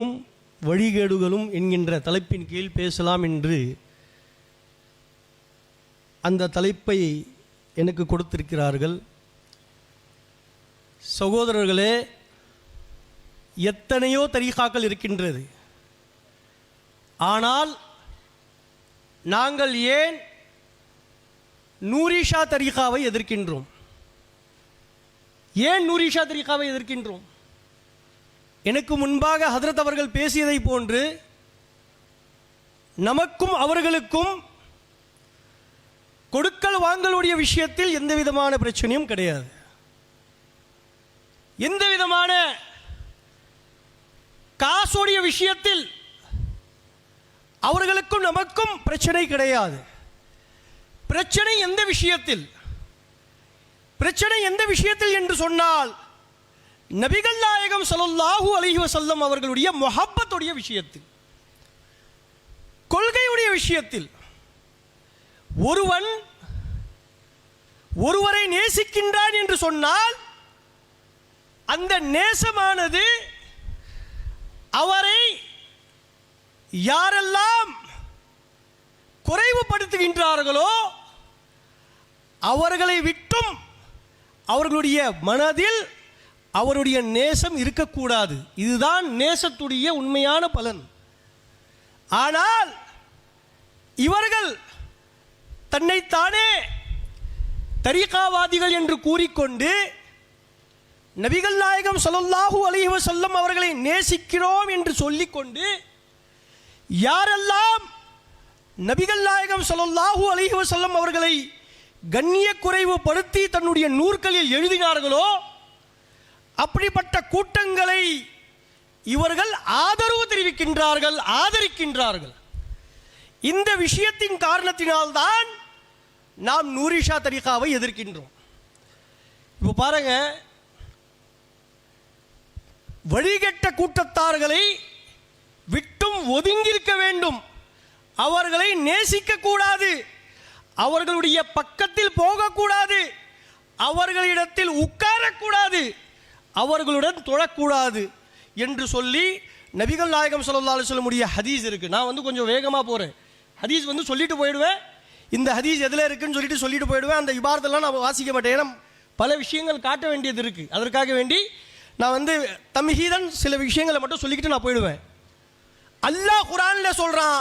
வழிகேடுகளும் என்கின்ற தலைப்பின் கீழ் பேசலாம் என்று அந்த தலைப்பை எனக்கு கொடுத்திருக்கிறார்கள். சகோதரர்களே, எத்தனையோ தரீகாக்கள் இருக்கின்றது. ஆனால் நாங்கள் ஏன் நூரிஷா தரீகாவை எதிர்க்கின்றோம்? ஏன் நூரிஷா தரீகாவை எதிர்க்கின்றோம்? எனக்கு முன்பாக ஹதரத் அவர்கள் பேசியதை போன்று நமக்கும் அவர்களுக்கும் கொடுக்கல் வாங்கலுடைய விஷயத்தில் எந்த விதமான பிரச்சனையும் கிடையாது. எந்த விதமான காசுடைய விஷயத்தில் அவர்களுக்கும் நமக்கும் பிரச்சனை கிடையாது. பிரச்சனை எந்த விஷயத்தில்? பிரச்சனை எந்த விஷயத்தில் என்று சொன்னால், நபிகள் நாயகம் ஸல்லல்லாஹு அலைஹி வஸல்லம் அவர்களுடைய முஹப்பத்துடைய விஷயத்தில், கொள்கையுடைய விஷயத்தில். ஒருவன் ஒருவரை நேசிக்கின்றான் என்று சொன்னால் அந்த நேசமானது அவரை யாரெல்லாம் குறைவுபடுத்துகின்றார்களோ அவர்களை விட்டும் அவர்களுடைய மனதில் அவருடைய நேசம் இருக்கக்கூடாது. இதுதான் நேசத்துடைய உண்மையான பலன். ஆனால் இவர்கள் தன்னைத்தானே தரீகாவாதிகள் என்று கூறிக்கொண்டு நபிகள் நாயகம் ஸல்லல்லாஹு அலைஹி வஸல்லம் அவர்களை நேசிக்கிறோம் என்று சொல்லிக்கொண்டு யாரெல்லாம் நபிகள் நாயகம் ஸல்லல்லாஹு அலைஹி வஸல்லம் அவர்களை கண்ணிய குறைவுபடுத்தி தன்னுடைய நூற்களில் எழுதினார்களோ அப்படிப்பட்ட கூட்டங்களை இவர்கள் ஆதரவு தெரிவிக்கின்றார்கள், ஆதரிக்கின்றார்கள். இந்த விஷயத்தின் காரணத்தினால்தான் நாம் நூரிஷா தரீகாவை எதிர்க்கின்றோம். இப்போ பாருங்க, வழிகெட்ட கூட்டத்தார்களை விட்டும் ஒதுங்கியிருக்க வேண்டும். அவர்களை நேசிக்க கூடாது, அவர்களுடைய பக்கத்தில் போகக்கூடாது, அவர்களிடத்தில் உட்காரக்கூடாது, அவர்களுடன் தொழக்கூடாது என்று சொல்லி நபிகள் நாயகம் ஸல்லல்லாஹு அலைஹி வஸல்லம் உடைய ஹதீஸ் இருக்குது. நான் கொஞ்சம் வேகமாக போகிறேன். ஹதீஸ் சொல்லிட்டு போயிடுவேன். இந்த ஹதீஸ் எதில் இருக்குன்னு சொல்லிட்டு போயிடுவேன். அந்த இபாரத்தெல்லாம் நான் வாசிக்க மாட்டேன். ஏன்னா பல விஷயங்கள் காட்ட வேண்டியது இருக்குது. அதற்காக வேண்டி நான் தம்ஹீதன் சில விஷயங்களை மட்டும் சொல்லிக்கிட்டு நான் போயிடுவேன். அல்லாஹ் குர்ஆன்ல சொல்கிறான்,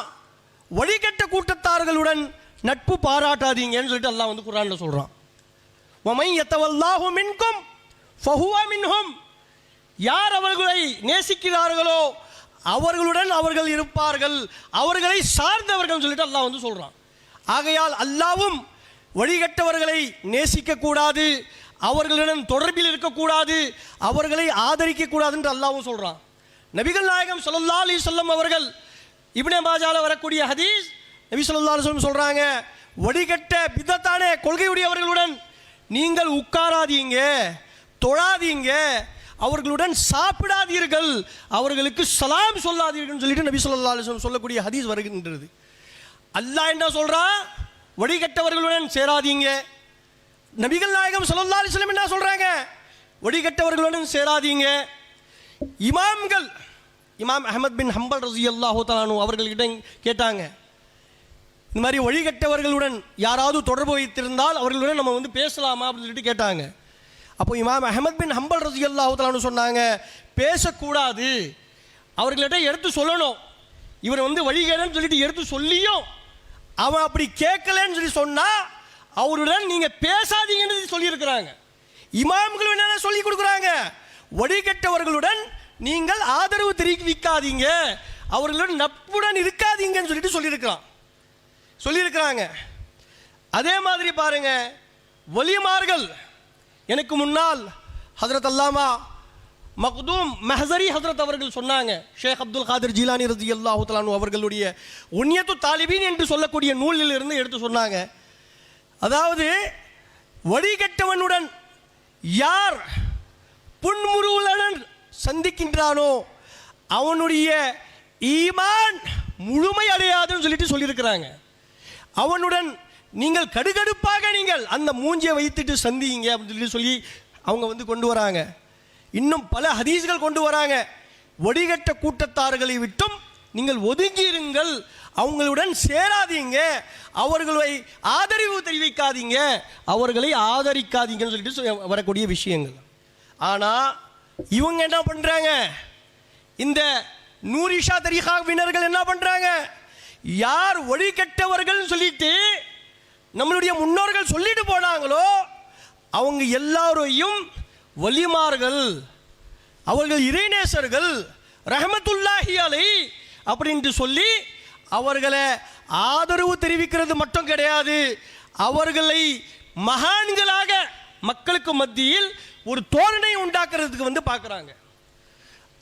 வழிகட்ட கூட்டத்தார்களுடன் நட்பு பாராட்டாதீங்கன்னு சொல்லிட்டு அல்லாஹ் குர்ஆன்ல சொல்கிறான். வமை யத்தவல்லாஹு மின்கும் ஃபஹுவ மின்ஹும். யார் அவர்களை நேசிக்கிறார்களோ அவர்களுடன் அவர்கள் இருப்பார்கள், அவர்களை சார்ந்தவர்கள் சொல்லிட்டு அல்லாஹ் சொல்கிறான். ஆகையால் அல்லாவும் வழிகட்டவர்களை நேசிக்க கூடாது, அவர்களுடன் தொடர்பில் இருக்கக்கூடாது, அவர்களை ஆதரிக்க கூடாது என்று அல்லாவும் சொல்கிறான். நபிகள் நாயகம் ஸல்லல்லாஹு அலைஹி வஸல்லம் அவர்கள் இப்னு மாஜால வரக்கூடிய ஹதீஸ், நபி ஸல்லல்லாஹு அலைஹி வஸல்லம் சொல்கிறாங்க, வழிகட்ட பிதத்தான கொள்கையுடையவர்களுடன் நீங்கள் உட்காராதீங்க, தொழாதீங்க, அவர்களுடன் சாப்பிடாதீர்கள், அவர்களுக்கு சலாம் சொல்லாதீர்கள் சொல்லிட்டு நபி ஸல்லல்லாஹு அலைஹி வஸல்லம் சொல்லக்கூடிய ஹதீஸ் வருகின்றது. அல்லாஹ் என்ன சொல்றான்? வழிகட்டவர்களுடன் சேராதீங்க. நபிகள் நாயகம் ஸல்லல்லாஹு அலைஹி வஸல்லம் என்ன சொல்றாங்க? வழிகட்டவர்களுடன் சேராதீங்க. இமாம்கள், இமாம் அஹ்மத் பின் ஹம்பல் ரஸியல்லாஹு தஆலா அன்ஹு அவர்கள்கிட்ட கேட்டாங்க, இந்த மாதிரி வழிகட்டவர்களுடன் யாராவது தொடர்பு வைத்திருந்தால் அவர்களுடன் நம்ம பேசலாமா அப்படின்னு சொல்லிட்டு கேட்டாங்க. அப்போ இமாம் அஹ்மத் பின் ஹம்பல் ரஸியல்லாஹு தஆலா அன்ஹு சொன்னாங்க, பேசக்கூடாது, அவர்களிட்ட எடுத்து சொல்லணும். இவர் வழிகேடன்னு சொல்லிட்டு எடுத்து சொல்லியும் அவன் அப்படி கேட்கலன்னு சொல்லி சொன்னா அவருடன் நீங்க பேசாதீங்கன்னு சொல்லியிருக்கிறாங்க. இமாம்கள் என்ன சொல்லி கொடுக்குறாங்க? வழிகட்டவர்களுடன் நீங்கள் ஆதரவு தெரிவிக்காதீங்க, அவர்களுடன் நட்புடன் இருக்காதீங்கன்னு சொல்லிட்டு சொல்லியிருக்கிறாங்க. அதே மாதிரி பாருங்க, வலிமார்கள், எனக்கு முன்னால் ஹஜ்ரத் அல்லாமா மக்தூம் மஹ்ஸரி ஹஜ்ரத் அவர்கள் சொன்னாங்க, ஷேக் அப்துல் காதிர் ஜீலானி ரலியல்லாஹு தஆலா அன்ஹு அவர்களுடைய உன்யத்து தாலிபீன் என்று சொல்லக்கூடிய நூலில் இருந்து எடுத்து சொன்னாங்க. அதாவது வழிகட்டவனுடன் யார் புன்முறுவலுடன் சந்திக்கின்றானோ அவனுடைய ஈமான் முழுமை அடையாதுன்னு சொல்லியிருக்கிறாங்க. அவனுடன் நீங்கள் கடுகடுப்பாக நீங்கள் அந்த மூஞ்சியை வைத்துட்டு சந்திங்க அப்படின்னு சொல்லி அவங்க கொண்டு வராங்க. இன்னும் பல ஹதீஸ்கள் கொண்டு வராங்க. வழிகட்ட கூட்டத்தார்களை விட்டும் நீங்கள் ஒதுங்கியிருங்கள், அவங்களுடன் சேராதீங்க, அவர்களை ஆதரவு தெரிவிக்காதீங்க, அவர்களை ஆதரிக்காதீங்கன்னு சொல்லிட்டு வரக்கூடிய விஷயங்கள். ஆனால் இவங்க என்ன பண்ணுறாங்க, இந்த நூரிஷா தரீகாவினர்கள் என்ன பண்ணுறாங்க, யார் வழிகட்டவர்கள் சொல்லிட்டு நம்மளுடைய முன்னோர்கள் சொல்லிட்டு போனாங்களோ அவங்க எல்லாரையும் வலிமார்கள், அவர்கள் இறைநேசர்கள், ரஹமத்துல்லாஹி அலை அப்படின்ட்டு சொல்லி அவர்களை ஆதரவு தெரிவிக்கிறது மட்டும் கிடையாது, அவர்களை மகான்களாக மக்களுக்கு மத்தியில் ஒரு தோரணை உண்டாக்குறதுக்கு பார்க்குறாங்க.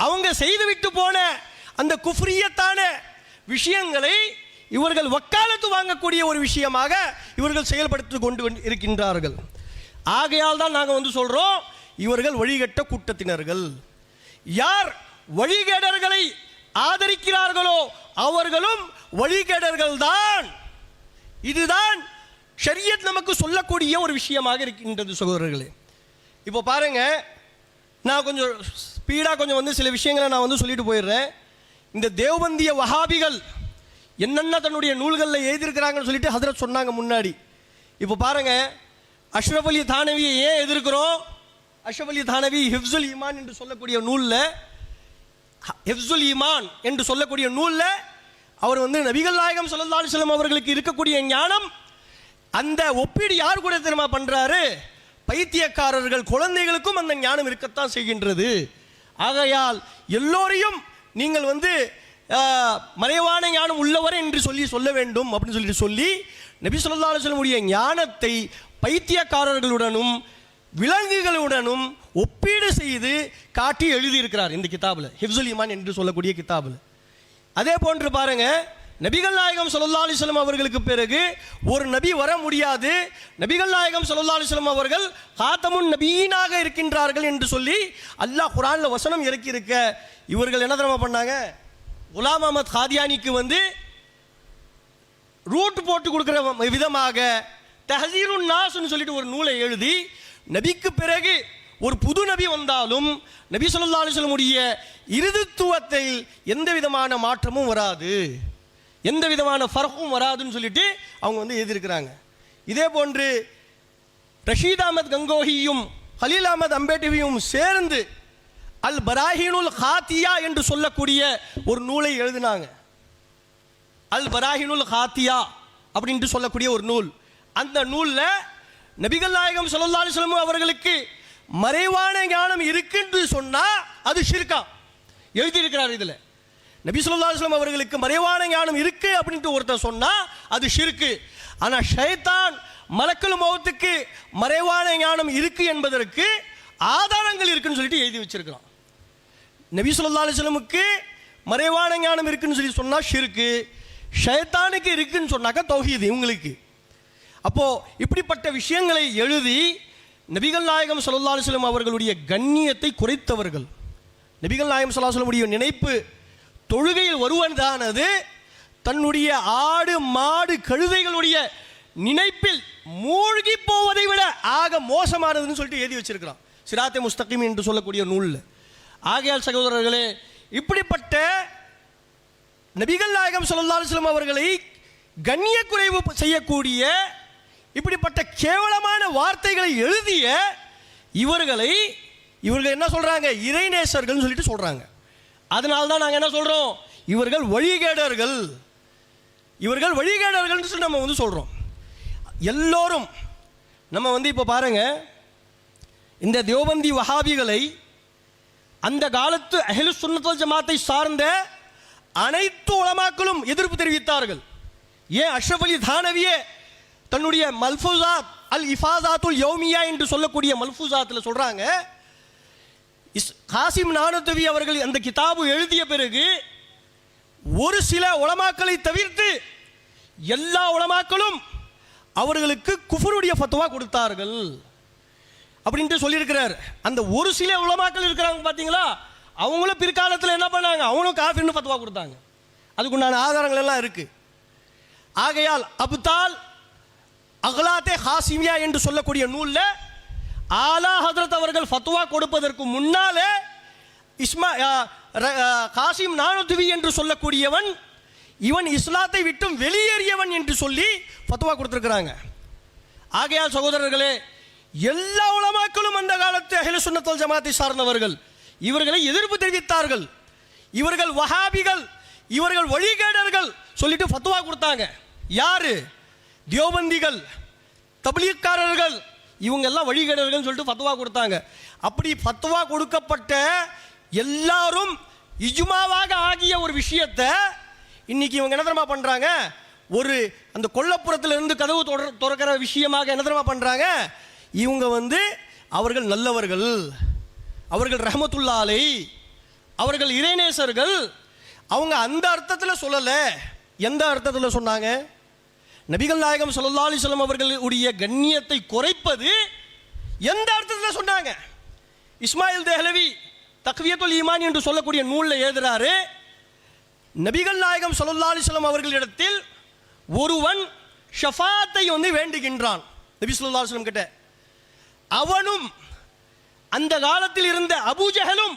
அவங்க செய்துவிட்டு போன அந்த குஃப்ரியத்தான விஷயங்களை இவர்கள் வக்காலத்து வாங்கக்கூடிய ஒரு விஷயமாக இவர்கள் செயல்படுத்தி கொண்டு இருக்கின்றார்கள். ஆகையால் தான் நாங்கள் சொல்கிறோம், இவர்கள் வழிகட்ட கூட்டத்தினர்கள். யார் வழிகேடர்களை ஆதரிக்கிறார்களோ அவர்களும் வழிகேடர்கள் தான். இதுதான் ஷரியத் நமக்கு சொல்லக்கூடிய ஒரு விஷயமாக இருக்கின்றது சகோதரர்களே. இப்போ பாருங்க, நான் கொஞ்சம் ஸ்பீடாக கொஞ்சம் சில விஷயங்களை நான் சொல்லிட்டு போயிடுறேன். இந்த தேவபந்திய வஹாபிகள் என்னென்ன தன்னுடைய நூல்களில் எழுதியிருக்கிறாங்கன்னு சொல்லிட்டு ஹதரத் சொன்னாங்க முன்னாடி. இப்போ பாருங்க, அஷ்ரஃப் அலி தானவியை ஏன் எதிர்க்கிறோம்? அஷ்ரஃப் அலி தானவி ஹிஃப்ஸுல் ஈமான் என்று சொல்லக்கூடிய நூலில், ஹிஃப்ஸுல் ஈமான் என்று சொல்லக்கூடிய நூலில் அவர் நபிகள் நாயகம் ஸல்லல்லாஹு அலைஹி வஸல்லம் அவர்களுக்கு இருக்கக்கூடிய ஞானம், அந்த ஒப்பீடு யார் கூட தெரியுமா பண்ணுறாரு? பைத்தியக்காரர்கள் குழந்தைகளுக்கும் அந்த ஞானம் இருக்கத்தான் செய்கின்றது. ஆகையால் எல்லோரையும் நீங்கள் மறைவான ஞானம் உள்ளவர் என்று சொல்ல வேண்டும் அப்படின்னு சொல்லி நபி ஸல்லல்லாஹு அலைஹி வஸல்லம் உடைய ஞானத்தை பைத்தியக்காரர்களுடனும் விலங்குகளுடனும் ஒப்பீடு செய்து காட்டி எழுதியிருக்கிறார் இந்த கிதாபில், ஹிஃப்ஸுல் ஈமான் என்று சொல்லக்கூடிய கிதாபில். அதே போன்று பாருங்க, நபிகள் நாயகம் ஸல்லல்லாஹு அலைஹி வஸல்லம் அவர்களுக்கு பிறகு ஒரு நபி வர முடியாது, நபிகள் நாயகம் ஸல்லல்லாஹு அலைஹி வஸல்லம் அவர்கள் காத்தமுன் நபீனாக இருக்கின்றார்கள் என்று சொல்லி அல்லாஹ் குர்ஆன்ல வசனம் இறக்கி இருக்க, இவர்கள் என்ன தெரியுமா பண்ணாங்க? குலாம் அஹ்மத் காதியானிக்கு ரூட் போட்டு கொடுக்குற விதமாக தஹ்ஸீருன் நாஸ்னு சொல்லிட்டு ஒரு நூலை எழுதி, நபிக்கு பிறகு ஒரு புது நபி வந்தாலும் நபி ஸல்லல்லாஹு அலைஹி வஸல்லம் உடைய இறுதித்துவத்தில் எந்த விதமான மாற்றமும் வராது, எந்த விதமான ஃபர்க்கும் வராதுன்னு சொல்லிட்டு அவங்க எழுதியிருக்கிறாங்க. இதே போன்று ரஷீத் அஹ்மத் கங்கோஹியும் ஹலீல் அஹ்மத் அம்பேட்டியும் சேர்ந்து அல் பராஹினுல் ஹாத்தியா என்று சொல்லக்கூடிய ஒரு நூலை எழுதினாங்க. அல் பராஹினுல் ஹாத்தியா அப்படின்ட்டு சொல்லக்கூடிய ஒரு நூல். அந்த நூலில் நபிகள் நாயகம் ஸல்லல்லாஹு அலைஹி வஸல்லம் அவர்களுக்கு மறைவான ஞானம் இருக்குன்னு சொன்னால் அது ஷிர்கா எழுதியிருக்கிறார். இதில் நபி ஸல்லல்லாஹு அலைஹி வஸல்லம் அவர்களுக்கு மறைவான ஞானம் இருக்கு அப்படின்ட்டு ஒருத்தர் சொன்னால் அது ஷிர்கு. ஆனால் ஷைத்தான் மலக்குல் மௌத்துக்கு மறைவான ஞானம் இருக்கு என்பதற்கு ஆதாரங்கள் இருக்குன்னு சொல்லிட்டு எழுதி வச்சிருக்கிறான். நபி ஸல்லல்லாஹு அலைஹி வஸல்லமுக்கு மறைவான ஞானம் இருக்குன்னு சொல்லி சொன்னால் ஷிர்கு, ஷைத்தானுக்கு இருக்குன்னு சொன்னாக்கா தௌஹீத் இவங்களுக்கு. அப்போ இப்படிப்பட்ட விஷயங்களை எழுதி நபிகள் நாயகம் ஸல்லல்லாஹு அலைஹி வஸல்லம் அவர்களுடைய கண்ணியத்தை குறைத்தவர்கள். நபிகள் நாயகம் ஸல்லல்லாஹு அலைஹி வஸல்லம் உடைய நினைப்பு தொழுகையில் வருவதானது தன்னுடைய ஆடு மாடு கழுதைகளுடைய நினைப்பில் மூழ்கி போவதை விட ஆக மோசமானதுன்னு சொல்லிட்டு எழுதி வச்சிருக்கிறான் சிராத்தே முஸ்தகீம் என்று சொல்லக்கூடிய நூலில். ஆகையால் சகோதரர்களே, இப்படிப்பட்ட நபிகள் நாயகம் ஸல்லல்லாஹு அலைஹி வஸல்லம் அவர்களை கண்ணிய குறைவு செய்யக்கூடிய இப்படிப்பட்ட கேவலமான வார்த்தைகளை எழுதிய இவர்கள் என்ன சொல்றாங்க? இறைநேசர்கள் சொல்லிட்டு சொல்றாங்க. அதனால தான் நாங்கள் என்ன சொல்றோம்? இவர்கள் வழிகேடர்கள், இவர்கள் வழிகேடர்கள் சொல்லி நம்ம சொல்றோம். எல்லோரும் நம்ம இப்போ பாருங்க, இந்த தேவபந்தி வஹாபிகளை அந்த காலத்து அஹ்லுஸ் சுன்னத் வல் ஜமாத்தை சார்ந்த அனைத்து உலமாக்களும் எதிர்ப்பு தெரிவித்தார்கள். ஏன் அஷ்ரஃப் அலி தானவியே தன்னுடைய மல்ஃபூசாத் அல் இஃபாதாத்துல் யௌமியா என்று சொல்லக்கூடிய மல்ஃபூசாத்தில் சொல்றாங்க, காசிம் நானூத்தவி அவர்கள் அந்த கிதாபு எழுதிய பிறகு ஒரு சில உலமாக்களை தவிர்த்து எல்லா உலமாக்களும் அவர்களுக்கு குஃபருடைய ஃபத்வா கொடுத்தார்கள் அப்படின்ட்டு சொல்லியிருக்கிறார். அந்த ஒரு சில உலமாக்கள் இருக்கிறாங்க பார்த்தீங்களா, அவங்களும் பிற்காலத்தில் என்ன பண்ணாங்க? அவங்களும் காஃபிர்னு ஃபத்வா கொடுத்தாங்க. அதுக்குண்டான ஆதாரங்கள் எல்லாம் இருக்கு. ஆகையால் அப்தால் அகலாத்தே ஹாசிமியா என்று சொல்லக்கூடிய நூலில் ஆலா ஹதரத் அவர்கள் ஃபத்வா கொடுப்பதற்கு முன்னாலே காசிம் நானுதுவி என்று சொல்லக்கூடியவன் இவன் இஸ்லாத்தை விட்டும் வெளியேறியவன் என்று சொல்லி ஃபத்வா கொடுத்திருக்கிறாங்க. ஆகையால் சகோதரர்களே, எல்லா உலமாக்களும் அந்த காலத்து அஹ்லு சுன்னத் வல் ஜமாத்தை சார்ந்தவர்கள் இவர்களை எதிர்ப்பு தெரிவித்தார்கள். இவர்கள் வஹாபிகள், இவர்கள் வழிகேடர்கள் சொல்லிட்டு ஃபத்வா கொடுத்தாங்க. யாரு? தியோபந்திகள், தப்லீக்காரர்கள், இவங்க எல்லாம் வழிகேடர்கள் சொல்லிட்டு ஃபத்வா கொடுத்தாங்க. அப்படி ஃபத்வா கொடுக்கப்பட்ட எல்லாரும் இஜ்மாவாக ஆகிய ஒரு விஷயத்தை இன்னைக்கு இவங்க என்ன தெரியுமா பண்றாங்க? ஒரு அந்த கொல்லப்புறத்தில் இருந்து கதவு திறக்கிற விஷயமாக என்ன தெரியுமா பண்றாங்க? இவங்க அவர்கள் நல்லவர்கள், அவர்கள் ரஹ்மத்துல்லா அலை, அவர்கள் இறைநேசர்கள். அவங்க அந்த அர்த்தத்தில் சொல்லல. எந்த அர்த்தத்தில் சொன்னாங்க? நபிகள் நாயகம் ஸல்லல்லாஹு அலைஹி வஸல்லம் அவர்களுடைய கண்ணியத்தை குறைப்பது எந்த அர்த்தத்தில் சொன்னாங்க? இஸ்மாயில் தெஹ்லவி தக்வியத்துல் ஈமான் என்று சொல்லக்கூடிய நூலில் எழுதுறாரு, நபிகள் நாயகம் ஸல்லல்லாஹு அலைஹி வஸல்லம் அவர்களிடத்தில் ஒருவன் ஷஃபாத்தை வேண்டுகின்றான் நபி ஸல்லல்லாஹு அலைஹி வஸல்லம் கிட்ட. அவனும் அந்த காலத்தில் இருந்த அபூஜஹலும்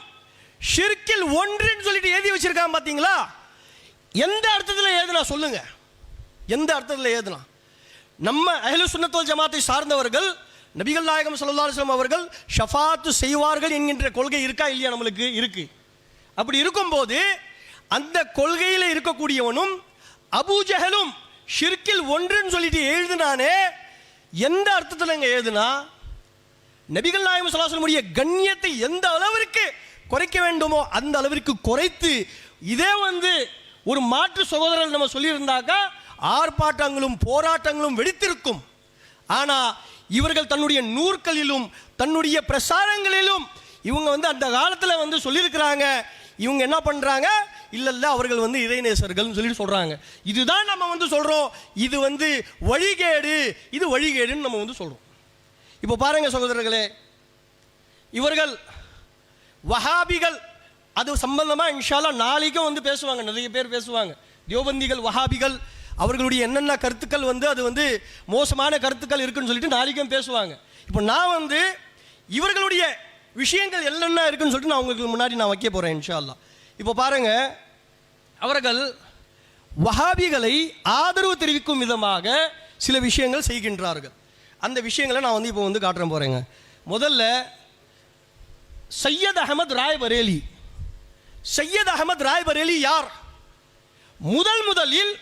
ஷிர்கில் ஒன்றுன்னு சொல்லிட்டு எழுதி வச்சிருக்கான். பார்த்தீங்களா? எந்த அர்த்தத்தில் எழுதுனா சொல்லுங்க? எந்த அர்த்தத்தில் எழுதுனா? நம்ம அஹ்லு சுன்னத் வல் ஜமாத்தை சார்ந்தவர்கள் நபிகள் நாயகம் ஸல்லல்லாஹு அலைஹி வஸல்லம் அவர்கள் ஷஃபாத்து செய்வார்கள் என்கின்ற கொள்கை இருக்கா இல்லையா? நம்மளுக்கு இருக்கு. அப்படி இருக்கும்போது அந்த கொள்கையில் இருக்கக்கூடியவனும் அபூஜஹலும் ஷிர்கில் ஒன்றுன்னு சொல்லிட்டு எழுதுனானே, எந்த அர்த்தத்தில் இங்கே எழுதுனா? நபிகள் நாயகம் ஸல்லல்லாஹு அலைஹி வஸல்லம் கண்ணியத்தை எந்த அளவிற்கு குறைக்க வேண்டுமோ அந்த அளவிற்கு குறைத்து, இதே ஒரு மாற்று சகோதரர் நம்ம சொல்லியிருந்தாக்கா ஆர்ப்பாட்டங்களும் போராட்டங்களும் வெடித்திருக்கும். ஆனால் இவர்கள் தன்னுடைய நூற்களிலும் தன்னுடைய பிரசாரங்களிலும் இவங்க அந்த காலத்தில் சொல்லியிருக்கிறாங்க. இவங்க என்ன பண்ணுறாங்க? இல்லை அவர்கள் இறைநேசர்கள் சொல்லிட்டு சொல்கிறாங்க. இதுதான் நம்ம சொல்கிறோம், இது வழிகேடு, இது வழிகேடுன்னு நம்ம சொல்கிறோம். இப்போ பாருங்க சகோதரர்களே, இவர்கள் வஹாபிகள், அது சம்பந்தமாக இன்ஷா அல்லாஹ் நாளைக்கும் பேசுவாங்க, நிறைய பேர் பேசுவாங்க. தியோபந்திகள், வஹாபிகள், அவர்களுடைய என்னென்ன கருத்துக்கள் அது மோசமான கருத்துக்கள் இருக்குன்னு சொல்லிட்டு நாளைக்கும் பேசுவாங்க. இப்போ நான் இவர்களுடைய விஷயங்கள் என்னென்ன இருக்குன்னு சொல்லிட்டு நான் உங்களுக்கு முன்னாடி நான் வைக்க போகிறேன் இன்ஷா அல்லாஹ். இப்போ பாருங்க, அவர்கள் வஹாபிகளை ஆதரவு தெரிவிக்கும் விதமாக சில விஷயங்கள் செய்கின்றார்கள். அந்த விஷயங்களை நான் இப்போ காட்டுறேன் போகிறேங்க. முதல்ல சையத் அஹமத் ராய் பரேலி. சையத் அஹமத் ராய் பரேலி யார்? முதலில்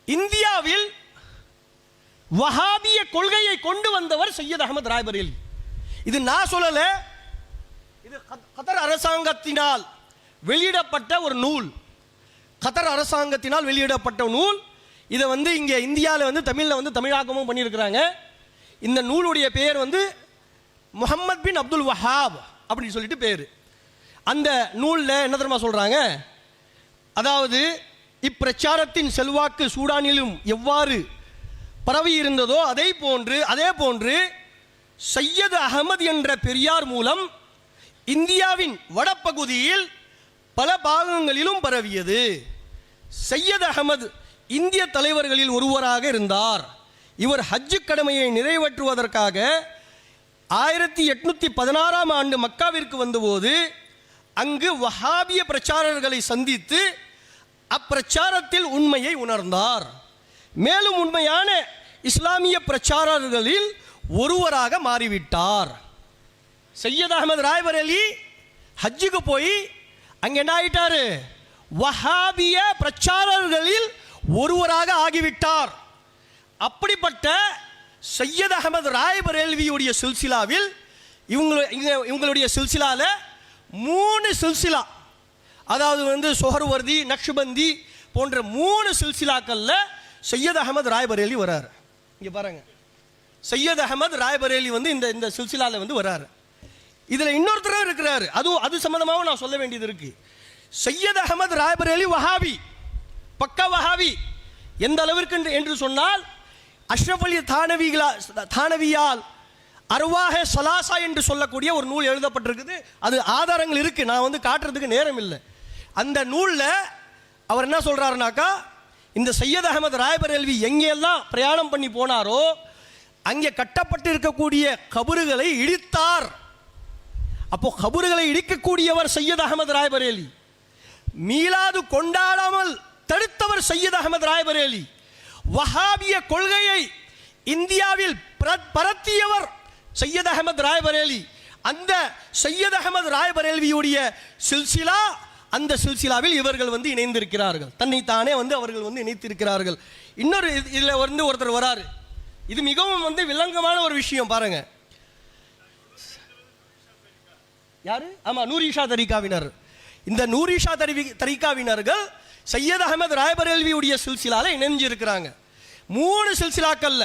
இந்தியாவில் வஹாபிய கொள்கையை கொண்டு வந்தவர் சையத் அஹமத் ராய் பரேலி. இது நான் சொல்லல, இது கத்தர் அரசாங்கத்தினால் வெளியிடப்பட்ட ஒரு நூல். கத்தர் அரசாங்கத்தினால் வெளியிடப்பட்ட நூல். இதை இங்கே இந்தியாவில் தமிழில் தமிழாக்கமும் பண்ணியிருக்கிறாங்க. இந்த நூலுடைய பெயர் முஹம்மத் பின் அப்துல் வஹாப் அப்படின்னு சொல்லிட்டு பேர். அந்த நூலில் என்ன தெரியுமா சொல்கிறாங்க? அதாவது இப்பிரச்சாரத்தின் செல்வாக்கு சூடானிலும் எவ்வாறு பரவி இருந்ததோ அதே போன்று சையத் அகமது என்ற பெரியார் மூலம் இந்தியாவின் வடபகுதியில் பல பாகங்களிலும் பரவியது. சையத் அகமது இந்திய தலைவர்களில் ஒருவராக இருந்தார். இவர் ஹஜ்ஜு கடமையை நிறைவேற்றுவதற்காக 1816ஆம் ஆண்டு மக்காவிற்கு வந்தபோது அங்கு வஹாபிய பிரச்சாரர்களை சந்தித்து அப்பிரச்சாரத்தில் உண்மையை உணர்ந்தார். மேலும் உண்மையான இஸ்லாமிய பிரச்சாரர்களில் ஒருவராக மாறிவிட்டார். சையத் அஹமத் ராய் பரேலி ஹஜ்ஜுக்கு போய் அங்கே என்ன ஆயிட்டாரு? வஹாபிய பிரச்சாரர்களில் ஒருவராக ஆகிவிட்டார். அப்படிப்பட்ட சையத் அஹமத் ராய் பரேல்வியுடைய சில்சிலாவில் இவங்களுடைய சில்சிலாவில் 3 சில்சிலா, அதாவது சொஹர்வர்தி, நக்ஷபந்தி போன்ற 3 சில்சிலாக்களில் சையத் அஹமத் ராய் பரேலி வராரு. இங்கே பாருங்க, சையத் அஹமத் ராய் பரேலி இந்த சில்சிலாவில் வராரு. இதில் இன்னொருத்தரும் இருக்கிறாரு, அது சம்பந்தமாகவும் நான் சொல்ல வேண்டியது இருக்கு. சையத் அஹமத் ராய் பரேலி வஹாபி, பக்கா வஹாபி. எந்த அளவிற்கு என்று சொன்னால் அஷ்ரஃப் அலி தானவியால் அர்வாஹ சலாசா என்று சொல்லக்கூடிய ஒரு நூல் எழுதப்பட்டிருக்குது. அது ஆதாரங்கள் இருக்கு, நான் காட்டுறதுக்கு நேரம் இல்லை. அந்த நூலில் அவர் என்ன சொல்றாருனாக்கா, இந்த சையத் அஹமத் ராய் பரேல்வி எங்கெல்லாம் பிரயாணம் பண்ணி போனாரோ அங்கே கட்டப்பட்டு இருக்கக்கூடிய கபறுகளை இடித்தார். அப்போ கபறுகளை இடிக்கக்கூடியவர் சையத் அகமது ராய்பரேலி, மீலாது கொண்டாடாமல் தடுத்தவர் சையத் அகமது ராய்பரேலி, வஹாபிய கொள்கையை இந்தியாவில் பரத்தியவர் சையத் அகமது ராய்பரேலி. அந்த சையத் அகமது ராய்பரேலியுடைய சில்சிலா, அந்த சில்சிலாவில் இவர்கள் வந்து இணைந்திருக்கிறார்கள். தன்னைத்தானே வந்து அவர்கள் வந்து இணைத்திருக்கிறார்கள். இன்னொரு இதில் வந்து ஒருத்தர் வராரு, இது மிகவும் வந்து விளங்கமான ஒரு விஷயம் பாருங்க. யாரு? ஆமா, நூரிஷா தரிகாவினர். இந்த நூரிஷா தரிகாவினர்கள் சையத் அகமது ராய்பரேலியுடைய சில்சிலால இணைஞ்சிருக்கிறாங்க. 3 சில்சிலாக்கள்ல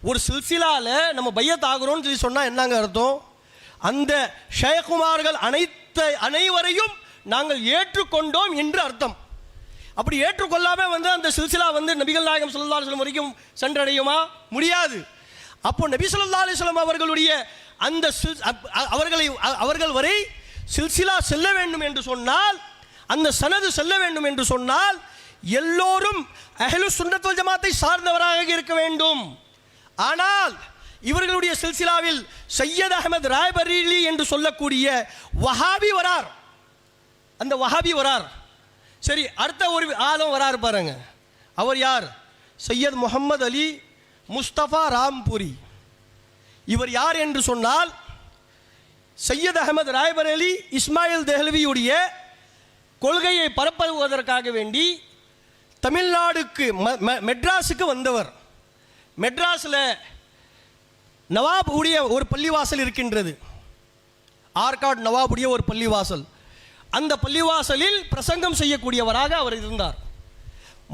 ஒரு சில்சிலால நம்ம பையத் ஆகிறோம்னு சொல்லி சொன்னா என்னங்க அர்த்தம்? அந்த ஷேகுமார்கள் அனைவரையும் நாங்கள் ஏற்றுக்கொண்டோம் என்று அர்த்தம். அப்படி ஏற்றுக்கொள்ளாம வந்து அந்த சில்சிலா வந்து நபிகள் நாயகம் ஸல்லல்லாஹு அலைஹி வஸல்லம் வரைக்கும் சென்றடையுமா? முடியாது. அப்போ நபி ஸல்லல்லாஹு அலைஹி வஸல்லம் அவர்களுடைய அந்த அவர்கள் வரை சில்சிலா செல்ல வேண்டும் என்று சொன்னால், அந்த சனது செல்ல வேண்டும் என்று சொன்னால் எல்லோரும் அஹ்லுஸ் சுன்னத் வல் ஜமாத்தை சார்ந்தவராக இருக்க வேண்டும். ஆனால் இவர்களுடைய சில்சிலாவில் சையத் அகமது ராய்பரேலி என்று சொல்லக்கூடிய வஹாபி வரார். அந்த வஹாபி வரார். சரி, அடுத்த ஒரு ஆளும் வரார் பாருங்க. அவர் யார்? சையத் முஹம்மது அலி முஸ்தபா ராம்புரி. இவர் யார் என்று சொன்னால், சையத் அகமது ராய்பரேலி இஸ்மாயில் தெஹ்லவியுடைய கொள்கையை பரப்புவதற்காக வேண்டி தமிழ்நாடுக்கு மெட்ராஸுக்கு வந்தவர். மெட்ராஸில் நவாப் உடைய ஒரு பள்ளிவாசல் இருக்கின்றது, ஆர்காட் நவாபுடைய ஒரு பள்ளிவாசல். அந்த பள்ளிவாசலில் பிரசங்கம் செய்யக்கூடியவராக அவர் இருந்தார்.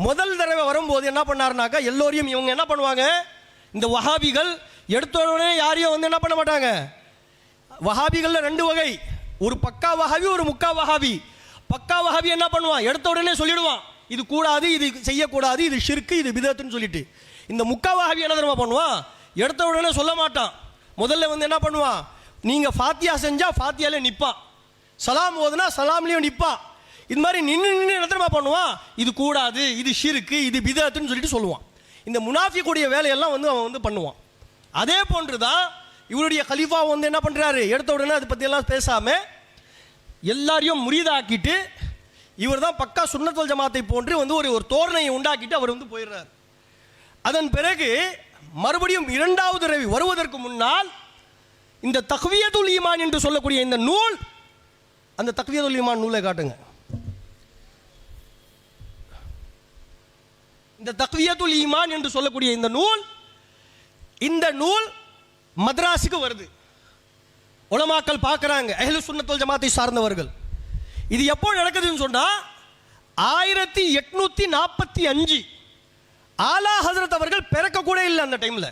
முதல் தடவை வரும்போது என்ன பண்ணார்னாக்கா, எல்லோரையும் இவங்க என்ன பண்ணுவாங்க, இந்த வஹாபிகள் எடுத்தோடனே யாரையும் வந்து என்ன பண்ண மாட்டாங்க. வஹாபிகளில் 2 வகை, ஒரு பக்கா வஹாபி, ஒரு முக்கா வஹாபி. பக்கா வஹாபி என்ன பண்ணுவான், எடுத்த உடனே சொல்லிடுவான் இது கூடாது, இது செய்யக்கூடாது, இது ஷிர்க்கு, இது பிதத்துன்னு சொல்லிட்டு. இந்த முக்கா வஹாபி என்ன தெரியுமா பண்ணுவான், எடுத்த உடனே சொல்ல மாட்டான். முதல்ல வந்து என்ன பண்ணுவான், நீங்கள் ஃபாத்தியா செஞ்சால் ஃபாத்தியாலே நிற்பான், சலாம் ஓதுனா சலாம்லேயும் நிற்பான். இது மாதிரி நின்று என்ன தெரியுமா பண்ணுவான், இது கூடாது, இது ஷிர்க்கு, இது பிதத்துன்னு சொல்லிட்டு சொல்லுவான். இந்த முனாஃபிக்குடைய வேலையெல்லாம் வந்து அவன் வந்து பண்ணுவான். அதே போன்று தான் இவருடைய கலீஃபா வந்து என்ன பண்ணுறாரு, எடுத்த உடனே அதை பற்றியெல்லாம் பேசாமல் எல்லாரையும் முரீதாக்கிட்டு இவர் தான் பக்கா சுன்னத் வல் ஜமாத்தை போன்று வந்து ஒரு தோரணையை உண்டாக்கிட்டு அவர் வந்து போயிடுறார். அதன் பிறகு மறுபடியும் 2வது தடவை வருவதற்கு முன்னால் இந்த தக்வியத்துல் ஈமான் என்று சொல்லக்கூடிய இந்த நூல், அந்த தக்வியத்துல் ஈமான் நூலை காட்டுங்க. இந்த தக்வியத்துல் ஈமான் என்று சொல்லக்கூடிய இந்த நூல் மദ്രാஸுக்கு வருது. உலமாக்கள் பார்க்குறாங்க, அஹ்லுஸ் சுன்னத் வல் ஜமாத்தை சார்ந்தவர்கள். இது எப்போ நடக்குதுன்னு சொன்னால் 1845 ஆலா ஹஜ்ரத் அவர்கள் பிறக்க கூட இல்லை. அந்த டைமில்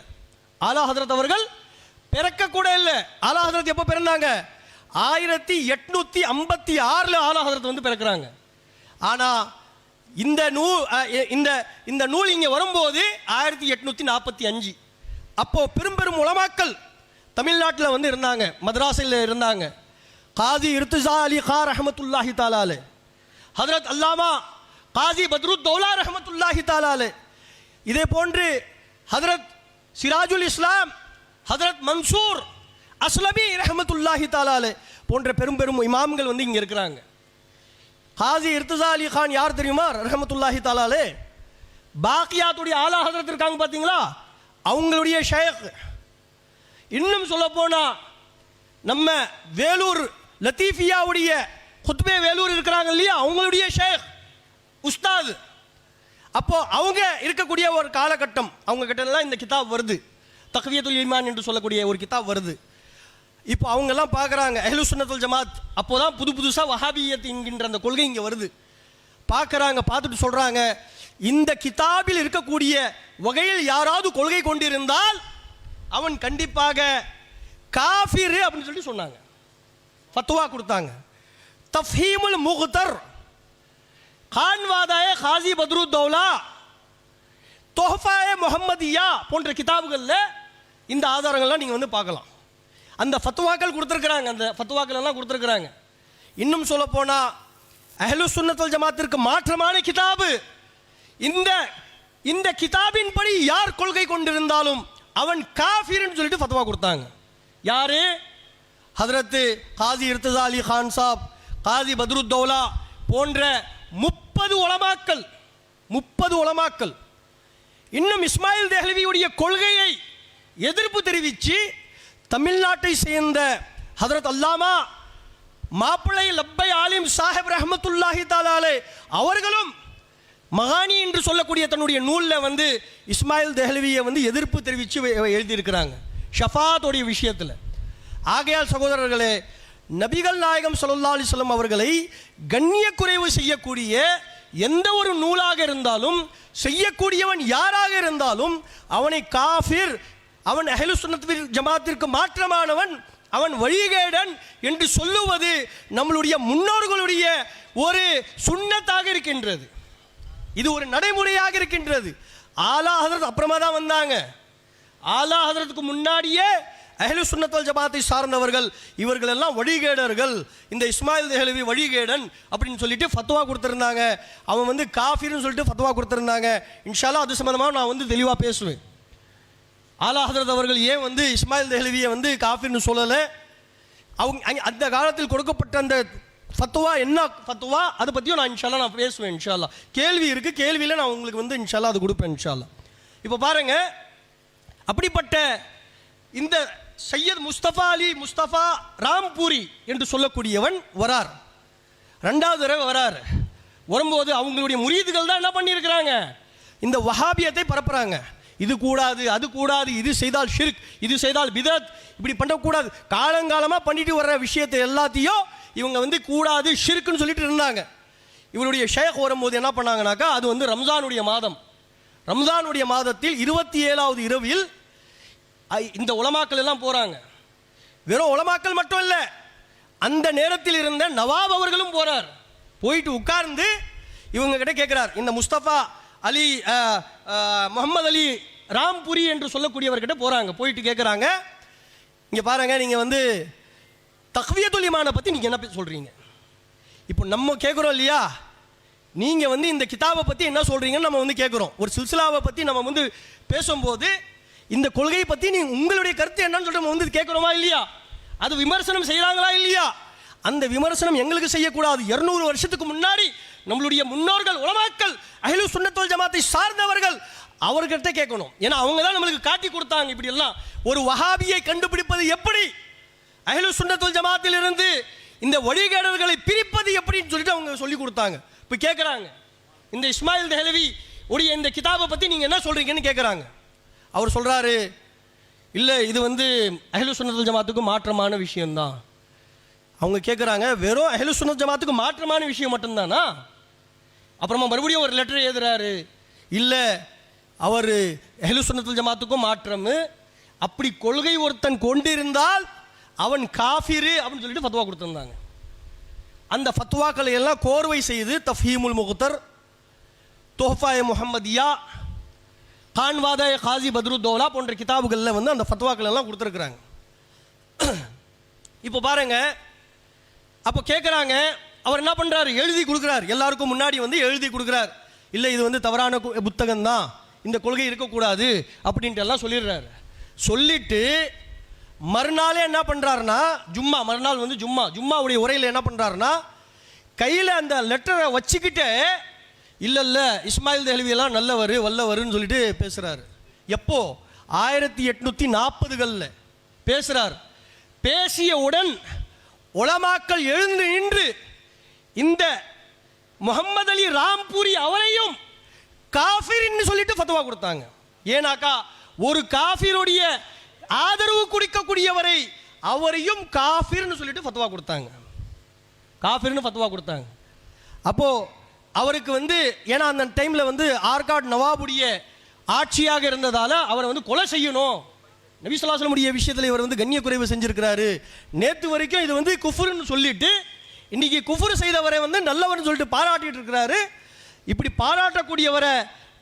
ஆலா ஹஜ்ரத் அவர்கள் பிறக்க கூட இல்லை. ஆலா ஹஜ்ரத் எப்போ பிறந்தாங்க, 1856 ஆலா ஹஜ்ரத் வந்து பிறக்கிறாங்க. ஆனால் இந்த நூல் இங்கே வரும்போது 1845. அப்போ பெரும் உலமாக்கள் தமிழ்நாட்டில் வந்து இருந்தாங்க, மദ്രാஸில் இருந்தாங்க. காதி இர்திஸா அலி கா ரஹமத்துல்லாஹி தாலாலே, ஹஜ்ரத் அல்லாமா காதி பத்ருத்தௌலா ரஹமத்துல்லாஹி தாலாலே, இதே போன்று ஹஜ்ரத் சிராஜுல் இஸ்லாம், ஹஜ்ரத் மன்சூர் அஸ்லமி ரஹமத்துல்லாஹி தாலாலே போன்ற பெரும் இமாம்கள் வந்து இங்கே இருக்கிறாங்க. காதி இர்திஸா அலி கான் யார் தெரியுமா, ரஹமத்துல்லாஹி தாலாலே, பாக்கியாத்துடைய ஆலா ஹஜ்ரத் இருக்காங்க பார்த்தீங்களா, அவங்களுடைய ஷேக். இன்னும் சொல்ல போனா நம்ம வேலூர் லத்தீஃபியாவுடைய குத்பே வேலூர் இருக்கிறாங்க இல்லையா, அவங்களுடைய ஷேக் உஸ்தாத். அப்போ அவங்க இருக்கக்கூடிய ஒரு காலகட்டம், அவங்க கிட்டலாம் இந்த கிதாப் வருது, தக்வியத்துல் ஈமான் என்று சொல்லக்கூடிய ஒரு கிதாப் வருது. இப்போ அவங்கெல்லாம் பார்க்குறாங்க அஹ்லுஸ் சுன்னத் வல் ஜமாத். அப்போ தான் புதுசாக வஹாபியத் என்கின்ற அந்த கொள்கை இங்கே வருது. பார்க்குறாங்க, பார்த்துட்டு சொல்கிறாங்க, இந்த கிதாபில் இருக்கக்கூடிய வகையில் யாராவது கொள்கை கொண்டிருந்தால் அவன் கண்டிப்பாக காஃபிர் அப்படின்னு சொல்லி சொன்னாங்க, ஃபத்வா கொடுத்தாங்க. தஃஹீமுல் முக்தர், கான்வாதாய காசி பத்ருத்தௌலா, தொஹ்ஃபாய முஹம்மதியா போன்ற கிதாபுகளில் இந்த ஆதாரங்கள்லாம் நீங்கள் வந்து பார்க்கலாம். அந்த ஃபத்வாக்கள் கொடுத்துருக்குறாங்க, அந்த ஃபத்வாக்கள் எல்லாம் கொடுத்துருக்குறாங்க. இன்னும் சொல்ல போனால் அஹ்லுஸ் சுன்னத் வல் ஜமாத்திற்கு மாற்றமான கிதாபு, இந்த கிதாபின் படி யார் கொள்கை கொண்டிருந்தாலும் அவன் காஃபிர்னு சொல்லிட்டு ஃபத்வா கொடுத்தாங்க. யாரு? ஹதரத்து காசி இர்தஸா அலி கான் சாப், காசி பத்ருத்தௌலா போன்ற 30 உலமாக்கள் இன்னும் இஸ்மாயில் தெஹ்லவியுடைய கொள்கையை எதிர்ப்பு தெரிவித்து தமிழ்நாட்டை சேர்ந்த ஹதரத் அல்லாமா மாப்பிள்ளை லப்பை ஆலிம் சாஹிப் ரஹமத்துல்லாஹி தாலாலே அவர்களும் மகானி என்று சொல்லக்கூடிய தன்னுடைய நூலில் வந்து இஸ்மாயில் தெஹ்லவியை வந்து எதிர்ப்பு தெரிவித்து எழுதியிருக்கிறாங்க ஷஃபாத்துடைய விஷயத்தில். ஆகையால் சகோதரர்களே, நபிகள் நாயகம் ஸல்லல்லாஹு அலைஹி வஸல்லம் அவர்களை கண்ணியக்குறைவு செய்யக்கூடிய எந்த ஒரு நூலாக இருந்தாலும், செய்யக்கூடியவன் யாராக இருந்தாலும் அவனை காஃபிர், அவன் அஹ்லு சுன்னத் ஜமாத்திற்கு மாற்றமானவன், அவன் வழிகேடன் என்று சொல்லுவது நம்மளுடைய முன்னோர்களுடைய ஒரு சுன்னத்தாக இருக்கின்றது. இது ஒரு நடைமுறையாக இருக்கின்றது. ஆலா ஹதரத் அப்புறமா தான் வந்தாங்க. ஆலா ஹதரத்துக்கு முன்னாடியே அஹ்லு சுன்னத் வல் ஜமாத்தை சார்ந்தவர்கள் இவர்கள் எல்லாம் வழிகேடர்கள், இந்த இஸ்மாயில் தெஹ்லவி வழிகேடன் அப்படின்னு சொல்லிட்டு ஃபத்வா கொடுத்துருந்தாங்க. அவன் வந்து காஃபிர்னு சொல்லிட்டு ஃபத்வா கொடுத்துருந்தாங்க. இன்ஷா அல்லாஹ் அது சம்பந்தமாக நான் வந்து தெளிவாக பேசுவேன். ஆலா ஹதரத் அவர்கள் ஏன் வந்து இஸ்மாயில் தெஹ்லவியை வந்து காஃபிர்னு சொல்லலை, அவங்க அந்த காலத்தில் கொடுக்கப்பட்ட அந்த ஃபத்வா என்ன ஃபத்வா, அதை பற்றியும் நான் இன்ஷா அல்லாஹ் நான் பேசுவேன். இன்ஷா அல்லாஹ் கேள்வி இருக்குது, கேள்வியில் நான் உங்களுக்கு வந்து இன்ஷா அல்லாஹ் அது கொடுப்பேன் இன்ஷா அல்லாஹ். இப்போ பாருங்கள், அப்படிப்பட்ட இந்த சையத் முஸ்தபா ராம்பூரி என்று சொல்லக்கூடியவன் வரார். 2வது தடவை வரார். வரும்போது அவங்களுடைய முரீதுகள் தான் என்ன பண்ணியிருக்கிறாங்க, இந்த வஹாபியத்தை பரப்புகிறாங்க. இது கூடாது, அது கூடாது, இது செய்தால் ஷிர்க், இது செய்தால் பிதத், இப்படி பண்ணக்கூடாது. காலங்காலமாக பண்ணிட்டு வர்ற விஷயத்தை எல்லாத்தையும் இவங்க வந்து கூடாது ஷிர்க்குன்னு சொல்லிட்டு இருந்தாங்க. இவருடைய ஷேக் வரும்போது என்ன பண்ணாங்கனாக்கா, அது வந்து ரம்ஜானுடைய மாதம். ரம்ஜானுடைய மாதத்தில் 27வது இரவில் இந்த உலமாக்கள் எல்லாம் போகிறாங்க. வெறும் உலமாக்கள் மட்டும் இல்லை, அந்த நேரத்தில் இருந்த நவாப் அவர்களும் போகிறார். போயிட்டு உட்கார்ந்து இவங்க கிட்ட கேட்குறார். இந்த முஸ்தபா அலி முகமது அலி ராம்புரி என்று சொல்லக்கூடியவர்கிட்ட போகிறாங்க. போயிட்டு கேட்குறாங்க, இங்கே பாருங்கள், நீங்கள் வந்து தக்வியத்துல் ஈமானை பற்றி நீங்கள் என்ன சொல்கிறீங்க? இப்போ நம்ம கேட்குறோம் இல்லையா, நீங்கள் வந்து இந்த கிதாபை பற்றி என்ன சொல்கிறீங்கன்னு நம்ம வந்து கேட்குறோம். ஒரு சில்சிலாவை பற்றி நம்ம வந்து பேசும்போது இந்த கொள்கையை பற்றி நீங்கள் உங்களுடைய கருத்து என்னன்னு சொல்லிட்டு நம்ம வந்து கேட்குறோமா இல்லையா? அது விமர்சனம் செய்கிறாங்களா இல்லையா? அந்த விமர்சனம் எங்களுக்கு செய்யக்கூடாது. 200 வருஷத்துக்கு முன்னாடி நம்மளுடைய முன்னோர்கள் உலமாக்கள் அஹ்லு சுன்னத் வல் ஜமாத்தை சார்ந்தவர்கள் அவர்கிட்ட கேட்கணும். ஏன்னா அவங்க தான் நம்மளுக்கு காட்டி கொடுத்தாங்க. இப்படி எல்லாம் ஒரு வஹாபியை கண்டுபிடிப்பது எப்படி, அஹ்லு சுன்னத் வல் ஜமாத்தில் இருந்து இந்த வழிகேடர்களை பிரிப்பது எப்படின்னு சொல்லிட்டு அவங்க சொல்லி கொடுத்தாங்க. இப்போ கேட்குறாங்க, இந்த இஸ்மாயில் தெஹ்லவி உடைய இந்த கிதாபை பற்றி நீங்கள் என்ன சொல்கிறீங்கன்னு கேட்குறாங்க. அவர் சொல்கிறாரு, இல்லை இது வந்து அஹ்லு சுன்னத் வல் ஜமாத்துக்கு மாற்றமான விஷயம்தான். அவங்க கேட்குறாங்க, வெறும் அஹ்லு சுன்னத் ஜமாத்துக்கு மாற்றமான விஷயம் மட்டும்தானா? அப்புறமா மறுபடியும் ஒரு லெட்டர் எழுதுறாரு, இல்லை அவர் அஹ்லு சுன்னத் வல் ஜமாத்துக்கும் மாற்றம், அப்படி கொள்கை ஒருத்தன் கொண்டிருந்தால் அவன் காஃபிரு அப்படின்னு சொல்லிட்டு ஃபத்வா கொடுத்துருந்தாங்க. அந்த ஃபத்வாக்களை எல்லாம் கோர்வை செய்து தஃஹீமுல் முக்தர், தோஃபாய முஹம்மதியா, கான்வாதாய காசி பத்ருத்தௌலா போன்ற கிதாபுகளில் வந்து அந்த ஃபத்வாக்கள் எல்லாம் கொடுத்துருக்குறாங்க. இப்போ பாருங்க, அப்போ கேட்குறாங்க, அவர் என்ன பண்ணுறாரு, எழுதி கொடுக்குறார். எல்லாருக்கும் முன்னாடி வந்து எழுதி கொடுக்குறார். இல்லை இது வந்து தவறான புத்தகம் தான், இந்த கொள்கை இருக்கக்கூடாது அப்படின்ட்டு எல்லாம் சொல்லிடுறாரு. சொல்லிட்டு மறுநாளே என்ன பண்ணுறாருன்னா, மறுநாள் வந்து ஜும்மாவுடைய உரையில் என்ன பண்ணுறாருன்னா, கையில் அந்த லெட்டரை வச்சுக்கிட்டே இல்லை இஸ்மாயில் தெஹ்லவியெல்லாம் நல்லவர் வல்லவருன்னு சொல்லிட்டு பேசுகிறாரு. எப்போ 1840களில் பேசுகிறார். பேசியவுடன் உலமாக்கள் எழுந்து நின்று இந்த முகமது அலி ராம்பூரி அவரையும் காஃபிர்னு சொல்லிட்டு ஃபத்வா கொடுத்தாங்க. ஏனாக்கா ஒரு காஃபிருடைய ஆதரவு கொடுக்கக்கூடியவரை அவரையும் காஃபிர்னு சொல்லிட்டு ஃபத்வா கொடுத்தாங்க. காஃபிர்னு ஃபத்வா கொடுத்தாங்க. அப்போது அவருக்கு வந்து, ஏன்னா அந்த டைமில் வந்து ஆர்காட் நவாபுடைய ஆட்சியாக இருந்ததால் அவரை வந்து கொலை செய்யணும். நபி ஸல்லல்லாஹு அலைஹி வஸல்லம் விஷயத்தில் இவர் வந்து கண்ணிய குறைவு செஞ்சிருக்கிறாரு. நேற்று வரைக்கும் இது வந்து குஃபுர்னு சொல்லிட்டு இன்னைக்கு குஃபுர் செய்தவரை வந்து நல்லவர்னு சொல்லிட்டு பாராட்டிட்டு இருக்கிறாரு. இப்படி பாராட்டக்கூடியவரை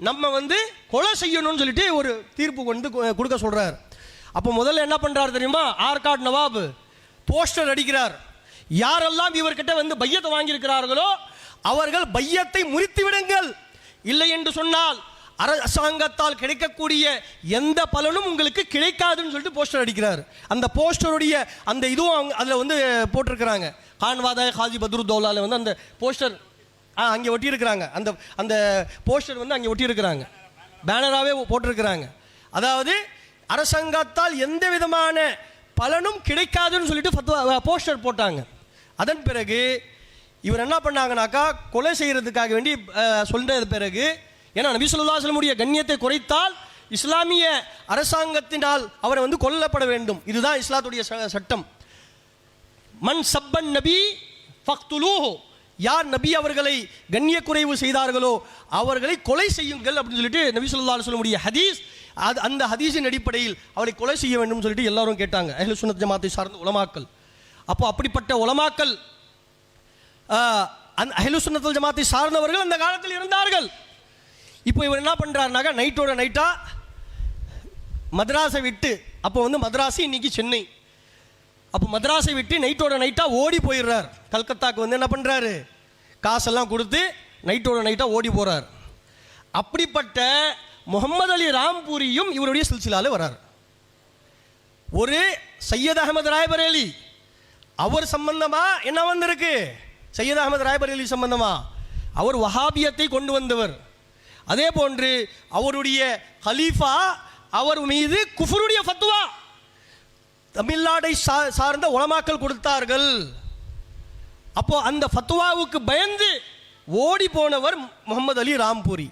நம்ம வந்து கொலை செய்யணும்னு சொல்லிட்டு ஒரு தீர்ப்பு கொண்டு கொடுக்க சொல்கிறார். அப்போ முதல்ல என்ன பண்ணுறாரு தெரியுமா, ஆர்காட் நவாப் போஸ்டர் அடிக்கிறார். யாரெல்லாம் இவர்கிட்ட வந்து பையத்தை வாங்கியிருக்கிறார்களோ அவர்கள் பையத்தை முறித்து விடுங்கள், இல்லை என்று சொன்னால் அரசாங்கத்தால் கிடைக்கக்கூடிய எந்த பலனும் உங்களுக்கு கிடைக்காதுன்னு சொல்லிட்டு போஸ்டர் அடிக்கிறார். அந்த போஸ்டருடைய அந்த இதுவும் அதில் வந்து போட்டிருக்கிறாங்க. கான்வாதாய் ஹாஜி பத்ருத்தௌலாவில் வந்து அந்த போஸ்டர் அங்கே ஒட்டியிருக்கிறாங்க. அந்த அந்த போஸ்டர் வந்து அங்கே ஒட்டியிருக்கிறாங்க, பேனராகவே போட்டிருக்கிறாங்க. அதாவது அரசாங்கத்தால் எந்த விதமான பலனும் கிடைக்காதுன்னு சொல்லிட்டு போஸ்டர் போட்டாங்க. அதன் பிறகு இவர் என்ன பண்ணாங்கனாக்கா, கொலை செய்கிறதுக்காக வேண்டி சொல்றது பிறகு, ஏன்னா நபி ஸல்லல்லாஹு அலைஹி வஸல்லம் உடைய கண்ணியத்தை குறைத்தால் இஸ்லாமிய அரசாங்கத்தினால் அவரை வந்து கொல்லப்பட வேண்டும். இதுதான் இஸ்லாத்துடைய சட்டம். மன் சப்பன் நபி ஃபக்துலூஹு, யார் நபி அவர்களை கண்ணிய குறைவு செய்தார்களோ அவர்களை கொலை செய்யுங்கள் அப்படின்னு சொல்லிட்டு நபி ஸல்லல்லாஹு அலைஹி வஸல்லம் உடைய ஹதீஸ். அந்த ஹதீஸின் அடிப்படையில் அவரை கொலை செய்ய வேண்டும் சொல்லிட்டு எல்லாரும் கேட்டாங்க, அஹ்லு சுன்னத் ஜமாத்தை சார்ந்த உலமாக்கள். அப்போ அப்படிப்பட்ட உலமாக்கள், அஹ்லு சுன்னத் ஜமாத்தை சார்ந்தவர்கள் அந்த காலத்தில் இருந்தார்கள். இப்போ இவர் என்ன பண்ணுறாருனாக்கா, நைட்டோட நைட்டாக மദ്രാஸை விட்டு, அப்போ வந்து மദ്രാஸ் இன்னைக்கு சென்னை, அப்போ மദ്രാஸை விட்டு நைட்டோட நைட்டாக ஓடி போயிடுறார். கல்கத்தாக்கு வந்து என்ன பண்ணுறாரு, காசெல்லாம் கொடுத்து நைட்டோட நைட்டாக ஓடி போகிறார். அப்படிப்பட்ட முகமது அலி ராம்பூரியும் இவருடைய சில்சிலாவில் வரார். ஒரு சையத் அகமது ராய்பரேலி, அவர் சம்பந்தமா என்ன வந்திருக்கு, சையத் அகமது ராய்பரேலி சம்பந்தமா அவர் வஹாபியத்தை கொண்டு வந்தவர். அதே போன்று அவருடைய கலீஃபா அவர் மீது குஃபருடைய ஃபத்வா தமிழ்நாடை சார்ந்த உலமாக்கள் கொடுத்தார்கள். அப்போ அந்த ஃபத்வாவுக்கு பயந்து ஓடி போனவர் முகமது அலி ராம்பூரி.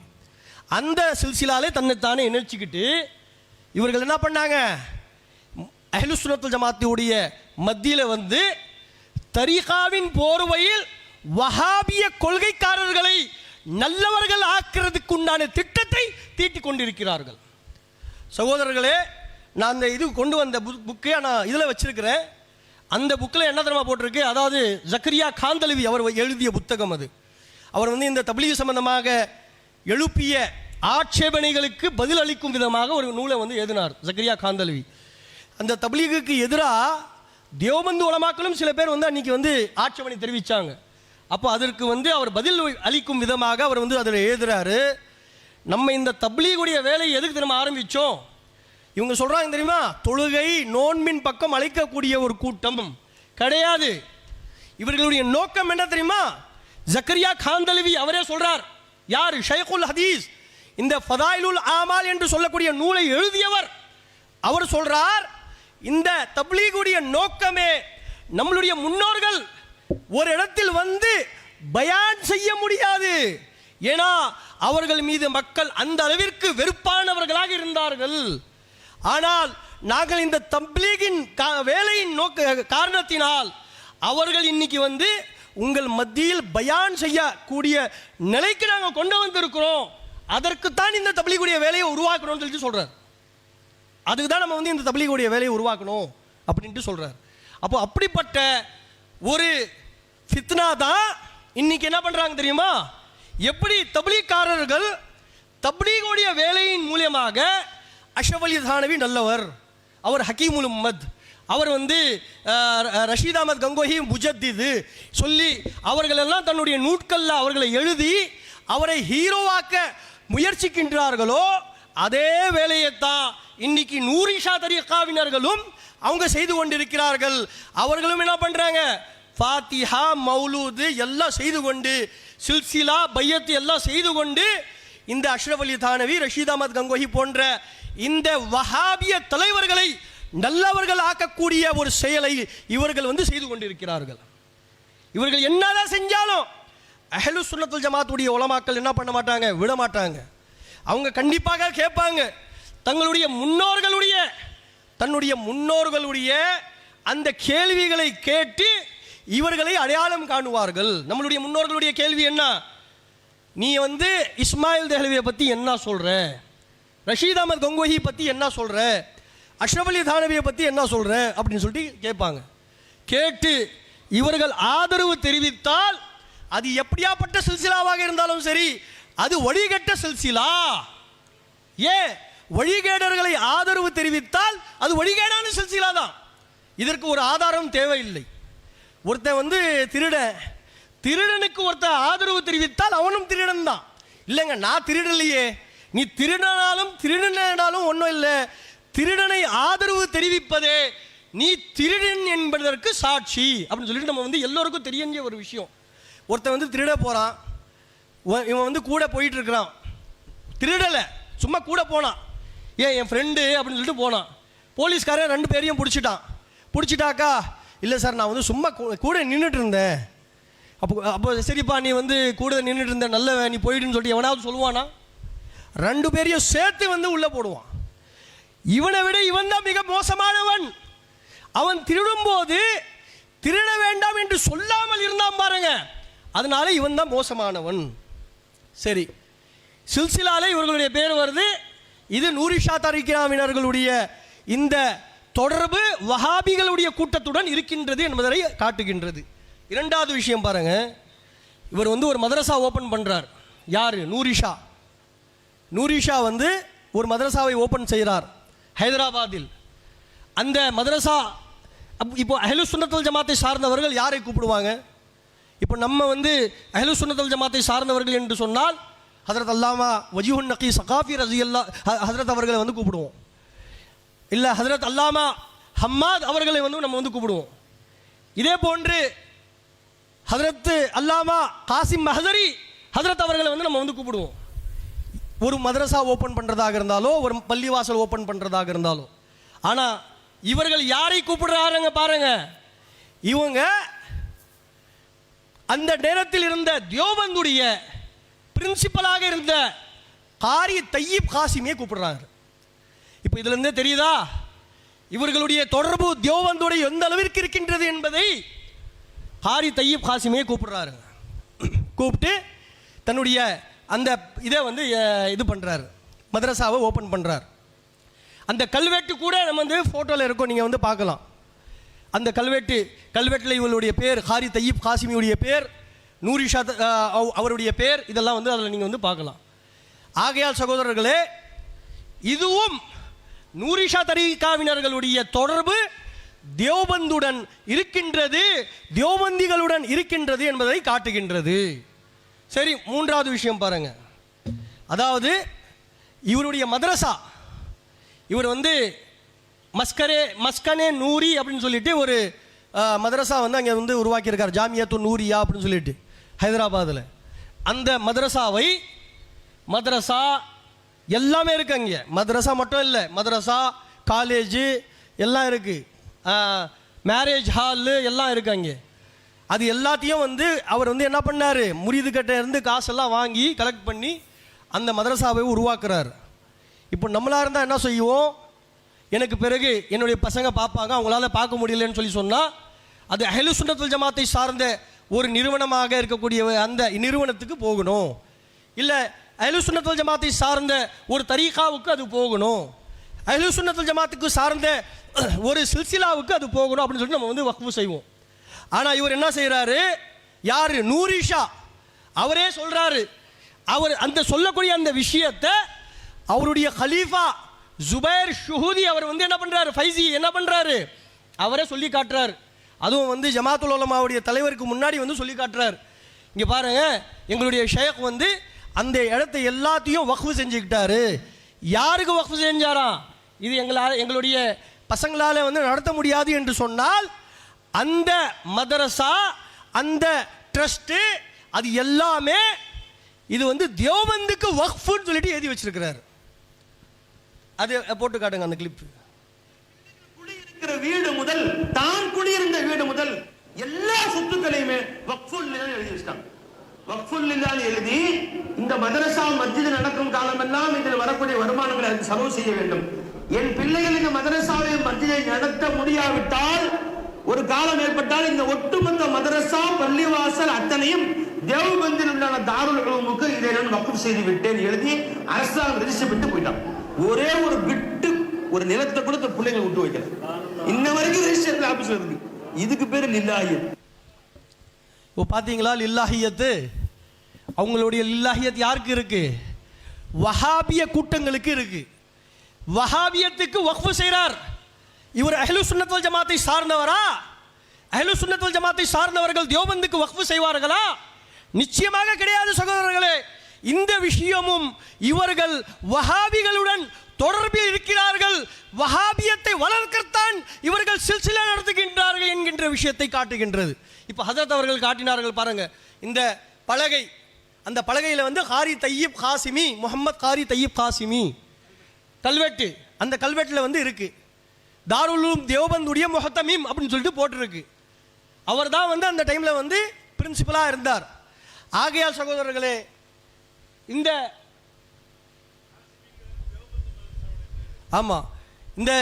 அந்த சில்சிலாலே தன்னைத்தானே இணைச்சிக்கிட்டு இவர்கள் என்ன பண்ணாங்க, அஹ்லு சுன்னத்துல் ஜமாத்துடைய மத்தியில் வந்து தரீகாவின் போர்வையில் வஹாபிய கொள்கைக்காரர்களை நல்லவர்கள் ஆக்கிறதுக்கு உண்டான திட்டத்தை தீட்டிக் கொண்டிருக்கிறார்கள். சகோதரர்களே, நான் அந்த இது கொண்டு வந்த புக்கை நான் இதில் வச்சிருக்கிறேன். அந்த புக்கில் என்ன தெரியுமா போட்டிருக்கு, அதாவது ஜக்கரியா காந்தலவி அவர் எழுதிய புத்தகம் அது. அவர் வந்து இந்த தப்லீக் சம்பந்தமாக எழுப்பிய ஆட்சேபனைகளுக்கு பதில் அளிக்கும் விதமாக ஒரு நூலை வந்து எழுதினார் ஜக்கரியா காந்தலவி. அந்த தப்லீகுக்கு எதிராக தேவபந்து உலமாக்களும் சில பேர் வந்து அன்றைக்கி வந்து ஆட்சேபனை தெரிவித்தாங்க. அப்போ அதற்கு வந்து அவர் பதில் அளிக்கும் விதமாக அவர் வந்து அதில் எழுதுகிறாரு, நம்ம இந்த தப்லீகுடைய வேலையை எதுக்கு தெரியுமா ஆரம்பித்தோம், இவங்க சொல்கிறாங்க தெரியுமா, தொழுகை நோன்பின் பக்கம் அழைக்கக்கூடிய ஒரு கூட்டம் கிடையாது. இவர்களுடைய நோக்கம் என்ன தெரியுமா, ஜக்கரியா காந்தலவி அவரே சொல்கிறார், யார், ஷைகுல் ஹதீஸ், இந்த ஃபதாயிலுல் ஆமால் என்று சொல்லக்கூடிய நூலை எழுதியவர். அவர் சொல்கிறார், இந்த தப்லீகுடைய நோக்கமே நம்மளுடைய முன்னோர்கள் ஒரு இடத்தில் வந்து பயான் செய்ய முடியாது, ஏன்னா அவர்கள் மீது மக்கள் அந்த அளவிற்கு வெறுப்பானவர்களாக இருந்தார்கள். ஆனால் நாங்கள் இந்த தப்லீகின் வேலையின் காரணத்தினால் அவர்கள் இன்னைக்கு வந்து உங்கள் மத்தியில் பயான் செய்யக்கூடிய நிலைக்கு நாங்கள் கொண்டு வந்திருக்கிறோம், அதற்குத்தான் இந்த தப்லீகுடைய வேலையை உருவாக்கணும்னு சொல்லிட்டு சொல்றார். அதுக்கு தான் நம்ம வந்து இந்த தப்லீகுடைய வேலையை உருவாக்கணும் அப்படின்ட்டு சொல்றார். அப்போ அப்படிப்பட்ட ஒரு ஃபித்னா தான் இன்னைக்கு என்ன பண்றாங்க தெரியுமா, எப்படி தப்லீக்காரர்கள் தப்லீகுடைய வேலையின் மூலமாக அஷ்ரஃப் அலி தானவி நல்லவர், அவர் ஹக்கீமுல் உம்மத், அவர் வந்து ரஷீத் அஹமத் கங்கோஹி முஜத்திது சொல்லி அவர்களெல்லாம் தன்னுடைய நூட்களில் அவர்களை எழுதி அவரை ஹீரோவாக்க முயற்சிக்கின்றார்களோ, அதே வேலையைத்தான் இன்னைக்கு நூரிஷா தரீகாவினர்களும் அவங்க செய்து கொண்டிருக்கிறார்கள். அவர்களும் என்ன பண்ணுறாங்க, ஃபாத்திஹா மௌலூது எல்லாம் செய்து கொண்டு, சில்சிலா பையத்து எல்லாம் செய்து கொண்டு, இந்த அஷ்ரஃப் அலி தானவி ரஷீத் அஹமத் கங்கோஹி போன்ற இந்த வஹாபிய தலைவர்களை நல்லவர்கள் ஆக்கக்கூடிய ஒரு செயலை இவர்கள் வந்து செய்து கொண்டிருக்கிறார்கள். இவர்கள் என்னதான் செஞ்சாலும் அஹ்லு சுன்னத்துல் ஜமாத்துடைய உலமாக்கள் என்ன பண்ண மாட்டாங்க, விட மாட்டாங்க. அவங்க கண்டிப்பாக கேட்பாங்க, தன்னுடைய முன்னோர்களுடைய அந்த கேள்விகளை கேட்டு இவர்களை அடையாளம் காணுவார்கள். நம்மளுடைய முன்னோர்களுடைய கேள்வி என்ன, நீ வந்து இஸ்மாயில் தெஹ்லவியை பற்றி என்ன சொல்கிற, ரஷீத் அஹமத் கங்கோஹி பற்றி என்ன சொல்கிற, அஷ்ரஃப் அலி தானவியை பற்றி என்ன சொல்கிற அப்படின்னு சொல்லிட்டு கேட்பாங்க. கேட்டு இவர்கள் ஆதரவு தெரிவித்தால் அது எப்படியாப்பட்ட சில்சிலாவாக இருந்தாலும் சரி, அது வழிகட்ட சில்சிலா. ஏன், வழிகேடர்களை ஆதரவு தெரிவித்தால் அது வழிகேடான சில்சிலா தான். இதற்கு ஒரு ஆதாரம் தேவையில்லை. ஒருத்தன் வந்து திருடனுக்கு ஒருத்தன் ஆதரவு தெரிவித்தால் அவனும் திருடன் தான். இல்லைங்க, நான் திருடலையே, நீ திருடனாலும் ஒன்றும் இல்லை, திருடனை ஆதரவு தெரிவிப்பதே நீ திருடன் என்பதற்கு சாட்சி அப்படின்னு சொல்லிட்டு நம்ம வந்து எல்லோருக்கும் தெரிஞ்ச ஒரு விஷயம். ஒருத்தன் வந்து திருட போகிறான், இவன் வந்து கூட போயிட்டு இருக்கிறான், திருடலை சும்மா கூட போனான், என் ஃப்ரெண்டு அப்படின்னு சொல்லிட்டு போனான். போலீஸ்காரன் 2 பேரையும் பிடிச்சிட்டாக்கா, இல்லை சார் நான் வந்து சும்மா கூட நின்றுட்டு இருந்தேன். அப்போ சரிப்பா நீ வந்து கூட நின்றுட்டு இருந்த, நல்ல நீ போயிடுன்னு சொல்லிட்டு எவனாவது சொல்லுவானா? 2 பேரையும் சேர்த்து வந்து உள்ளே போடுவான். இவனை விட இவன் தான் மிக மோசமானவன். அவன் திருடும்போது திருட வேண்டாம் என்று சொல்லாமல் இருந்தான் பாருங்க, அதனால இவன் தான் மோசமானவன். சரி, சில்சிலாலே இவர்களுடைய பேர் வருது. இது நூரிஷா தரீக்கினாவினர்களுடைய இந்த தொடர்பு வஹாபிகளுடைய கூட்டத்துடன் இருக்கின்றது என்பதை காட்டுகின்றது. 2வது விஷயம் பாருங்க, இவர் வந்து ஒரு மதரசா ஓப்பன் பண்ணுறார். யார்? நூரிஷா வந்து ஒரு மதரசாவை ஓப்பன் செய்கிறார் ஹைதராபாத்தில். அந்த மதரசா இப்போ அஹ்லு சுன்னத்துல் ஜமாத்தை சார்ந்தவர்கள் யாரை கூப்பிடுவாங்க? இப்போ நம்ம வந்து அஹ்லு சுன்னத்துல் ஜமாத்தை சார்ந்தவர்கள் என்று சொன்னால் ஹஜ்ரத் அல்லாமா வஜீஹுன் நகி சகாஃபி ரஸியல்லாஹ் ஹஜ்ரத் அவர்களை வந்து கூப்பிடுவோம். இல்லை ஹஜ்ரத் அல்லாமா ஹம்மாத் அவர்களை வந்து நம்ம வந்து கூப்பிடுவோம். இதே போன்று ஹஜ்ரத் அல்லாமா காசிம் மஹதரி ஹஜ்ரத் அவர்களை வந்து நம்ம வந்து கூப்பிடுவோம். ஒரு மதரசா ஓப்பன் பண்ணுறதாக இருந்தாலோ, ஒரு பள்ளிவாசல் ஓப்பன் பண்ணுறதாக இருந்தாலோ. ஆனால் இவர்கள் யாரை கூப்பிடுறாருங்க பாருங்க, இவங்க அந்த நேரத்தில் இருந்த தியோபந்துடைய பிரின்சிபலாக இருந்த காரி தையீப் காசிமியை கூப்பிடுறாங்க. இப்போ இதுல இருந்தே தெரியுதா இவர்களுடைய தொடர்பு தியோபந்துடைய எந்த அளவிற்கு இருக்கின்றது என்பதை. காரி தையீப் காசிமியை கூப்பிடுறாரு. கூப்பிட்டு தன்னுடைய அந்த இதை வந்து இது பண்ணுறாரு, மதரசாவை ஓப்பன் பண்ணுறார். அந்த கல்வெட்டு கூட நம்ம வந்து ஃபோட்டோவில் இருக்கோம், நீங்கள் வந்து பார்க்கலாம். அந்த கல்வெட்டில் இவங்களுடைய பேர், காரி தையீப் காசிமியுடைய பேர், நூரிஷா அவருடைய பேர், இதெல்லாம் வந்து அதில் நீங்கள் வந்து பார்க்கலாம். ஆகையால் சகோதரர்களே, இதுவும் நூரிஷா தரீகாவினர்களுடைய தொடர்பு தியோபந்துடன் இருக்கின்றது, தியோபந்திகளுடன் இருக்கின்றது என்பதை காட்டுகின்றது. சரி, 3வது விஷயம் பாருங்க. அதாவது இவருடைய மதரசா, இவர் வந்து மஸ்கனே நூரி அப்படின்னு சொல்லிட்டு ஒரு மதரசா வந்து அங்கே வந்து உருவாக்கியிருக்கார், ஜாமியத்து நூரியா அப்படின்னு சொல்லிட்டு ஹைதராபாத்தில். அந்த மதரசா எல்லாமே இருக்குது அங்கே. மதரசா மட்டும் இல்லை, மதரசா காலேஜு எல்லாம் இருக்குது, மேரேஜ் ஹாலு எல்லாம் இருக்குது அங்கே. அது எல்லாத்தையும் வந்து அவர் வந்து என்ன பண்ணார், முரீதுகிட்ட இருந்து காசெல்லாம் வாங்கி கலெக்ட் பண்ணி அந்த மதரசாவை உருவாக்குறார். இப்போ நம்மளாக இருந்தால் என்ன செய்வோம், எனக்கு பிறகு என்னுடைய பசங்க பார்ப்பாங்க, அவங்களால பார்க்க முடியலன்னு சொல்லி சொன்னால் அது அஹ்லு சுன்னத்துல் ஜமாத்தை சார்ந்த ஒரு நிறுவனமாக இருக்கக்கூடிய அந்த நிறுவனத்துக்கு போகணும், இல்லை அஹ்லு சுன்னத்துல் ஜமாத்தை சார்ந்த ஒரு தரீகாவுக்கு அது போகணும், அஹ்லு சுன்னத்துல் ஜமாத்துக்கு சார்ந்த ஒரு சில்சிலாவுக்கு அது போகணும் அப்படின்னு சொல்லிட்டு நம்ம வந்து வக்ஃபு செய்வோம். ஆனால் இவர் என்ன செய்கிறாரு, யார்? நூரிஷா அவரே சொல்கிறாரு. அவர் அந்த சொல்லக்கூடிய அந்த விஷயத்தை அவருடைய கலீஃபா ஜுபைர் ஷுஹூதி அவர் வந்து என்ன பண்ணுறாரு, ஃபைசி என்ன பண்ணுறாரு, அவரே சொல்லி காட்டுறார். அதுவும் வந்து ஜமாத்துல் உலமாவுடைய தலைவருக்கு முன்னாடி வந்து சொல்லி காட்டுறார். இங்கே பாருங்க, எங்களுடைய ஷேக் வந்து அந்த இடத்தை எல்லாத்தையும் வக்ஃபு செஞ்சுக்கிட்டாரு. யாருக்கு வக்ஃபு செஞ்சாரா? இது எங்களுடைய பசங்களால் வந்து நடத்த முடியாது என்று சொன்னால் அந்த மதரசா, அந்த ட்ரஸ்ட்டு, அது எல்லாமே இது வந்து தியோபந்துக்கு வக்ஃபுன்னு சொல்லிட்டு எழுதி வச்சிருக்கிறார். அது போட்டு காட்டுங்க அந்த கிளிப். குடியிருக்கிற வீடு முதல், தான் குடியிருந்த வீடு முதல் எல்லா சொத்துக்களையுமே வக்ஃபுல் எழுதி வச்சிட்டாங்க. வக்ஃபுல் எழுதி இந்த மதரசா மஸ்ஜித் நடக்கும் காலமெல்லாம் இதில் வரக்கூடிய வருமானங்களை அதுக்கு செலவு செய்ய வேண்டும். என் பிள்ளைகள் இந்த மதரசாவை மஸ்ஜிதை நடத்த முடியாவிட்டால், ஒரு காலம் ஏற்பட்டால் இந்த ஒட்டுமொத்த மதரசா பள்ளிவாசல் அத்தனையும் தேவபந்தில் உண்டான தாருல் உலூமுக்கு இதை நான் வக்ஃப் செய்து விட்டேன் எழுதி அரசாங்கம் ரெஜிஸ்டர் விட்டு போயிட்டான். ஒரே ஒரு பிட்டு ஒரு நிலத்தை கூட பிள்ளைங்களை விட்டு வைக்கல. இன்ன வரைக்கும் ரெஜிஸ்டர் ஆபீஸ்ல இருக்கு. இதுக்கு பேரு லில்லாஹியத். இப்போ பார்த்தீங்களா, லில்லாஹியத்து. அவங்களுடைய லில்லாஹியத் யாருக்கு இருக்கு? வஹாபிய கூட்டங்களுக்கு இருக்கு. வஹாபியத்துக்கு வக்ஃபு செய்கிறார். இவர் அஹ்லு சுன்னத் வல் ஜமாத்தை சார்ந்தவரா? அஹ்லு சுன்னத் வல் ஜமாத்தை சார்ந்தவர்கள் தியோபந்துக்கு வக்ஃபு செய்வார்களா? நிச்சயமாக கிடையாது சகோதரர்களே. இந்த விஷயமும் இவர்கள் வஹாபிகளுடன் தொடர்பில் இருக்கிறார்கள், வஹாபியத்தை வளர்க்கத்தான் இவர்கள் சில்சிலா நடத்துகின்றார்கள் என்கின்ற விஷயத்தை காட்டுகின்றது. இப்போ ஹஜரத் அவர்கள் காட்டினார்கள் பாருங்க, இந்த பலகை, அந்த பலகையில் வந்து காரி தையீப் காசிமி, முகமது காரி தையீப் காசிமி கல்வெட்டு, அந்த கல்வெட்டில் வந்து இருக்கு தாருல் உலூம் தேவபந்துடைய முஹத்தமீம் அப்படின்னு சொல்லிட்டு போட்டிருக்கு. அவர் தான் வந்து அந்த டைமில் வந்து பிரின்சிபலாக இருந்தார். ஆகையால் சகோதரர்களே, இந்த ஆமாம், இந்த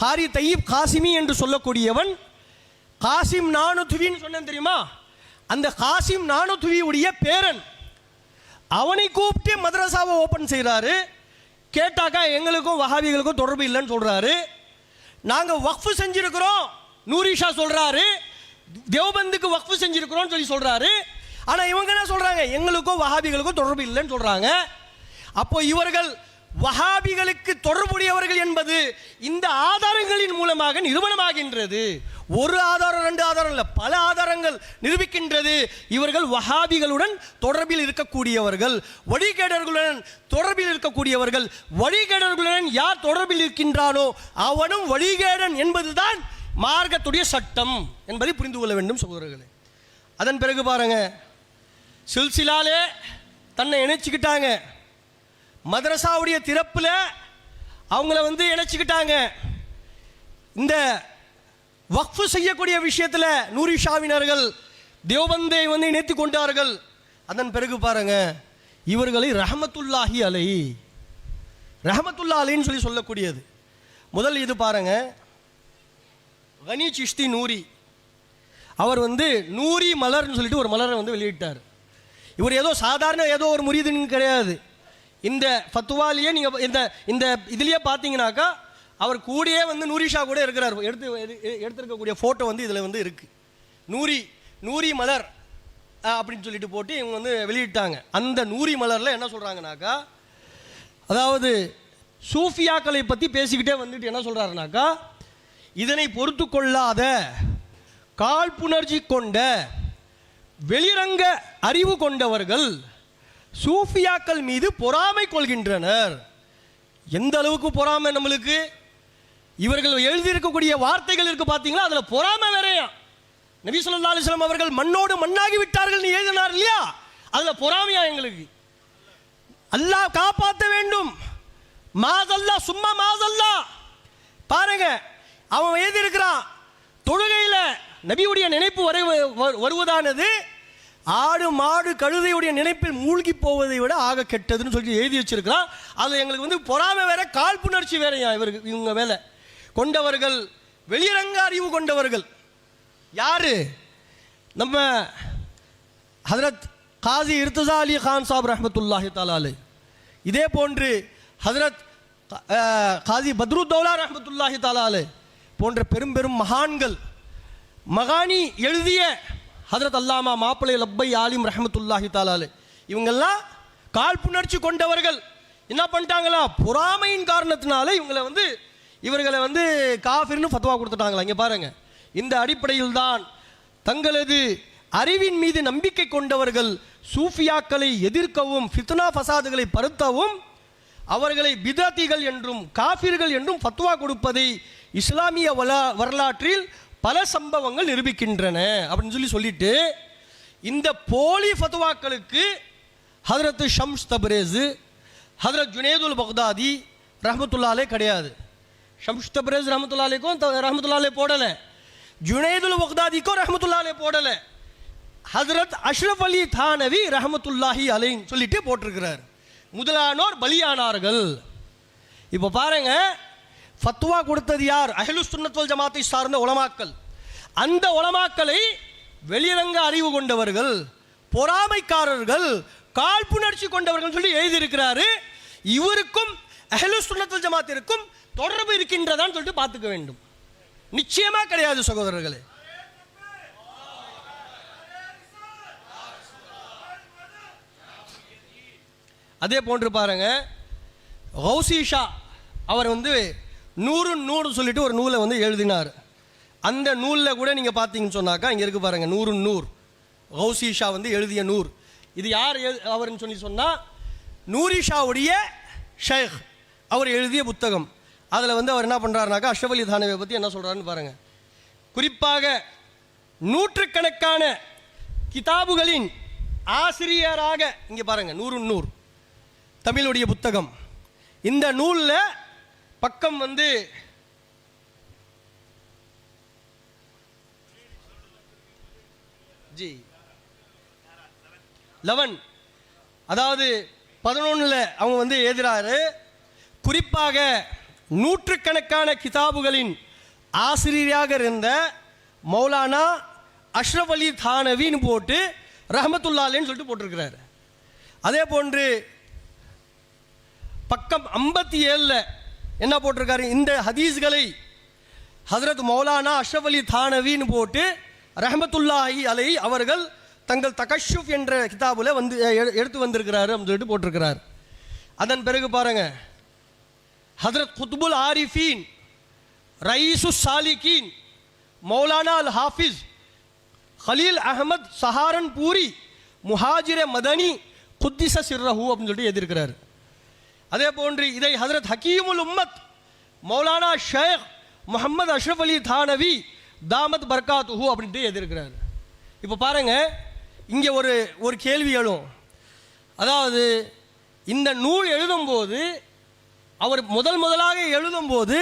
காரி தையீப் காசிமி என்று சொல்லக்கூடியவன் காசிம் நானுத்துவின்னு சொன்னேன் தெரியுமா, அந்த காசிம் நானுத்துவியுடைய பேரன். அவனை கூப்பிட்டு மதரசாவை ஓப்பன் செய்கிறாரு. கேட்டாக்கா எங்களுக்கும் வஹாபிகளுக்கும் தொடர்பு இல்லைன்னு சொல்கிறாரு. நாங்கள் வக்ஃபு செஞ்சிருக்கிறோம் நூரி ஷா சொல்கிறாரு, தேவபந்துக்கு வக்ஃபு செஞ்சிருக்கிறோம்னு சொல்லி சொல்கிறாரு. ஆனால் இவங்க என்ன சொல்கிறாங்க, எங்களுக்கும் வஹாபிகளுக்கும் தொடர்பு இல்லைன்னு சொல்கிறாங்க. அப்போ இவர்கள் வஹாபிகளுக்கு தொடர்புடையவர்கள் என்பது இந்த ஆதாரங்களின் மூலமாக நிரூபணமாகின்றது. ஒரு ஆதாரம், ரெண்டு ஆதாரம் இல்லை, பல ஆதாரங்கள் நிரூபிக்கின்றது. இவர்கள் வஹாபிகளுடன் தொடர்பில் இருக்கக்கூடியவர்கள், வழிகேடர்களுடன் தொடர்பில் இருக்கக்கூடியவர்கள். வழிகேடர்களுடன் யார் தொடர்பில் இருக்கின்றானோ அவனும் வழிகேடன் என்பதுதான் மார்க்கத்துடைய சட்டம் என்பதை புரிந்து கொள்ள வேண்டும் சகோதரர்களே. அதன் பிறகு பாருங்க, சில்சிலாலே தன்னை இணைச்சிக்கிட்டாங்க, மதரசாவுடைய திறப்பில் அவங்கள வந்து இணைச்சிக்கிட்டாங்க. இந்த வக்ஃபு செய்யக்கூடிய விஷயத்தில் நூரி ஷாவினர்கள் தேவபந்தை வந்து இணைத்து கொண்டார்கள். அதன் பிறகு பாருங்க, இவர்களை ரஹமத்துல்லாஹி அலை, ரஹமத்துல்லா அலைன்னு சொல்லி சொல்லக்கூடியது. முதல் இது பாருங்க, கனி சிஷ்தி நூரி, அவர் வந்து நூரி மலர்னு சொல்லிட்டு ஒரு மலரை வந்து வெளியிட்டார். இவர் ஏதோ சாதாரண ஏதோ ஒரு முரீதுன்னு கிடையாது. இந்த ஃபத்துவாலேயே நீங்கள் இந்த இதுலேயே பார்த்தீங்கன்னாக்கா அவர் கூடயே வந்து நூரிஷா கூட இருக்கிறார். எடுத்திருக்கக்கூடிய ஃபோட்டோ வந்து இதில் வந்து இருக்குது. நூரி மலர் அப்படின்னு சொல்லிட்டு போட்டு இவங்க வந்து வெளியிட்டாங்க. அந்த நூரி மலரில் என்ன சொல்கிறாங்கனாக்கா, அதாவது சூஃபியாக்களை பற்றி பேசிக்கிட்டே வந்துட்டு என்ன சொல்கிறாருனாக்கா, இதனை பொறுத்து கொள்ளாத, காழ்ப்புணர்ச்சி கொண்ட, வெளிரங்க அறிவு கொண்டவர்கள் சூஃபியாக்கள் மீது பொறாமை கொள்கின்றனர். எந்த அளவுக்கு பொறாமை நம்மளுக்கு, இவர்கள் எழுதியிருக்கக்கூடிய வார்த்தைகள் இருக்கு பார்த்தீங்களா, அதில் பொறாமை வேறையா. நபி ஸல்லல்லாஹு அலைஹி வஸல்லம் அவர்கள் மண்ணோடு மண்ணாகி விட்டார்கள் நீ எழுதினார் இல்லையா, அதில் பொறாமையா எங்களுக்கு. அல்லாஹ் காப்பாற்ற வேண்டும், மாதல்லா சும்மா மாதல்லா. பாருங்க, அவன் எழுதியிருக்கிறான், தொழுகையில் நபியுடைய நினைப்பு வருவதானது ஆடு மாடு கழுதையுடைய நினைப்பில் மூழ்கி போவதை விட ஆக கெட்டதுன்னு சொல்லி எழுதி வச்சிருக்கிறான். அது எங்களுக்கு வந்து பொறாமை வேற, காழ்ப்புணர்ச்சி வேறையா. இவங்க வேலை கொண்டவர்கள், வெளிரங்க அறிவு கொண்டவர்கள் யாரு, நம்ம ஹஜரத் காசி இர்தஸா அலி கான் சாப் ரஹ்மத்துல்லாஹி தஆலா அலைஹி, இதே போன்று ஹஜரத் காசி பத்ருத்தௌலா ரஹ்மத்துல்லாஹி தஆலா அலைஹி போன்ற பெரும் பெரும் மகான்கள், மகானி எழுதிய ஹஜரத் அல்லாமா மாப்பிளை லப்பை ஆலிம் ரஹமத்துல்லாஹி தஆலா அலைஹி, இவங்கெல்லாம் காழ்ப்புணர்ச்சி கொண்டவர்கள். என்ன பண்ணிட்டாங்களா, பொறாமையின் காரணத்தினால இவர்களை வந்து காஃபிர்னு ஃபத்வா கொடுத்துட்டாங்களா. இங்கே பாருங்க, இந்த அடிப்படையில் தான் தங்களது அறிவின் மீது நம்பிக்கை கொண்டவர்கள் சூஃபியாக்களை எதிர்க்கவும், ஃபித்னா ஃபசாதுகளை பருத்தவும், அவர்களை பிதத்திகள் என்றும் காஃபிர்கள் என்றும் ஃபத்வா கொடுப்பதை இஸ்லாமிய வரலாற்றில் பல சம்பவங்கள் நிரூபிக்கின்றன அப்படின்னு சொல்லிட்டு இந்த போலி ஃபத்வாக்களுக்கு ஹஜரத் ஷம்ஸ் தப்ரேஸ், ஹஜரத் ஜுனேதுல் பக்தாதி ரஹ்மத்துல்லாஹி அலைஹி கிடையாது. ஷம்ஸ் தப்ரேஸ் ரஹ்மத்துல்லாஹி அலைஹிக்கும் ரஹ்மத்துல்லாஹி அலைஹி போடல, ஜுனேதுல் பக்தாதிக்கும் ரஹ்மத்துல்லாஹி அலைஹி போடல, ஹஜரத் அஷ்ரஃப் அலி தானவி ரஹ்மத்துல்லாஹி அலைஹின்னு சொல்லிட்டு போட்டிருக்கிறார். முதலானோர் பலியானார்கள். இப்போ பாருங்க, ஃபத்வா கொடுத்தது யார், அஹ்லுஸ் சுன்னத் வல் ஜமாத்தை சார்ந்த உலமாக்கள். அந்த உலமாக்களை வெளிரங்க அறிவு கொண்டவர்கள், பொறாமைக்காரர்கள், காழ்ப்புணர்ச்சி கொண்டவர்கள் சொல்லி எழுதியிருக்கிறாரு. இவருக்கும் அஹ்லுஸ் சுன்னத் வல் ஜமாத்திற்கும் தொடர்பு இருக்கின்றதான்னு சொல்லிட்டு பார்த்துக்க வேண்டும். நிச்சயமா கிடையாது சகோதரர்களே. அதே போன்று பாருங்க, கௌசி ஷா அவர் வந்து நூறு சொல்லிட்டு ஒரு நூலை வந்து எழுதினார். அந்த நூலில் கூட நீங்கள் பார்த்தீங்கன்னு சொன்னாக்கா இங்கே இருக்கு பாருங்க, நூறு கௌசி ஷா வந்து எழுதிய நூர். இது யார் அவர்னு சொன்னால் நூரிஷாவுடைய ஷேக் அவர் எழுதிய புத்தகம். அதில் வந்து அவர் என்ன பண்ணுறாருனாக்கா அஷ்ரஃப் அலி தானவியை பற்றி என்ன சொல்கிறாருன்னு பாருங்கள். குறிப்பாக நூற்றுக்கணக்கான கிதாபுகளின் ஆசிரியராக, இங்கே பாருங்கள், 100 தமிழுடைய புத்தகம். இந்த நூலில் பக்கம் வந்து ஜி 11, அதாவது 11ல் அவங்க வந்து எழுதுறாரு. குறிப்பாக நூற்றுக்கணக்கான கிதாபுகளின் ஆசிரியராக இருந்த மௌலானா அஷ்ரஃப் அலி தானவின்னு போட்டு ரஹமத்துல்லாஹி அலைஹின்னு சொல்லிட்டு போட்டிருக்கிறாரு. அதே போன்று பக்கம் 57ல் என்ன போட்டிருக்காரு, இந்த ஹதீஸ்களை ஹஜ்ரத் மௌலானா அஷ்ரஃப் அலி தானவின்னு போட்டு ரஹமத்துல்லாஹி அலைஹி அவர்கள் தங்கள் தகஷுஃப் என்ற கிதாபுல வந்து எடுத்து வந்திருக்கிறாரு அப்படின்னு சொல்லிட்டு போட்டிருக்கிறார். அதன் பிறகு பாருங்க, ஹஜ்ரத் குத்புல் ஆரிஃபீன் ரயீசு சாலிகீன் மௌலானா அல் ஹாஃபிஸ் கலீல் அஹமத் சஹாரன்பூரி முஹாஜிர மதனி குத்திஸ சிர்ரஹு அப்படின்னு சொல்லிட்டு எழுதியிருக்கிறார். அதே போன்று இதை ஹஜ்ரத் ஹக்கீமுல் உம்மத் மௌலானா ஷேக் முஹம்மது அஷ்ரஃப் அலி தானவி தாமத் பர்காத்துஹு அப்படின்ட்டு எழுதியிருக்கிறார். இப்போ பாருங்க, இங்கே ஒரு கேள்வி எழும். அதாவது இந்த நூல் எழுதும்போது, அவர் முதலாக எழுதும்போது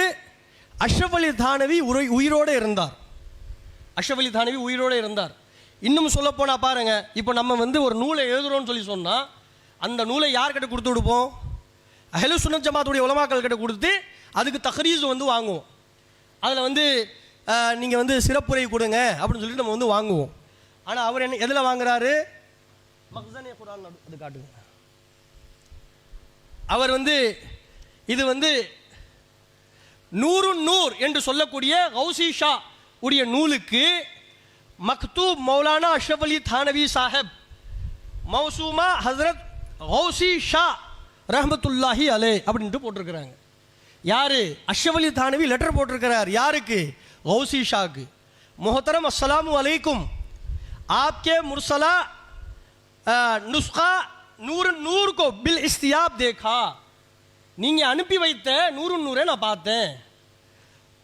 அஷ்ரஃப் அலி தானவி உயிரோடு இருந்தார். அஷ்ரஃப் அலி தானவி உயிரோடு இருந்தார். இன்னும் சொல்லப்போனால் பாருங்க, இப்போ நம்ம வந்து ஒரு நூலை எழுதுகிறோன்னு சொல்லி சொன்னால் அந்த நூலை யார்கிட்ட கொடுத்து கொடுப்போம்? அஹ்லு சுன்னத் ஜமாத்துடைய உலமாக்கள் கிட்ட கொடுத்து அதுக்கு தஹ்ரீஸ் வந்து வாங்குவோம். அதில் வந்து நீங்கள் வந்து சிறப்புரை கொடுங்க அப்படின்னு சொல்லிட்டு நம்ம வந்து வாங்குவோம். ஆனால் அவர் என்ன எதில் வாங்குறாரு? மக்ஸனே குர்ஆன் அது காட்டுங்க. அவர் வந்து இது வந்து நூர் என்று சொல்லக்கூடிய கௌசி ஷா உடைய நூலுக்கு மக்தூப் மௌலானா அஷ்ரஃப் அலி தானவி சாஹிப் மௌசூமா ஹஜ்ரத் கௌசி ஷா ரஹமத்துல்லாஹி அலை அப்படின்ட்டு போட்டிருக்கிறாங்க. யாரு? அஷ்ரஃப் அலி தானவி லெட்டர் போட்டிருக்கிறார். யாருக்கு? கௌசி ஷாக்கு. முஹத்தரம் அஸ்ஸலாமு அலைக்கும், आपके मुरसला नुस्खा नूर को बिल इस्तियाब देखा. நீங்கள் அனுப்பி வைத்த 100 நான் பார்த்தேன்.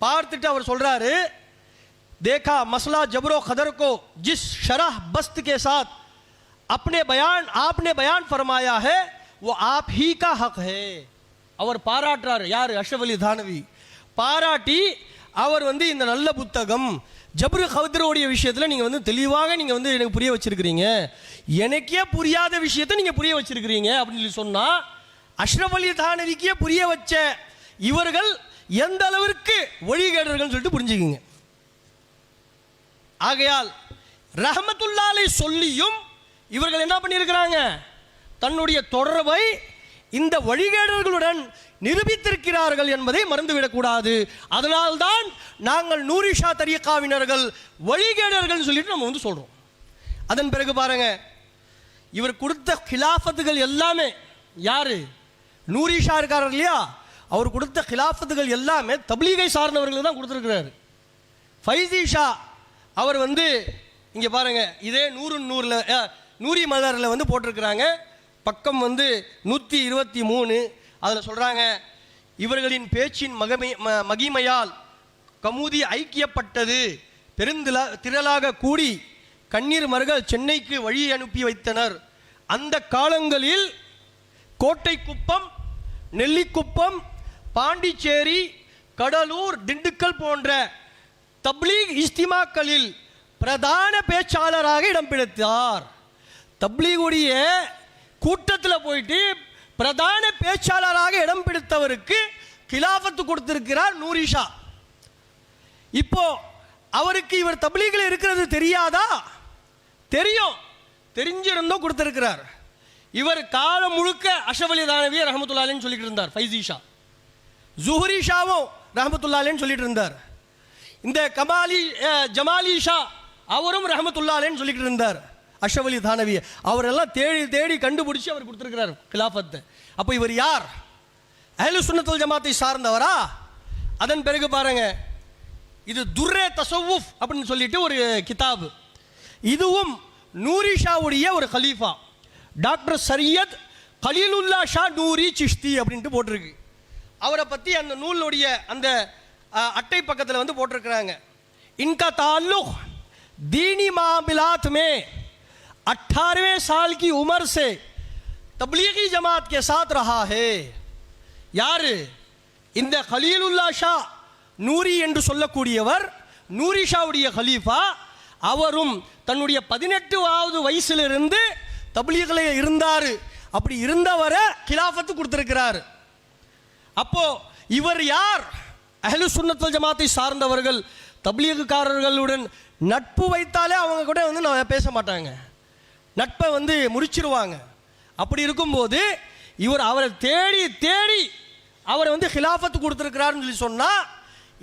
பார்த்துட்டு அவர் சொல்றாரு, देखा मसला जबरो खदर को जिस शरह बस्त के साथ आपने बयान फरमाया है वो आप ही का हक है. அவர் பாராட்டுறாரு. யார்? அஷ்ரஃப் அலி தானவி பாராட்டி அவர் வந்து இந்த நல்ல புத்தகம் ஜப்ரு கதருடைய விஷயத்தில் நீங்கள் வந்து தெளிவாக நீங்கள் வந்து எனக்கு புரிய வச்சிருக்கிறீங்க, எனக்கே புரியாத விஷயத்தை நீங்கள் புரிய வச்சிருக்கிறீங்க அப்படின்னு சொல்லி சொன்னால், அஷ்ரஃப் அலி தானவிக்கே புரிய வச்ச இவர்கள் எந்த அளவிற்கு வழிகேடர்கள் சொல்லிட்டு புரிஞ்சுக்குங்க. ஆகையால் ரஹமத்துல்லாஹி அலைஹி சொல்லியும் இவர்கள் என்ன பண்ணியிருக்கிறாங்க? தன்னுடைய தொடர்பை இந்த வழிகேடர்களுடன் நிரூபித்திருக்கிறார்கள் என்பதை மறந்துவிடக்கூடாது. அதனால்தான் நாங்கள் நூரிஷா தரீகாவினர்கள் வழிகேடர்கள் சொல்லிட்டு நம்ம வந்து சொல்றோம். அதன் பிறகு பாருங்க, இவர் கொடுத்த கிலாஃபத்துகள் எல்லாமே யாரு? நூரிஷா இருக்காரு இல்லையா, அவர் கொடுத்த கிலாஃபத்துகள் எல்லாமே தப்லீகை சார்ந்தவர்கள் தான் கொடுத்துருக்கிறாரு. ஃபைசி ஷா அவர் வந்து இங்கே பாருங்க, இதே நூரி மலரில் வந்து போட்டிருக்கிறாங்க. பக்கம் வந்து 123. அதில் சொல்கிறாங்க, இவர்களின் பேச்சின் மகிமையால் கமுதி ஐக்கியப்பட்டது, திரளாக கூடி கண்ணீர் மர்கள் சென்னைக்கு வழி அனுப்பி வைத்தனர். அந்த காலங்களில் கோட்டைக்குப்பம், நெல்லிக்குப்பம், பாண்டிச்சேரி, கடலூர், திண்டுக்கல் போன்ற தப்லீக் இஸ்திமாக்களில் பிரதான பேச்சாளராக இடம் பிடித்தார். தப்லீகுடைய கூட்டத்தில் போயிட்டு பிரதான பேச்சாளராக இடம் பிடித்தவருக்கு கிலாஃபத்து கொடுத்திருக்கிறார் நூரிஷா. இப்போ அவருக்கு இவர் தப்லீகில் இருக்கிறது தெரியாதா? தெரியும், தெரிஞ்சிருந்தோம் கொடுத்திருக்கிறார். இவர் காலம் முழுக்க அஷ்ரஃப் அலி தானவி ரஹமத்துல்லாஹி அலைஹி சொல்லிட்டு இருந்தார். ஃபைசி ஷா, ஜுஹரி ஷாவும் ரஹமத்துல்லாஹி அலைஹி சொல்லிட்டு இருந்தார். இந்த ஜமாலி ஷா அவரும் ரஹமத்துல்லாஹி அலைஹி சொல்லிட்டு இருந்தார். அஷ்ரஃப் அலி தானவி அவரெல்லாம் தேடி கண்டுபிடிச்சு அவர் கொடுத்திருக்கிறார் கிலாஃபத்தை. அப்போ இவர் யார்? அஹ்லு சுன்னத் வல் ஜமாத்தை சார்ந்தவரா? அதன் பிறகு பாருங்க, இது துர்ரே தஸவ்வுஃப் அப்படின்னு சொல்லிட்டு ஒரு கிதாபு. இதுவும் நூரிஷாவுடைய ஒரு கலீஃபா டாக்டர் சரியத் கலீலுல்லா ஷா நூரி சிஷ்தி அப்படின்ட்டு போட்டிருக்கு. அவரை பற்றி அந்த நூலுடைய அந்த அட்டை பக்கத்தில் வந்து போட்டிருக்கிறாங்க. इनका ताल्लुक दीनी मामलात में 18वें साल की उम्र से तबलीगी जमात के साथ रहा है. யாரு இந்த கலீலுல்லா ஷா நூரி என்று சொல்லக்கூடியவர், நூரி ஷாவுடைய கலீஃபா. அவரும் தன்னுடைய 18வது வயசிலிருந்து தப்லீகில் இருந்தார். அப்படி இருந்தவரை கிலாஃபத்து கொடுத்திருக்கிறார். அப்போ இவர் யார்? அஹ்லு சுன்னத் வல் ஜமாத்தை சார்ந்தவர்கள். தப்லீகுக்காரர்களுடன் நட்பு வைத்தாலே அவங்க கூட வந்து நான் பேச மாட்டாங்க, நட்பை வந்து முறிச்சிருவாங்க. அப்படி இருக்கும்போது இவர் அவரை தேடி தேடி அவரை வந்து ஹிலாஃபத்து கொடுத்திருக்கிறார்னு சொல்லி சொன்னா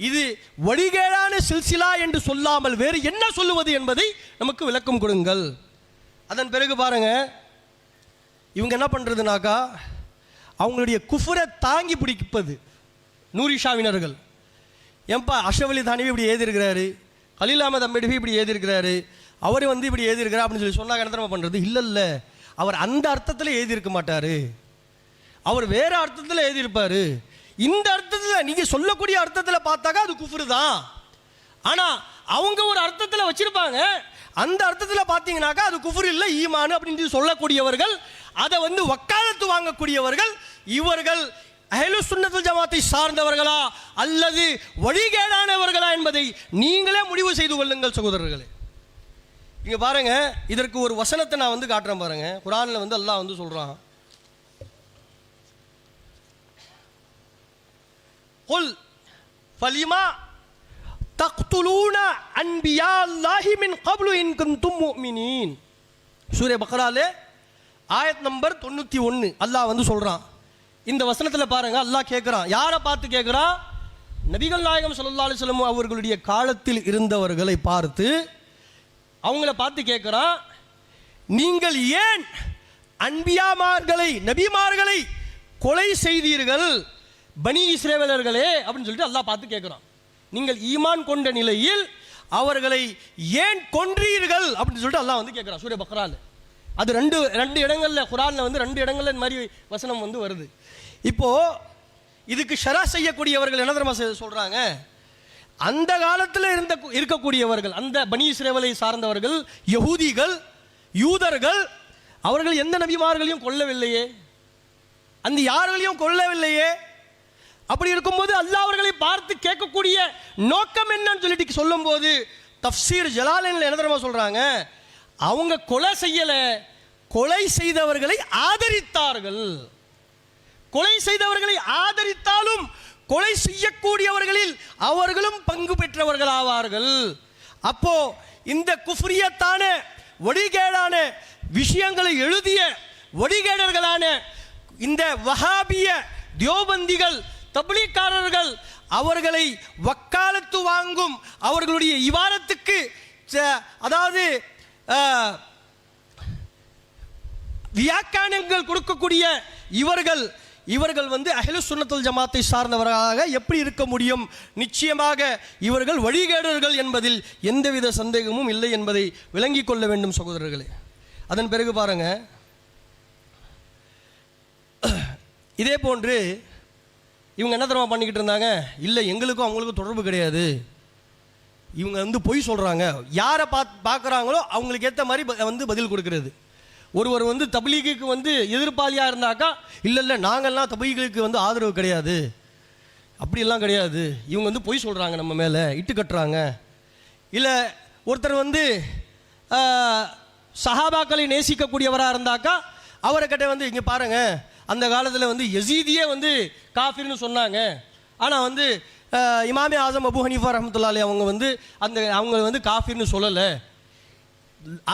இது வழிகேடான சில்சிலா என்று சொல்லாமல் வேறு என்ன சொல்லுவது என்பதை நமக்கு விளக்கம் கொடுங்கள். அதன் பிறகு பாருங்க, இவங்க என்ன பண்றதுனாக்கா அவங்களுடைய குஃபரை தாங்கி பிடிப்பது. நூரிஷாவினர்கள் ஏன்பா அஷ்ரஃப் அலி தானவி இப்படி எழுதியிருக்கிறாரு, கலீல் அஹமத் அம்பேத்கர் இப்படி எழுதியிருக்கிறாரு, அவர் வந்து இப்படி எழுதியிருக்கிறார் அப்படின்னு சொல்லி சொன்னாங்க. என்ன தெரியுமா பண்ணுறது? இல்லை அவர் அந்த அர்த்தத்தில் எழுதியிருக்க மாட்டார், அவர் வேற அர்த்தத்தில் எழுதியிருப்பார். இந்த அர்த்தத்தில் நீங்கள் சொல்லக்கூடிய அர்த்தத்தில் பார்த்தாக்கா அது குஃப்ரு தான். ஆனால் அவங்க ஒரு அர்த்தத்தில் வச்சிருப்பாங்க, அந்த அர்த்தத்தில் பார்த்தீங்கன்னாக்கா அது குஃப்ரு இல்லை ஈமான் அப்படின்னு சொல்லக்கூடியவர்கள், அதை வந்து வக்காலத்து வாங்கக்கூடியவர்கள். இவர்கள் அஹ்லு சுன்னத் வல் ஜமாத்தை சார்ந்தவர்களா அல்லது வழிகேடானவர்களா என்பதை நீங்களே முடிவு செய்து கொள்ளுங்கள் சகோதரர்களே. இங்க பாருங்க, இதற்கு ஒரு வசனத்தை நான் வந்து காட்டுறேன் பாருங்க. குர்ஆன்ல வந்து அல்லாஹ் வந்து சொல்றான், குல் ஃபலிமா தக்துலூன அன்பியா அல்லாஹி மின் கப்லு இன் குன்தும் முஃமினீன். சூரா பக்ரால ஆயத் நம்பர் 91 அல்லாஹ் வந்து சொல்றான். இந்த வசனத்தில் பாருங்க, அல்லாஹ் கேட்குறான். யாரை பார்த்து கேட்குறான்? நபிகள் நாயகம் ஸல்லல்லாஹு அலைஹி வஸல்லம் அவர்களுடைய காலத்தில் இருந்தவர்களை பார்த்து அவங்கள பார்த்து கேட்குறான், நீங்கள் ஏன் அன்பியாமார்களை நபிமார்களை கொலை செய்தீர்கள் பனி இஸ்ரவேலர்களே அப்படின்னு சொல்லிட்டு அல்லாஹ் பார்த்து கேட்குறான். நீங்கள் ஈமான் கொண்ட நிலையில் அவர்களை ஏன் கொன்றீர்கள் அப்படின்னு சொல்லிட்டு அல்லாஹ் வந்து கேட்குறான் சூரா பக்ரால. அது ரெண்டு இடங்கள்ல குர்ஆன்ல வந்து 2 இடங்கள்ல இந்த மாதிரி வசனம் வந்து வருது. இப்போ இதுக்கு ஷரா செய்யக்கூடியவர்கள் என்ன தெரியுமா சொல்றாங்க? அந்த காலத்தில் இருக்கக்கூடியவர்கள், அந்த பனி இஸ்ரவேலை சார்ந்தவர்கள், யஹூதிகள், யூதர்கள், அவர்கள் எந்த நபிமார்களையும் கொல்லவில்லையே, அந்த யார்களையும் கொல்லவில்லையே. அப்படி இருக்கும்போது அல்லாஹ் அவர்களை பார்த்து கேட்கக்கூடிய நோக்கம் என்னன்னு சொல்லிட்டு சொல்லும்போது தஃப்சீர் ஜலாலைன்ல என்ன தெரியுமா சொல்றாங்க? அவங்க கொலை செய்யல, கொலை செய்தவர்களை ஆதரித்தார்கள். கொலை செய்தவர்களை ஆதரித்தாலும் கொலை செய்யக்கூடியவர்களில் அவர்களும் பங்கு பெற்றவர்கள் ஆவார்கள். அப்போ இந்த குஃப்ரியத்தான வழிகேடான விஷயங்களை எழுதிய வழிகேடர்களான இந்த வஹாபிய தியோபந்திகள், தப்லீக்காரர்கள் அவர்களை வக்காலத்து வாங்கும், அவர்களுடைய இவாரத்துக்கு அதாவது வியாக்கியானங்கள் கொடுக்கக்கூடிய இவர்கள் வந்து அஹ்லு சுன்னத் வல் ஜமாத்தை சார்ந்தவர்களாக எப்படி இருக்க முடியும்? நிச்சயமாக இவர்கள் வழிகேடர்கள் என்பதில் எந்தவித சந்தேகமும் இல்லை என்பதை விளங்கிக் கொள்ள வேண்டும் சகோதரர்களே. அதன் பிறகு பாருங்க, இதே போன்று இவங்க என்ன தெரியுமா பண்ணிக்கிட்டு இருந்தாங்க? இல்லை எங்களுக்கும் அவங்களுக்கும் தொடர்பு கிடையாது, இவங்க வந்து பொய் சொல்கிறாங்க. யாரை பார்க்குறாங்களோ அவங்களுக்கு ஏற்ற மாதிரி வந்து பதில் கொடுக்கறது. ஒருவர் வந்து தப்லீகுக்கு வந்து எதிர்ப்பாளியாக இருந்தாக்கா, இல்லை நாங்கள்லாம் தப்லீகுக்கு வந்து ஆதரவு கிடையாது, அப்படியெல்லாம் கிடையாது, இவங்க வந்து பொய் சொல்கிறாங்க, நம்ம மேலே இட்டு கட்டுறாங்க. இல்லை ஒருத்தர் வந்து சஹாபாக்களை நேசிக்கக்கூடியவராக இருந்தாக்கா அவரை கிட்ட வந்து இங்கே பாருங்கள், அந்த காலத்தில் வந்து யசீதியே வந்து காஃபிர்னு சொன்னாங்க, ஆனால் வந்து இமாமே ஆசம் அபு ஹனீஃபா ரஹ்மத்துல்லாஹி அவங்க வந்து அவங்க வந்து காஃபிர்னு சொல்லலை.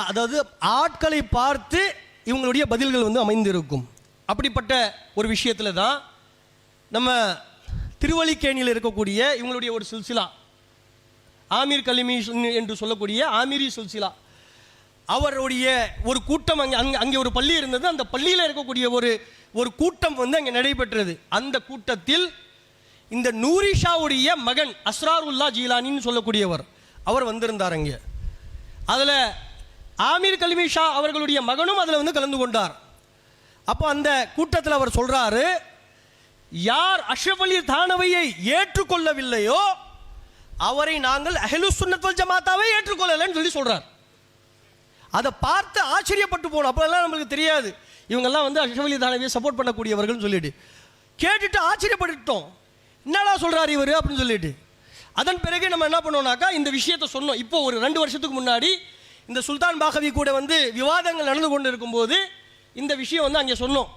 அதாவது ஆட்களை பார்த்து இவங்களுடைய பதில்கள் வந்து அமைந்திருக்கும். அப்படிப்பட்ட ஒரு விஷயத்தில் தான் நம்ம திருவல்லிக்கேணியில் இருக்கக்கூடிய இவங்களுடைய ஒரு சில்சிலா, ஆமீர் கலிமி என்று சொல்லக்கூடிய ஆமீரி சில்சிலா, அவருடைய ஒரு கூட்டம் அங்கே ஒரு பள்ளி இருந்தது. அந்த பள்ளியில் இருக்கக்கூடிய ஒரு கூட்டம் வந்து அங்கே நடைபெற்றது. அந்த கூட்டத்தில் இந்த நூரிஷாவுடைய மகன் அஸ்ராருல்லா ஜீலானின்னு சொல்லக்கூடியவர் அவர் வந்திருந்தார். அங்கே அதில் ஆமீர் கலிமி ஷா அவர்களுடைய மகனும் அதில் வந்து கலந்து கொண்டார். அப்போ அந்த கூட்டத்தில் அவர் சொல்றாரு, யார் அஷ்ரஃப் அலி தானவியை ஏற்றுக்கொள்ளவில்லையோ அவரை நாங்கள் அஹ்லுஸ் சுன்னத் வல் ஜமாத்தாவை ஏற்றுக்கொள்ளலைன்னு சொல்லி சொல்றார். அதை பார்த்து ஆச்சரியப்பட்டு போனோம். அப்போல்லாம் நம்மளுக்கு தெரியாது இவங்கெல்லாம் வந்து அஷ்ரஃப் அலி தானவியை சப்போர்ட் பண்ணக்கூடியவர்கள் சொல்லிட்டு கேட்டுட்டு ஆச்சரியப்பட்டுட்டோம். என்னடா சொல்றாரு இவர் அப்படின்னு சொல்லிட்டு. அதன் பிறகு நம்ம என்ன பண்ணோம்னாக்கா இந்த விஷயத்தை சொன்னோம். இப்போ ஒரு 2 வருஷத்துக்கு முன்னாடி இந்த சுல்தான் பாகவி கூட வந்து விவாதங்கள் நடந்து கொண்டு இருக்கும்போது இந்த விஷயம் வந்து அங்கே சொன்னோம்.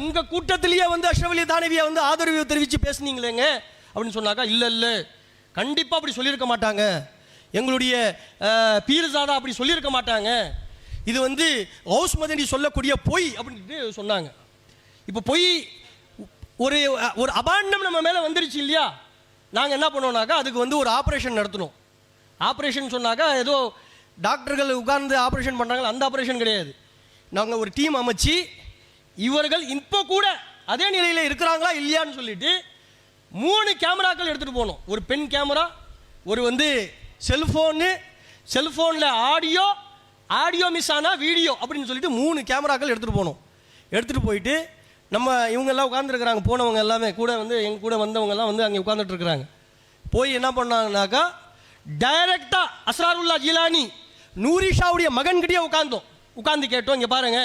உங்க கூட்டத்திலேயே வந்து அஷ்ரஃப் அலி தானவியை வந்து ஆதரவு தெரிவித்து பேசுனீங்களேங்க அப்படின்னு சொன்னாக்கா, இல்லை கண்டிப்பாக அப்படி சொல்லியிருக்க மாட்டாங்க, எங்களுடைய பீர்சாதா அப்படி சொல்லியிருக்க மாட்டாங்க, இது வந்து ஹவுஸ் மதனி சொல்லக்கூடிய பொய் அப்படின்ட்டு சொன்னாங்க. இப்போ பொய் ஒரு ஒரு அபாண்டம் நம்ம மேலே வந்துருச்சு இல்லையா, நாங்கள் என்ன பண்ணோம்னாக்கா அதுக்கு வந்து ஒரு ஆப்ரேஷன் நடத்தணும். ஆப்ரேஷன் சொன்னாக்கா ஏதோ டாக்டர்கள் உட்கார்ந்து ஆப்ரேஷன் பண்ணுறாங்க, அந்த ஆப்ரேஷன் கிடையாது. நாங்கள் ஒரு டீம் அமைச்சு இவர்கள் இப்போ கூட அதே நிலையில் இருக்கிறாங்களா இல்லையான்னு சொல்லிட்டு 3 கேமராக்கள் எடுத்துகிட்டு போனோம். ஒரு பென் கேமரா, ஒரு வந்து செல்ஃபோனில் ஆடியோ மிஸ் ஆனால் வீடியோ அப்படின்னு சொல்லிட்டு 3 கேமராக்கள் எடுத்துகிட்டு போனோம். எடுத்துகிட்டு போயிட்டு நம்ம இவங்கெல்லாம் உட்காந்துருக்குறாங்க, போனவங்க எல்லாமே கூட வந்து எங்கள் கூட வந்தவங்கெல்லாம் வந்து அங்கே உட்காந்துட்டு இருக்கிறாங்க. போய் என்ன பண்ணாங்கனாக்கா டைரக்டாக அஸ்ராருல்லா ஜீலானி நூரிஷாவுடைய மகன்கிட்டயே உட்காந்து கேட்டோம். இங்கே பாருங்க,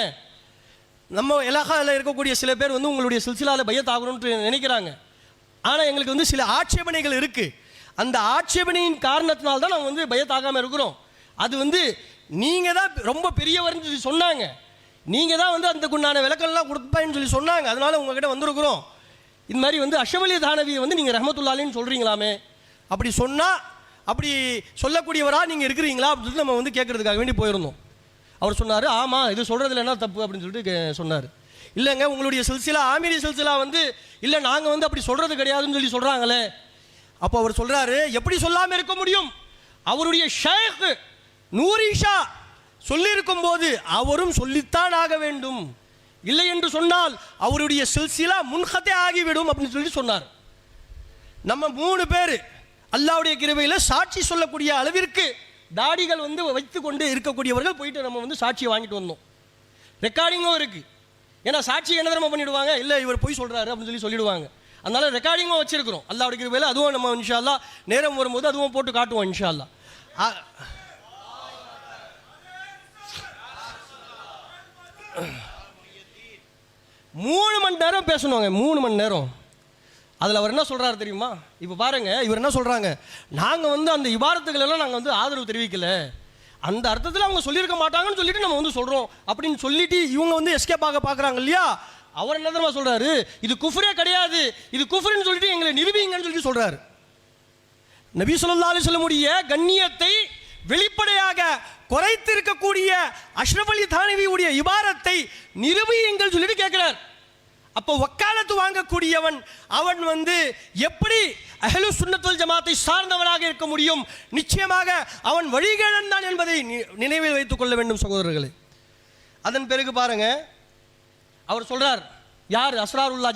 நம்ம இலாகாவில் இருக்கக்கூடிய சில பேர் வந்து உங்களுடைய சில்சிலாவில் பையத் ஆகணும்னு நினைக்கிறாங்க, ஆனால் எங்களுக்கு வந்து சில ஆட்சேபனைகள் இருக்குது. அந்த ஆட்சேபனையின் காரணத்தினால்தான் தான் நம்ம வந்து பையத் ஆகாமல் இருக்கிறோம். அது வந்து நீங்கள் தான் ரொம்ப பெரியவர்னு சொல்லி சொன்னாங்க, நீங்கள் தான் வந்து அந்த குண்டான விளக்கெல்லாம் கொடுப்பேன்னு சொல்லி சொன்னாங்க, அதனால உங்ககிட்ட வந்திருக்கிறோம். இது மாதிரி வந்து அஷ்ரஃப் அலி தானவியை வந்து நீங்கள் ரஹ்மத்துல்லாஹின்னு சொல்கிறீங்களாமே, அப்படி சொன்னால் அப்படி சொல்லக்கூடியவரா நீங்கள் இருக்கிறீங்களா அப்படின்னு சொல்லி நம்ம வந்து கேட்குறதுக்காக வேண்டி போயிருந்தோம். அவர் சொன்னார், ஆமாம் இது சொல்கிறதுல என்ன தப்பு அப்படின்னு சொல்லிட்டு சொன்னார். இல்லைங்க உங்களுடைய சில்சிலா ஆமீரி சில்சிலா வந்து இல்லை நாங்கள் வந்து அப்படி சொல்கிறது கிடையாதுன்னு சொல்லி சொல்கிறாங்களே. அப்போ அவர் சொல்கிறாரு, எப்படி சொல்லாமல் இருக்க முடியும், அவருடைய ஷேக் நூரிஷா சொல்லியிருக்கும் போது அவரும் சொல்லித்தான் ஆக வேண்டும், இல்லை என்று சொன்னால் அவருடைய சில்சிலா முன்கத்தே ஆகிவிடும் அப்படின்னு சொல்லி சொன்னார். நம்ம 3 பேர் அல்லாஹ்வுடைய கிருபையில் சாட்சி சொல்லக்கூடிய அளவிற்கு தாடிகள் வந்து வைத்து கொண்டு இருக்கக்கூடியவர்கள் போயிட்டு நம்ம வந்து சாட்சியை வாங்கிட்டு வந்தோம். ரெக்கார்டிங்கும் இருக்குது. ஏன்னா சாட்சி என்ன தரமா பண்ணிவிடுவாங்க, இல்லை இவர் போய் சொல்கிறாரு அப்படின்னு சொல்லி சொல்லிடுவாங்க. அதனால ரெக்கார்டிங்கும் வச்சிருக்கிறோம் அல்லாஹ்வுடைய கிருபையில். அதுவும் நம்ம இன்ஷா அல்லாஹ் நேரம் வரும்போது அதுவும் போட்டு காட்டுவோம் இன்ஷா அல்லாஹ். 3 மணி நேரம் பேசணுங்க, 3 மணி நேரம். அதில் அவர் என்ன சொல்கிறாரு தெரியுமா, இப்போ பாருங்கள் இவர் என்ன சொல்கிறாங்க, நாங்கள் வந்து அந்த இபாரத்துகள் எல்லாம் நாங்கள் வந்து ஆதரவு தெரிவிக்கலை, அந்த அர்த்தத்தில் அவங்க சொல்லியிருக்க மாட்டாங்கன்னு சொல்லிட்டு நம்ம வந்து சொல்கிறோம் அப்படின்னு சொல்லிட்டு இவங்க வந்து எஸ்கேப் ஆக பார்க்குறாங்க இல்லையா. அவர் என்ன தெரியுமா சொல்கிறாரு, இது குஃப்ரே கிடையாது, இது குஃப்ருன்னு சொல்லிட்டு எங்களை நிரூபிங்கன்னு சொல்லிட்டு சொல்கிறாரு. நபி ஸல்லல்லாஹு அலைஹி வஸல்லமுடைய கண்ணியத்தை வெளிப்படையாக குறைத்திருக்கக்கூடிய அஷ்ரஃப் அலி தானவியுடைய இபாரத்தை நிரூபியுங்கள் சொல்லிட்டு கேட்கிறார். அப்போ வக்காலத்து வாங்கக்கூடியவன் அவன் வந்து எப்படி அஹ்லுஸ் சுன்னத் வல் ஜமாத்தை சார்ந்தவனாக இருக்க முடியும்? நிச்சயமாக அவன் வழிகேடன் தான் என்பதை நினைவில் வைத்துக் கொள்ள வேண்டும் சகோதரர்களே. அதன் பிறகு பாருங்க, அவர் சொல்றார், யார்? அஸ்ராருல்லா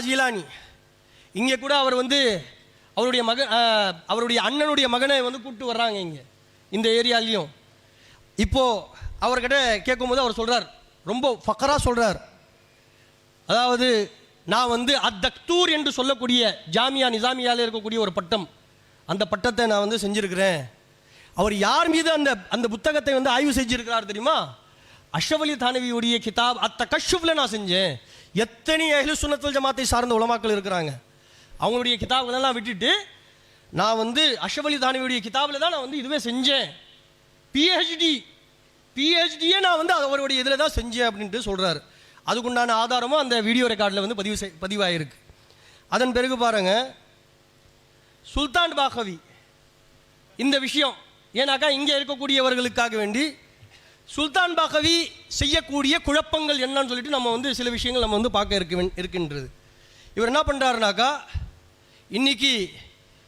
ஜீலானி. இங்கே கூட அவர் வந்து அவருடைய அண்ணனுடைய மகனை வந்து கூப்பிட்டு வர்றாங்க இங்கே இந்த ஏரியாலையும். இப்போ அவர்கிட்ட கேட்கும்போது அவர் சொல்றார், ரொம்ப ஃபக்கரா சொல்றார், அதாவது நான் வந்து அத்தக்தூர் என்று சொல்லக்கூடிய ஜாமியா நிசாமியாவில் இருக்கக்கூடிய ஒரு பட்டம், அந்த பட்டத்தை நான் வந்து செஞ்சிருக்கிறேன். அவர் யார் மீது அந்த புத்தகத்தை வந்து ஆய்வு செஞ்சிருக்கிறார் தெரியுமா? அஷ்ரஃப் அலி தானவியுடைய கிதாப் அத்தகஷ்ஷுஃப்ல நான் செஞ்சேன். எத்தனை அஹ்லுஸ் சுன்னத் வல் ஜமாத்தை சார்ந்த உலமாக்கள் இருக்கிறாங்க, அவங்களுடைய கிதாபுகளெல்லாம் விட்டுட்டு நான் வந்து அஷ்ரஃப் அலி தானவியுடைய கிதாபில் தான் நான் வந்து இதுவே செஞ்சேன். பிஹெச்டியே நான் வந்து அவருடைய இதில் தான் செஞ்சேன் அப்படின்ட்டு சொல்கிறார். அதுக்குண்டான ஆதாரமும் அந்த வீடியோ ரெக்கார்டில் வந்து பதிவாயிருக்கு. அதன் பிறகு பாருங்க, சுல்தான் பாகவி இந்த விஷயம் ஏன்னாக்கா இங்கே இருக்கக்கூடியவர்களுக்காக வேண்டி சுல்தான் பாகவி செய்யக்கூடிய குழப்பங்கள் என்னன்னு சொல்லிட்டு நம்ம வந்து சில விஷயங்கள் நம்ம வந்து பார்க்க இருக்கின்றது. இவர் என்ன பண்ணுறாருனாக்கா, இன்னைக்கு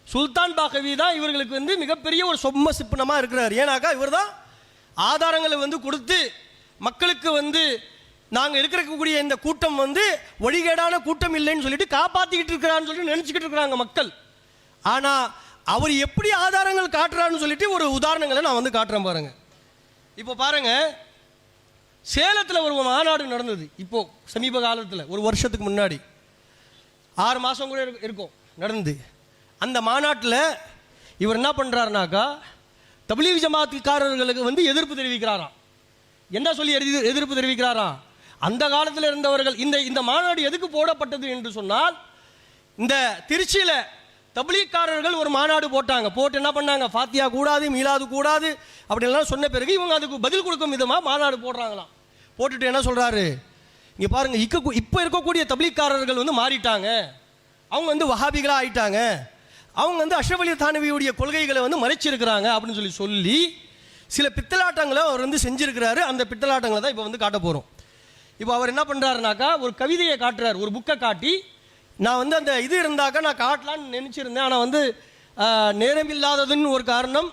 சுல்தான் பாகவி தான் இவர்களுக்கு வந்து மிகப்பெரிய ஒரு சொம்ம சிப்பனமாக இருக்கிறார். ஏன்னாக்கா இவர் தான் ஆதாரங்களை வந்து கொடுத்து மக்களுக்கு வந்து நாங்கள் இருக்கக்கூடிய இந்த கூட்டம் வந்து வழிகேடான கூட்டம் இல்லைன்னு சொல்லிட்டு காப்பாற்றிக்கிட்டு இருக்கிறான்னு சொல்லிட்டு நினச்சிக்கிட்டு இருக்கிறாங்க மக்கள். ஆனால் அவர் எப்படி ஆதாரங்கள் காட்டுறான்னு சொல்லிட்டு ஒரு உதாரணங்களை நான் வந்து காட்டுறேன் பாருங்க. இப்போ பாருங்க, சேலத்தில் ஒரு மாநாடு நடந்தது. இப்போ சமீப காலத்தில் ஒரு வருஷத்துக்கு முன்னாடி 6 மாதம் கூட இருக்கும் நடந்து. அந்த மாநாட்டில் இவர் என்ன பண்ணுறாருனாக்கா தப்லீக் ஜமாத்துக்காரர்களுக்கு வந்து எதிர்ப்பு தெரிவிக்கிறாராம். என்ன சொல்லி எதிர்ப்பு தெரிவிக்கிறாராம்? அந்த காலத்தில் இருந்தவர்கள் இந்த மாநாடு எதுக்கு போடப்பட்டது என்று சொன்னால், இந்த திருச்சியில் தப்லீக்காரர்கள் ஒரு மாநாடு போட்டாங்க. போட்டு என்ன பண்ணாங்க, ஃபாத்தியா கூடாது, மீலாது கூடாது அப்படின்லாம் சொன்ன பிறகு இவங்க அதுக்கு பதில் கொடுக்கும் விதமாக மாநாடு போடுறாங்களாம். போட்டுட்டு என்ன சொல்கிறாரு, இங்கே பாருங்கள், இப்போ இருக்கக்கூடிய தப்லீக்காரர்கள் வந்து மாறிட்டாங்க, அவங்க வந்து வஹாபிகளாக ஆயிட்டாங்க, அவங்க வந்து அஷ்ரஃப் அலி தானவியுடைய கொள்கைகளை வந்து மறைச்சிருக்கிறாங்க அப்படின்னு சொல்லி சில பித்தலாட்டங்களை அவர் வந்து செஞ்சிருக்கிறாரு. அந்த பித்தலாட்டங்களை தான் இப்போ வந்து காட்ட போகிறோம். இப்போ அவர் என்ன பண்ணுறாருனாக்கா ஒரு கவிதையை காட்டுறாரு, ஒரு புக்கை காட்டி, நான் வந்து அந்த இது இருந்தாக்கா நான் காட்டலான்னு நினச்சிருந்தேன், ஆனால் வந்து நேரம் இல்லாததுன்னு ஒரு காரணம்.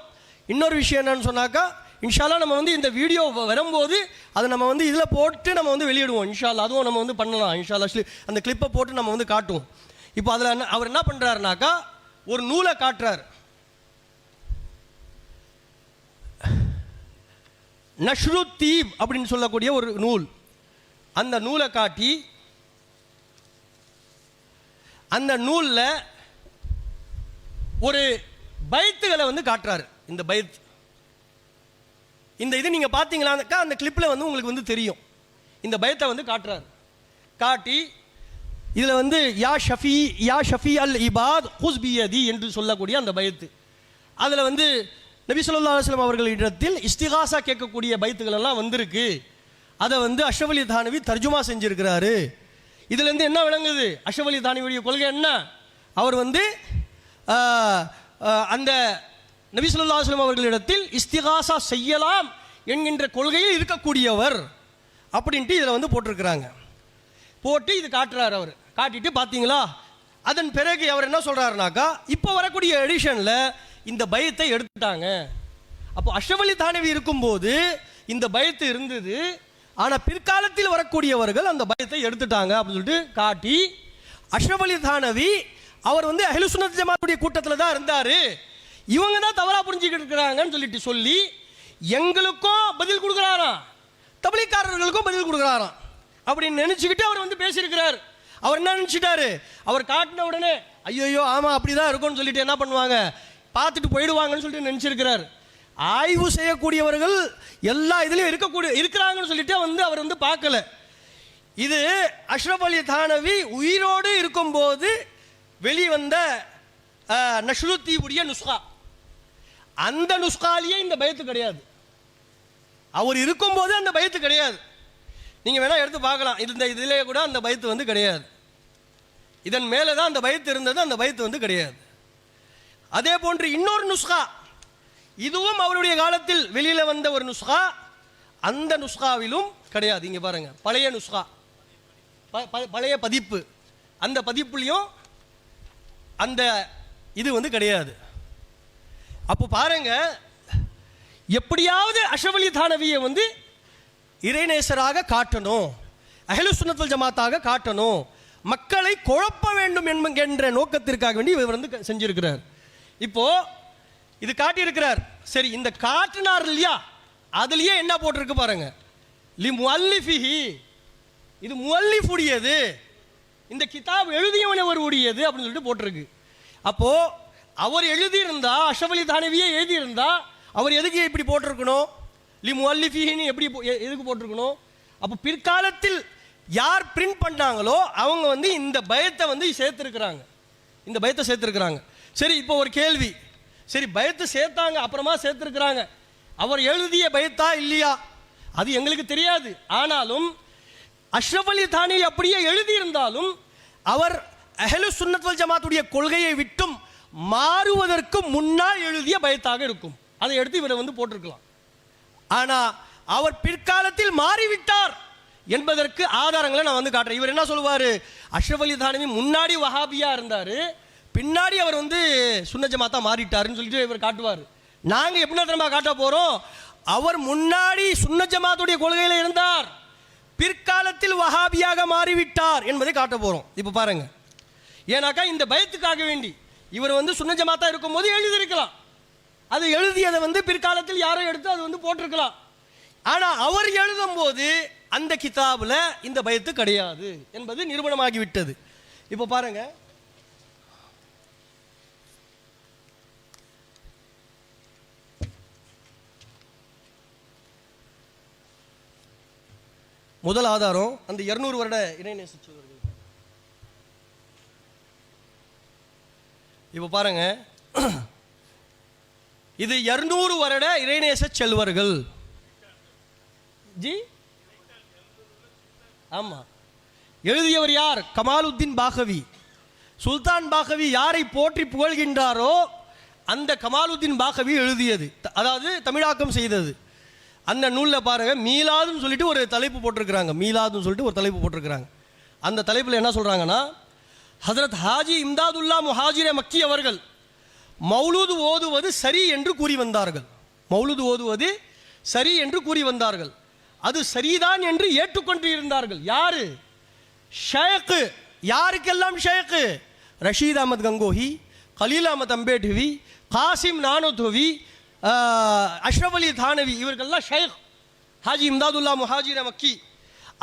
இன்னொரு விஷயம் என்னன்னு சொன்னாக்கா, இன்ஷால்லா நம்ம வந்து இந்த வீடியோ வரும்போது அதை நம்ம வந்து இதில் போட்டு நம்ம வந்து வெளியிடுவோம் இன்ஷால்லா. அதுவும் நம்ம வந்து பண்ணலாம் இன்ஷால்லா. அந்த கிளிப்பை போட்டு நம்ம வந்து காட்டுவோம். இப்போ அதில் அவர் என்ன பண்ணுறாருனாக்கா ஒரு நூலை காட்டுறார். நஷ்ரு தீப் அப்படின்னு சொல்லக்கூடிய ஒரு நூல். அந்த நூலை காட்டி அந்த நூலில் ஒரு பைத்துகளை வந்து காட்டுறாரு. இந்த பைத், இந்த இது நீங்கள் பார்த்தீங்களாக்கா அந்த கிளிப்பில் வந்து உங்களுக்கு வந்து தெரியும். இந்த பைத்தை வந்து காட்டுறாரு. காட்டி இதில் வந்து யா ஷஃபி அல் இபாத் குஸ்பியதி என்று சொல்லக்கூடிய அந்த பைத்து, அதில் வந்து நபி ஸல்லல்லாஹு அலைஹி வஸல்லம் அவர்களிடத்தில் இஸ்திகாசா கேட்கக்கூடிய பைத்துகள் எல்லாம் வந்திருக்கு. அதை வந்து அஷ்ரஃப் அலி தானவி தர்ஜுமா செஞ்சிருக்கிறாரு. இதுலேருந்து என்ன விளங்குது, அஷ்ரஃப் அலி தானவியுடைய கொள்கை என்ன, அவர் வந்து அந்த நபி ஸல்லல்லாஹு அலைஹி வஸல்லம் அவர்களிடத்தில் இஸ்திகாசா செய்யலாம் என்கின்ற கொள்கையில் இருக்கக்கூடியவர் அப்படின்ட்டு இதில் வந்து போட்டிருக்கிறாங்க. போட்டு இது காட்டுறாரு அவர். காட்டிட்டு பார்த்தீங்களா, அதன் பிறகு அவர் என்ன சொல்கிறாருனாக்கா இப்போ வரக்கூடிய எடிஷனில் இந்த பயத்தை எடுத்துட்டாங்க. அப்போ அஷ்ரஃப் அலி தானவி இருக்கும்போது இந்த பயத்து இருந்தது, ஆனால் பிற்காலத்தில் வரக்கூடியவர்கள் அந்த பயத்தை எடுத்துட்டாங்க அப்படின்னு சொல்லிட்டு காட்டி, அஷ்ரஃப் அலி தானவி அவர் வந்து அஹ்லுஸ் சுன்னத் ஜமாத்துடைய கூட்டத்தில் தான் இருந்தார், இவங்க தான் தவறாக புரிஞ்சுக்கிட்டு இருக்கிறாங்கன்னு சொல்லிட்டு சொல்லி எங்களுக்கும் பதில் கொடுக்குறாராம், தப்லீக்காரர்களுக்கும் பதில் கொடுக்குறாராம் அப்படின்னு நினச்சிக்கிட்டு அவர் வந்து பேசியிருக்கிறார். அவர் என்ன நினச்சிட்டாரு, அவர் காட்டின உடனே ஐயோ ஆமாம் அப்படி தான் இருக்கும்னு சொல்லிட்டு என்ன பண்ணுவாங்க, பார்த்துட்டு போயிடுவாங்கன்னு சொல்லிட்டு நினச்சிருக்கிறார். ஆய்வு செய்யக்கூடியவர்கள் எல்லா இதுலேயும் இருக்கிறாங்கன்னு சொல்லிட்டு வந்து அவர் வந்து பார்க்கல. இது அஷ்ரஃப் அலி தானவி உயிரோடு இருக்கும்போது வெளிவந்த நஷ்ரு தீவுடைய நுஸ்கா. அந்த நுஸ்காலேயே இந்த பயத்து கிடையாது. அவர் இருக்கும்போது அந்த பயத்து கிடையாது. நீங்கள் வேணால் எடுத்து பார்க்கலாம். இதிலே கூட அந்த பயத்து வந்து கிடையாது. இதன் மேலே தான் அந்த பயத்து இருந்தது, அந்த பயத்து வந்து கிடையாது. அதே போன்று இன்னொரு நுஸ்கா, இதுவும் அவருடைய காலத்தில் வெளியில் வந்த ஒரு நுஸ்கா, அந்த நுஸ்காவிலும் கிடையாது. இங்கே பாருங்கள், பழைய நுஸ்கா, பழைய பதிப்பு, அந்த பதிப்புலையும் அந்த இது வந்து கிடையாது. அப்போ பாருங்க, எப்படியாவது அஷ்ரஃப் அலி தானவியை வந்து இறைநேசராக காட்டணும், அஹ்லுஸ் சுன்னத் வல் ஜமாத்தாக காட்டணும், மக்களை குழப்ப வேண்டும் என்கின்ற நோக்கத்திற்காக வேண்டி இவர் வந்து செஞ்சிருக்கிறார். இப்போ இது காட்டியிருக்கிறார். சரி, இந்த காட்டினார் இல்லையா, அதுலயே என்ன போட்டிருக்கு பாருங்க, லி முஅல்லிஃபிஹி, இது முஅல்லிஃப் உடையது, இந்த கிதாப் எழுதியவன் உடையது அப்படின்னு சொல்லிட்டு போட்டிருக்கு. அப்போ அவர் எழுதியிருந்தா, அஷ்ரஃப் அலி தானவியே எழுதியிருந்தா அவர் எதுக்கு இப்படி போட்டிருக்கணும், லி முஅல்லிஃபிஹின்னு எப்படி எதுக்கு போட்டிருக்கணும்? அப்போ பிற்காலத்தில் யார் பிரிண்ட் பண்ணாங்களோ அவங்க வந்து இந்த பயத்தை வந்து சேர்த்துருக்குறாங்க, இந்த பயத்தை சேர்த்துருக்குறாங்க. சரி, இப்போ ஒரு கேள்வி, சரி பயத்தை சேர்த்தாங்க, அப்புறமா சேர்த்துருக்குறாங்க, அவர் எழுதிய பயத்தா இல்லையா அது எங்களுக்கு தெரியாது. ஆனாலும் அஷ்ரஃப் அலி தானவி அப்படியே எழுதியிருந்தாலும் அவர் அஹ்லுஸ் சுன்னத் வல் ஜமாத்துடைய கொள்கையை விட்டும் மாறுவதற்கு முன்னால் எழுதிய பயத்தாக இருக்கும். அதை எடுத்து இவரை வந்து போட்டிருக்கலாம். ஆனால் அவர் பிற்காலத்தில் மாறிவிட்டார் என்பதற்கு ஆதாரங்களை நான் வந்து காட்டுறேன். இவர் என்ன சொல்லுவார், அஷ்ரஃப் அலி தானவி முன்னாடி வஹாபியா இருந்தார், பின்னாடி அவர் வந்து சுன்னத் ஜமாத்தா மாறிட்டாருன்னு சொல்லிட்டு இவர் காட்டுவார். நாங்கள் எப்படி தெரியுமா காட்ட போகிறோம், அவர் முன்னாடி சுன்னத் ஜமாத்துடைய கொள்கையில் இருந்தார், பிற்காலத்தில் வஹாபியாக மாறிவிட்டார் என்பதை காட்ட போகிறோம். இப்போ பாருங்க, ஏன்னாக்கா இந்த பயத்துக்காக வேண்டி இவர் வந்து சுன்னத் ஜமாத்தா இருக்கும்போது எழுதியிருக்கலாம், அது எழுதியதை வந்து பிற்காலத்தில் யாரோ எடுத்து அது வந்து போட்டிருக்கலாம். ஆனால் அவர் எழுதும்போது அந்த கிதாபில் இந்த பயத்து கிடையாது என்பது நிரூபணமாகிவிட்டது. இப்போ பாருங்க, முதல் ஆதாரம் அந்த 200 வருட இறைநேச செல்வர்கள். இப்போ பாருங்க, இது 200 வருட இறைநேச செல்வர்கள். ஜி ஆமா, எழுதியவர் யார்? கமாலுத்தீன் பாகவி. சுல்தான் பாகவி யாரை போற்றி புகழ்கின்றாரோ அந்த கமாலுத்தீன் பாகவி எழுதியது, அதாவது தமிழாக்கம் செய்தது. அந்த நூலில் பாருங்க, மீலாதுன்னு சொல்லிட்டு ஒரு தலைப்பு போட்டிருக்கிறாங்க. மீலாதுன்னு சொல்லிட்டு ஒரு தலைப்பு போட்டிருக்கிறாங்க. அந்த தலைப்பில் என்ன சொல்றாங்கன்னா, ஹஜரத் ஹாஜி இம்தாதுல்லா முஹாஜிரே மக்கி அவர்கள் மௌலூது ஓதுவது சரி என்று கூறி வந்தார்கள். மௌலூது ஓதுவது சரி என்று கூறி வந்தார்கள். அது சரிதான் என்று ஏற்றுக்கொண்டு இருந்தார்கள். யாரு? ஷேக். யாருக்கெல்லாம் ஷேக்? ரஷீத் அஹமத் கங்கோஹி, கலீல் அஹமத் அம்பேட்வி, காசிம் நானோத்வி, அஷ்ரஃப் அலி தானவி, இவர்கள்லாம் ஷேக். ஹாஜி இம்தாதுல்லா முஹாஜிரே மக்கி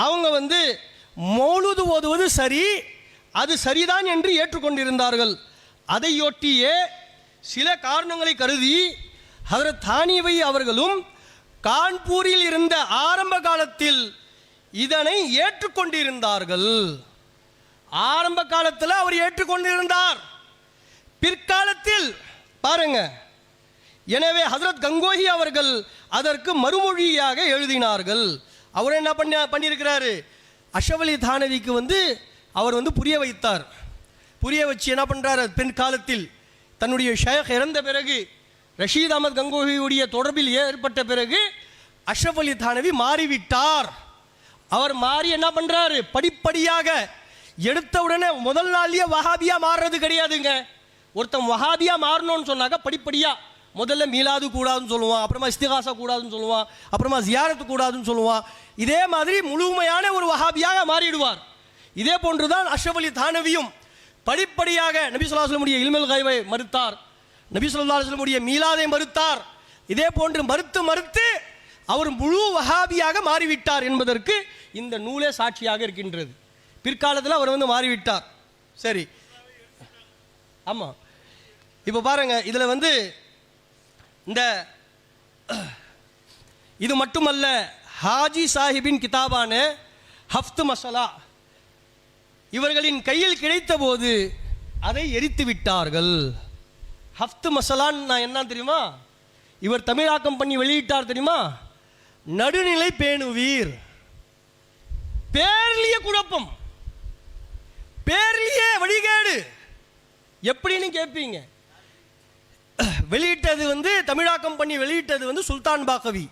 அவங்க மௌலூது ஓதுவது சரி, அது சரிதான் என்று ஏற்றுக்கொண்டிருந்தார்கள். அதையொட்டியே சில காரணங்களை கருதி ஹஜரத் தானிவி அவர்களும் கான்பூரில் இருந்த ஆரம்ப காலத்தில் இதனை ஏற்றுக்கொண்டிருந்தார்கள். ஆரம்ப காலத்தில் அவர் ஏற்றுக்கொண்டிருந்தார். பிற்காலத்தில் பாருங்க, எனவே ஹஜரத் கங்கோஹி அவர்கள் அதற்கு மறுமொழியாக எழுதினார்கள். அவர் என்ன பண்ணியிருக்கிறாரு? அஷ்ரஃப் அலி தானவிக்கு அவர் புரிய வைத்தார். புரிய வச்சு என்ன பண்ணுறாரு? பின்காலத்தில் தன்னுடைய ஷேக் இறந்த பிறகு, ரஷீத் அஹமத் கங்கோஹியுடைய தொடர்பில் ஏற்பட்ட பிறகு அஷ்ரஃப் அலி தானவி மாறிவிட்டார். அவர் மாறி என்ன பண்ணுறாரு? படிப்படியாக எடுத்த உடனே முதல் நாள்லேயே வஹாபியா மாறுறது கிடையாதுங்க. ஒருத்தன் வஹாபியா மாறணும்னு சொன்னாக்க படிப்படியாக முதல்ல மீலாது கூடாதுன்னு சொல்லுவான், அப்புறமா இஸ்திகாசா கூடாதுன்னு சொல்லுவான், அப்புறமா ஜியாரத்து கூடாதுன்னு சொல்லுவான். இதே மாதிரி முழுமையான ஒரு வஹாபியாக மாறிடுவார். இதே போன்றுதான் அஷ்ரஃப் அலி தானவியும் படிப்படியாக நபி ஸல்லல்லாஹு அலைஹி வஸல்லம் இல்முல் கைபை மறுத்தார், நபி ஸல்லல்லாஹு அலைஹி வஸல்லம் மீலாதை மறுத்தார். இதே போன்று மறுத்து அவர் முழு வஹாபியாக மாறிவிட்டார் என்பதற்கு இந்த நூலே சாட்சியாக இருக்கின்றது. பிற்காலத்தில் அவர் மாறிவிட்டார். சரி, ஆமாம். இப்போ பாருங்க, இதில் இந்த இது மட்டுமல்ல, ஹாஜி சாஹிபின் கிதாபான ஹஃப்த் மசலா இவர்களின் கையில் கிடைத்த போது அதை எரித்து விட்டார்கள். ஹஃப்த் மசலான்னு நான் என்ன தெரியுமா? இவர் தமிழாக்கம் பண்ணி வெளியிட்டார் தெரியுமா? நடுநிலை பேணுவீர். பேர்லிய குழப்பம், பேர்லிய வழிகேடு எப்படின்னு கேட்பீங்க. வெளியிட்டது தமிழாக்கம் பண்ணி வெளியிட்டது சுல்தான் பாகவி,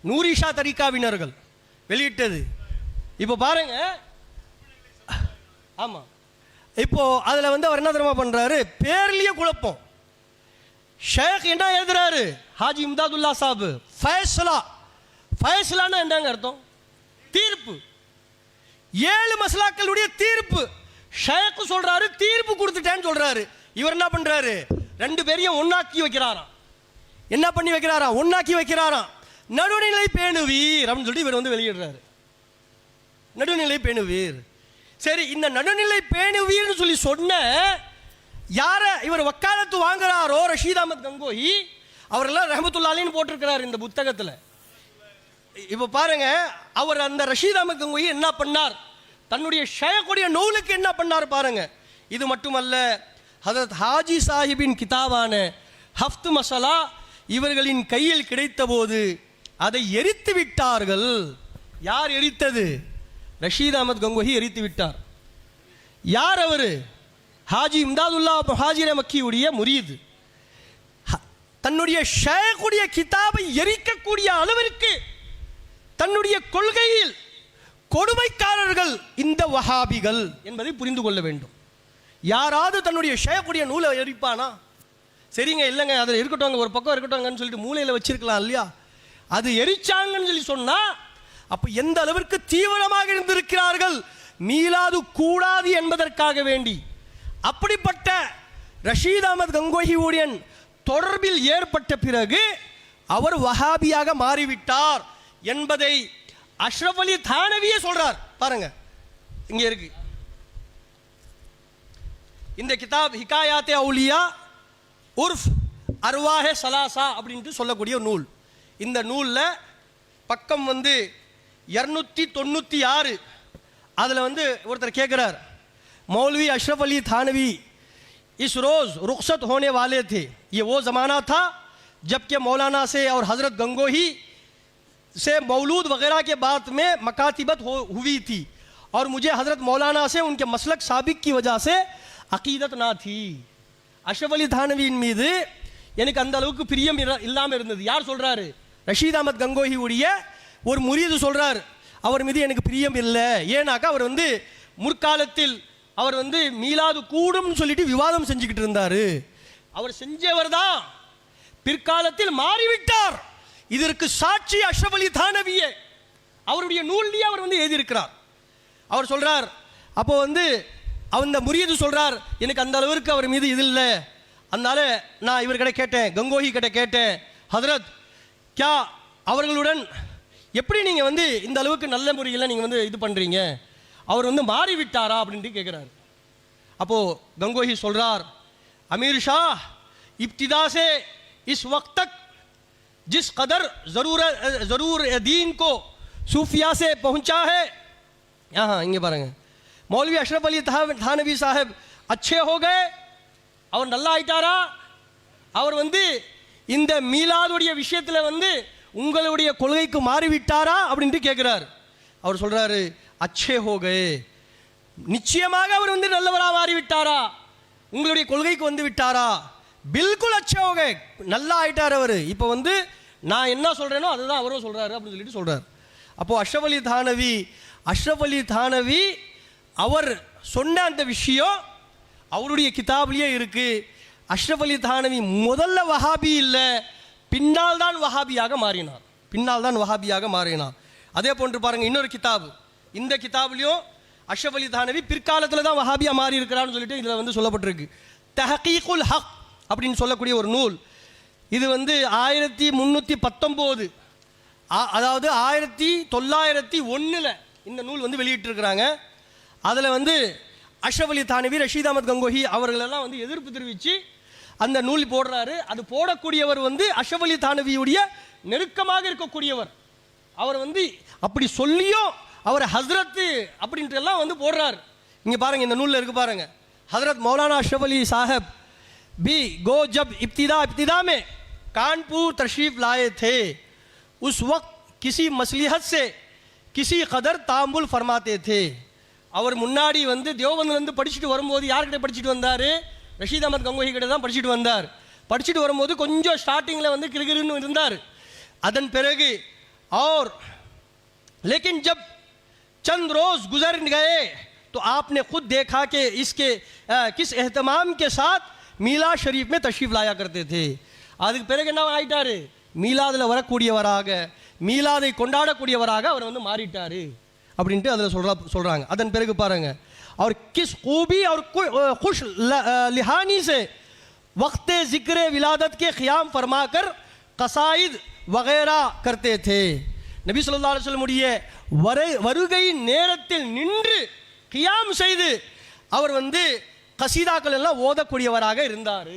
நூரிஷா தரிகாவினர்கள் வெளியிட்டது. இப்போ பாருங்க, ஆமா, இப்போ அதில் அவர் என்ன தெரியுமா பண்றாரு? பேர்லிய குழப்பம். ஷேக் என்ன எழுதுறாரு? ஹாஜி இம்தாதுல்லா சாஹிப் ஃபைஸ்லா. ஃபைஸ்லான்னா என்னங்க அர்த்தம்? தீர்ப்பு. 7 மஸ்லாக்களுடைய தீர்ப்பு. ஷேக் சொல்றாரு தீர்ப்பு கொடுத்துட்டேன்னு சொல்றாரு. இவர் என்ன பண்றாரு? 2 பேரையும் ஒன்னாக்கி வைக்கிறாராம். என்ன பண்ணி வைக்கிறாராம்? ஒன்னாக்கி வைக்கிறாராம். நடுநிலை பேணுவீர் அப்படின்னு சொல்லி இவர் வெளியிடுறாரு. நடுநிலை பேணுவீர். சரி, இந்த நடுநிலை பேணுவீர்னு சொல்லி சொன்ன யார இவர் வக்காலத்து வாங்குறாரோ, ரஷீத் அஹமத் கங்கோஹி அவரெல்லாம் ரஹமத்துல்லாஹி அலைஹி போட்டிருக்கிறார் இந்த புத்தகத்தில். இப்போ பாருங்க, அவர் அந்த ரஷீத் அஹமத் கங்கோஹி என்ன பண்ணார்? தன்னுடைய ஷேக்குடைய நூலுக்கு என்ன பண்ணார் பாருங்க. இது மட்டுமல்ல, ஹஜரத் ஹாஜி சாஹிபின் கிதாபான ஹஃப்த் மசலா இவர்களின் கையில் கிடைத்த போது அதை எரித்து விட்டார்கள். யார் எரித்தது? ரஷீத் அஹமத் கங்கோஹி எரித்து விட்டார். யார் அவரு? ஹாஜி இம்தாதுல்லா முஹாஜிரே மக்கியுடைய முரீது. தன்னுடைய ஷேக்குடைய கிதாபை எரிக்கக்கூடிய அளவிற்கு தன்னுடைய கொள்கையில் கொடுமைக்காரர்கள் இந்த வஹாபிகள் என்பதை புரிந்து கொள்ள வேண்டும். யாராவது தன்னுடைய ஷேக்குடைய நூலை எரிப்பானா? சரிங்க, இல்லைங்க, அதில் இருக்கட்டும், ஒரு பக்கம் இருக்கட்டும்ங்கன்னு சொல்லிட்டு மூலையில் வச்சிருக்கலாம் இல்லையா? அது எரிச்சாங்கன்னு சொல்லி சொன்னா அப்ப எந்த அளவிற்கு தீவிரமாக இருந்திருக்கிறார்கள் மீலாது கூடாது என்பதற்காக வேண்டி. அப்படிப்பட்ட ரஷீத் அஹமத் கங்கோஹியுடன் தொடர்பில் ஏற்பட்ட பிறகு அவர் வஹாபியாக மாறிவிட்டார் என்பதை அஷ்ரஃப் அலி தானவியே சொல்றார். பாருங்க, இங்க இருக்கு இந்த கிதாப் ஹிகாயாத்தே அவுலியா உர்ஃப் அர்வாஹே சலாசா அப்படின்ட்டு சொல்லக்கூடிய ஒரு நூல். இந்த நூலில் பக்கம் வந்து 296. அதில் வந்து ஒருத்தர் கேட்குறார், मौलवी अशरफ अली थानवी इस रोज़ रुखसत होने वाले थे. ये वो ज़माना था जबकि मौलाना से और हज़रत गंगोही से मौलूद वगैरह के बाद में मकातिबत हुई थी और मुझे हज़रत मौलाना से उनके मसलक साबिक की वजह से अकीदत ना थी. அஷ்ரஃப் அலி தானவியின் மீது எனக்கு அந்த அளவுக்கு பிரியம் இல்லாமல் இருந்தது. யார் சொல்கிறாரு? ரஷீத் அஹமத் கங்கோஹி உடைய ஒரு முரீது சொல்கிறார், அவர் மீது எனக்கு பிரியம் இல்லை. ஏன்னாக்கா அவர் வந்து முற்காலத்தில் அவர் வந்து மீலாது கூடும்னு சொல்லிட்டு விவாதம் செஞ்சுக்கிட்டு இருந்தார். அவர் செஞ்சவர் தான், பிற்காலத்தில் மாறிவிட்டார். இதற்கு சாட்சி அஷ்ரஃப் அலி தானவியே அவருடைய நூல்லையே அவர் வந்து எழுதியிருக்கிறார். அவர் சொல்கிறார், அப்போ வந்து அந்த முரீது சொல்கிறார், எனக்கு அந்த அளவிற்கு அவர் மீது இது இல்லை. அதனால நான் இவர்கிட்ட கேட்டேன், கங்கோஹி கிட்ட கேட்டேன், ஹதரத் கியா அவர்களுடன் எப்படி நீங்கள் வந்து இந்த அளவுக்கு நல்ல முறையில் நீங்கள் வந்து இது பண்ணுறீங்க, அவர் வந்து மாறிவிட்டாரா அப்படின்ட்டு கேட்குறாரு. அப்போது கங்கோஹி சொல்கிறார், अमीर शाह इब्तिदा से इस वक्त तक जिस कदर ज़रूर दीन को सूफिया से पहुँचा है, यहाँ इंगे பாருங்க, मौलवी अशरफ अली थानवी साहब अच्छे हो गए. அவர் நல்லா ஆயிட்டாரா? அவர் வந்து இந்த மீலாதுடைய விஷயத்தில் வந்து உங்களுடைய கொள்கைக்கு மாறிவிட்டாரா அப்படின்ட்டு கேட்குறார். அவர் சொல்கிறாரு, அச்சே ஹோகே, நிச்சயமாக அவர் வந்து நல்லவராக மாறிவிட்டாரா, உங்களுடைய கொள்கைக்கு வந்து விட்டாரா? பில்குல் அச்சே ஹோகே, நல்லா ஆயிட்டார் அவர். இப்போ வந்து நான் என்ன சொல்கிறேனோ அதுதான் அவரும் சொல்கிறாரு அப்படின்னு சொல்லிட்டு சொல்கிறார். அப்போது அஷ்ரஃப் அலி தானவி அவர் சொன்ன அந்த விஷயம் அவருடைய கிதாப்லேயே இருக்குது. அஷ்ரஃப் அலி தானவி முதல்ல வஹாபி இல்லை, பின்னால் தான் வஹாபியாக மாறினார். அதே போன்று பாருங்கள், இன்னொரு கிதாபு, இந்த கிதாப்லேயும் அஷ்ரஃப் அலி தானவி பிற்காலத்தில் தான் வஹாபியாக மாறி இருக்கிறான்னு சொல்லிட்டு இதில் வந்து சொல்லப்பட்டிருக்கு. தஹகீகுல் ஹக் அப்படின்னு சொல்லக்கூடிய ஒரு நூல். இது வந்து 1319, அதாவது 1901 இந்த நூல் வந்து வெளியிட்டிருக்கிறாங்க. அதில் வந்து அஷ்ரஃப் அலி தானவி, ரஷீத் அஹமத் கங்கோஹி அவர்களெல்லாம் வந்து எதிர்ப்பு தெரிவித்து அந்த நூல் போடுறாரு. அது போடக்கூடியவர் வந்து அஷ்ரஃப் அலி தானவியுடைய நெருக்கமாக இருக்கக்கூடியவர். அவர் வந்து அப்படி சொல்லியும் அவர் ஹஸ்ரத்து அப்படின்ட்டு எல்லாம் வந்து போடுறார். இங்கே பாருங்கள், இந்த நூலில் இருக்கு பாருங்கள், ஹஜரத் மௌலானா அஷ்ரஃப் अली साहब भी गो जब इब्तिदा में कानपुर तशरीफ़ लाए थे, उस वक्त किसी मसलिहत से किसी कदर तामुल फरमाते थे. அவர் முன்னாடி வந்து தேவபந்திலேருந்து படிச்சுட்டு வரும்போது யார்கிட்ட படிச்சுட்டு வந்தார்? ரஷீத் அஹமத் கங்கோஹி கிட்ட தான் படிச்சுட்டு வந்தார். படிச்சுட்டு வரும்போது கொஞ்சம் ஸ்டார்டிங்கில் வந்து கிருகிருன்னு இருந்தார். அதன் பிறகு और लेकिन जब चंद रोज़ गुजर गए तो आपने खुद देखा कि इसके किस एहतमाम के साथ मीलाद शरीफ में तशरीफ़ लाया करते थे. அதுக்கு பிறகு என்ன ஆயிட்டார்? மீலாதில் வரக்கூடியவராக, மீலாதை கொண்டாடக்கூடியவராக அவர் வந்து மாறிட்டார் அப்படின்ட்டு அதில் சொல்கிறாங்க. அதன் பிறகு பாருங்க, और किस खूबी और खुश लिहानी से वक्त ज़िक्र विलादत के क़ियाम फरमाकर कसाइद वगैरह करते थे. நபி ஸல்லல்லாஹு அலைஹி வஸல்லம் உடைய வருகை நேரத்தில் நின்று கியாம் செய்து அவர் வந்து கசீதாக்கள் எல்லாம் ஓதக்கூடியவராக இருந்தார்.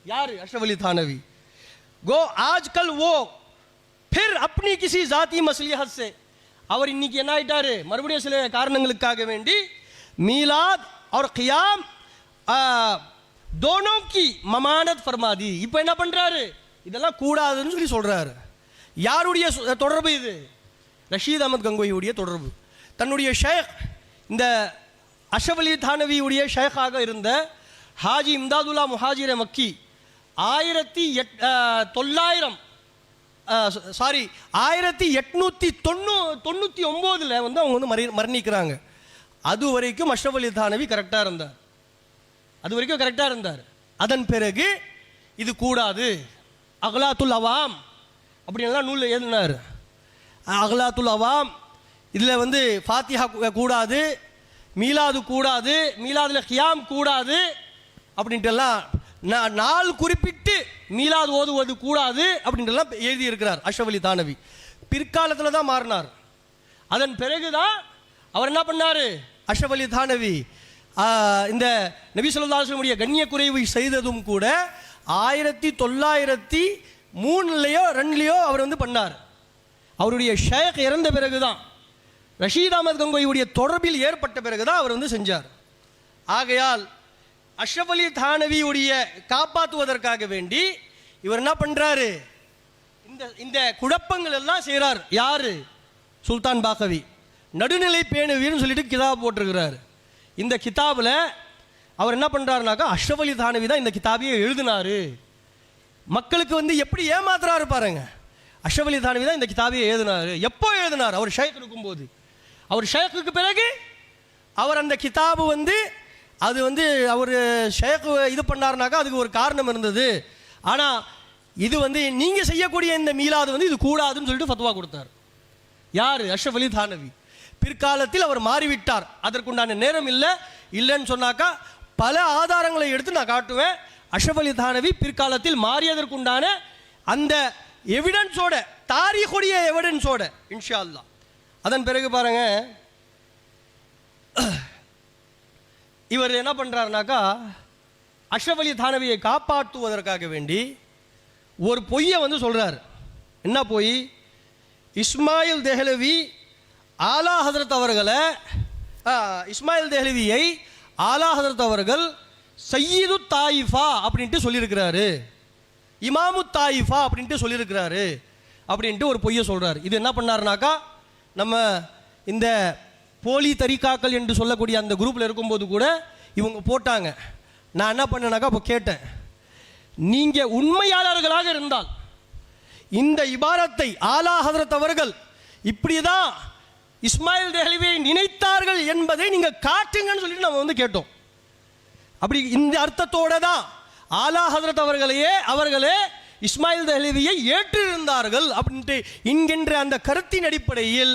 யார்? அஷ்ரஃப் அலி தானவி. गो आजकल वो फिर अपनी किसी ज़ाती मसलिहत से, அவர் இன்னைக்கு என்ன ஆயிட்டாரு? மறுபடியும் சில காரணங்களுக்காக வேண்டி மீலாத் और क़ियाम दोनों की ममानत फरमा दी. இப்போ என்ன பண்ணுறாரு? இதெல்லாம் கூடாதுன்னு சொல்லி சொல்கிறாரு. யாருடைய தொடர்பு இது? ரஷீத் அஹமத் கங்கோஹியுடைய தொடர்பு. தன்னுடைய ஷேக், இந்த அஷ்ரஃப் அலி தானவியுடைய ஷேக்காக இருந்த ஹாஜி இம்தாதுல்லா முஹாஜிர் மக்கி 1899 வந்து அவங்க வந்து மரணிக்கிறாங்க. அது வரைக்கும் அஷ்ரஃப் அலி தானவி கரெக்டாக இருந்தார். அதன் பிறகு இது கூடாது, அகலாத்துல் அவாம் அப்படின்லாம் நூலில் எழுதினார். அகலாத்துல் அவாம் இதில் வந்து ஃபாத்திஹா கூடாது, மீலாது கூடாது, மீலாதில் கியாம் கூடாது அப்படின்ட்டுலாம் நாள் குறிப்பிட்டு மீலாது ஓதுவது கூடாது அப்படின்ட்டுலாம் எழுதியிருக்கிறார் அஷ்ரஃப் அலி தானவி. பிற்காலத்தில் தான் மாறினார். அதன் பிறகுதான் அவர் என்ன பண்ணார், அஷ்ரஃப் அலி தானவி இந்த நபி ஸல்லல்லாஹு அலைஹி வஸல்லம் கண்ணிய குறைவு செய்ததும் கூட 1903 2 அவர் வந்து பண்ணார். அவருடைய ஷேக் இறந்த பிறகுதான், ரஷீத் அஹமத் கங்கோயியுடைய தொடர்பில் ஏற்பட்ட பிறகுதான் அவர் வந்து செஞ்சார். ஆகையால் அஷ்ரஃப் அலி தானவியுடைய காப்பாற்றுவதற்காக வேண்டி இவர் என்ன பண்றாரு, இந்த குழப்பங்கள் எல்லாம் செய்கிறார். யாரு, சுல்தான் பாக்கவி நடுநிலை பேணுவீர்னு சொல்லிட்டு கிதாப் போட்டிருக்கிறார். இந்த கிதாபில் அவர் என்ன பண்ணுறாருனாக்கா, அஷ்ரஃப் அலி தானவி தான் இந்த கிதாபையே எழுதினாரு. மக்களுக்கு வந்து எப்படி ஏமாத்துறாரு பாருங்க. அஷ்ரஃப் அலி தானவி தான் இந்த கிதாபையே எழுதினாரு. எப்போ எழுதினார், அவர் ஷேக் இருக்கும்போது. அவர் ஷேக்குக்கு பிறகு அவர் அந்த கிதாபு வந்து அது வந்து அவர் ஷேக் இது பண்ணாருனாக்கா அதுக்கு ஒரு காரணம் இருந்தது. ஆனால் இது வந்து நீங்கள் செய்யக்கூடிய இந்த மீலாது வந்து இது கூடாதுன்னு சொல்லிட்டு ஃபத்வா கொடுத்தார். யார், அஷ்ரஃப் அலி தானவி. பிற்காலத்தில் அவர் மாறிவிட்டார். அதற்குண்டான நேரம் இல்லைன்னு சொன்னாக்கா பல ஆதாரங்களை எடுத்து நான் காட்டுவேன். அஷ்ரஃப் அலி தானவி பிற்காலத்தில் மாறியதற்குண்டான அந்த எவிடன்ஸோட, தாரீகுடைய எவிடன்ஸோட இன்ஷா அல்லாஹ். அதன் பிறகு பாருங்க, இவர் என்ன பண்ணுறாருனாக்கா, அஷ்ரஃப் அலி தானவியை காப்பாற்றுவதற்காக வேண்டி ஒரு பொய்யை வந்து சொல்கிறார். என்ன பொய், இஸ்மாயில் தெஹ்லவி ஆலா ஹதரத் அவர்களை, இஸ்மாயில் தெஹ்லவியை ஆலா ஹதரத் அவர்கள் சையீது தாயிஃபா அப்படின்ட்டு சொல்லியிருக்கிறாரு, இமாமு தாயிஃபா அப்படின்ட்டு சொல்லியிருக்கிறாரு அப்படின்ட்டு ஒரு பொய்யை சொல்கிறார். இது என்ன பண்ணாருனாக்கா, நம்ம இந்த போலி தரிகாக்கள் என்று சொல்லக்கூடிய அந்த குரூப்பில் இருக்கும்போது கூட இவங்க போட்டாங்க. நான் என்ன பண்ணேனாக்கா இப்போ கேட்டேன், நீங்கள் உண்மையாளர்களாக இருந்தால் இந்த இபாரத்தை ஆலா ஹதரத் அவர்கள் இப்படிதான் இஸ்மாயில் தெஹ்லவியை நினைத்தார்கள் என்பதை நீங்கள் காட்டுங்கன்னு சொல்லிட்டு நம்ம வந்து கேட்டோம். அப்படி இந்த அர்த்தத்தோட தான் ஆலா ஹதரத் அவர்களே இஸ்மாயில் தெஹ்லவியை ஏற்றிருந்தார்கள் அப்படின்ட்டு என்கின்ற அந்த கருத்தின் அடிப்படையில்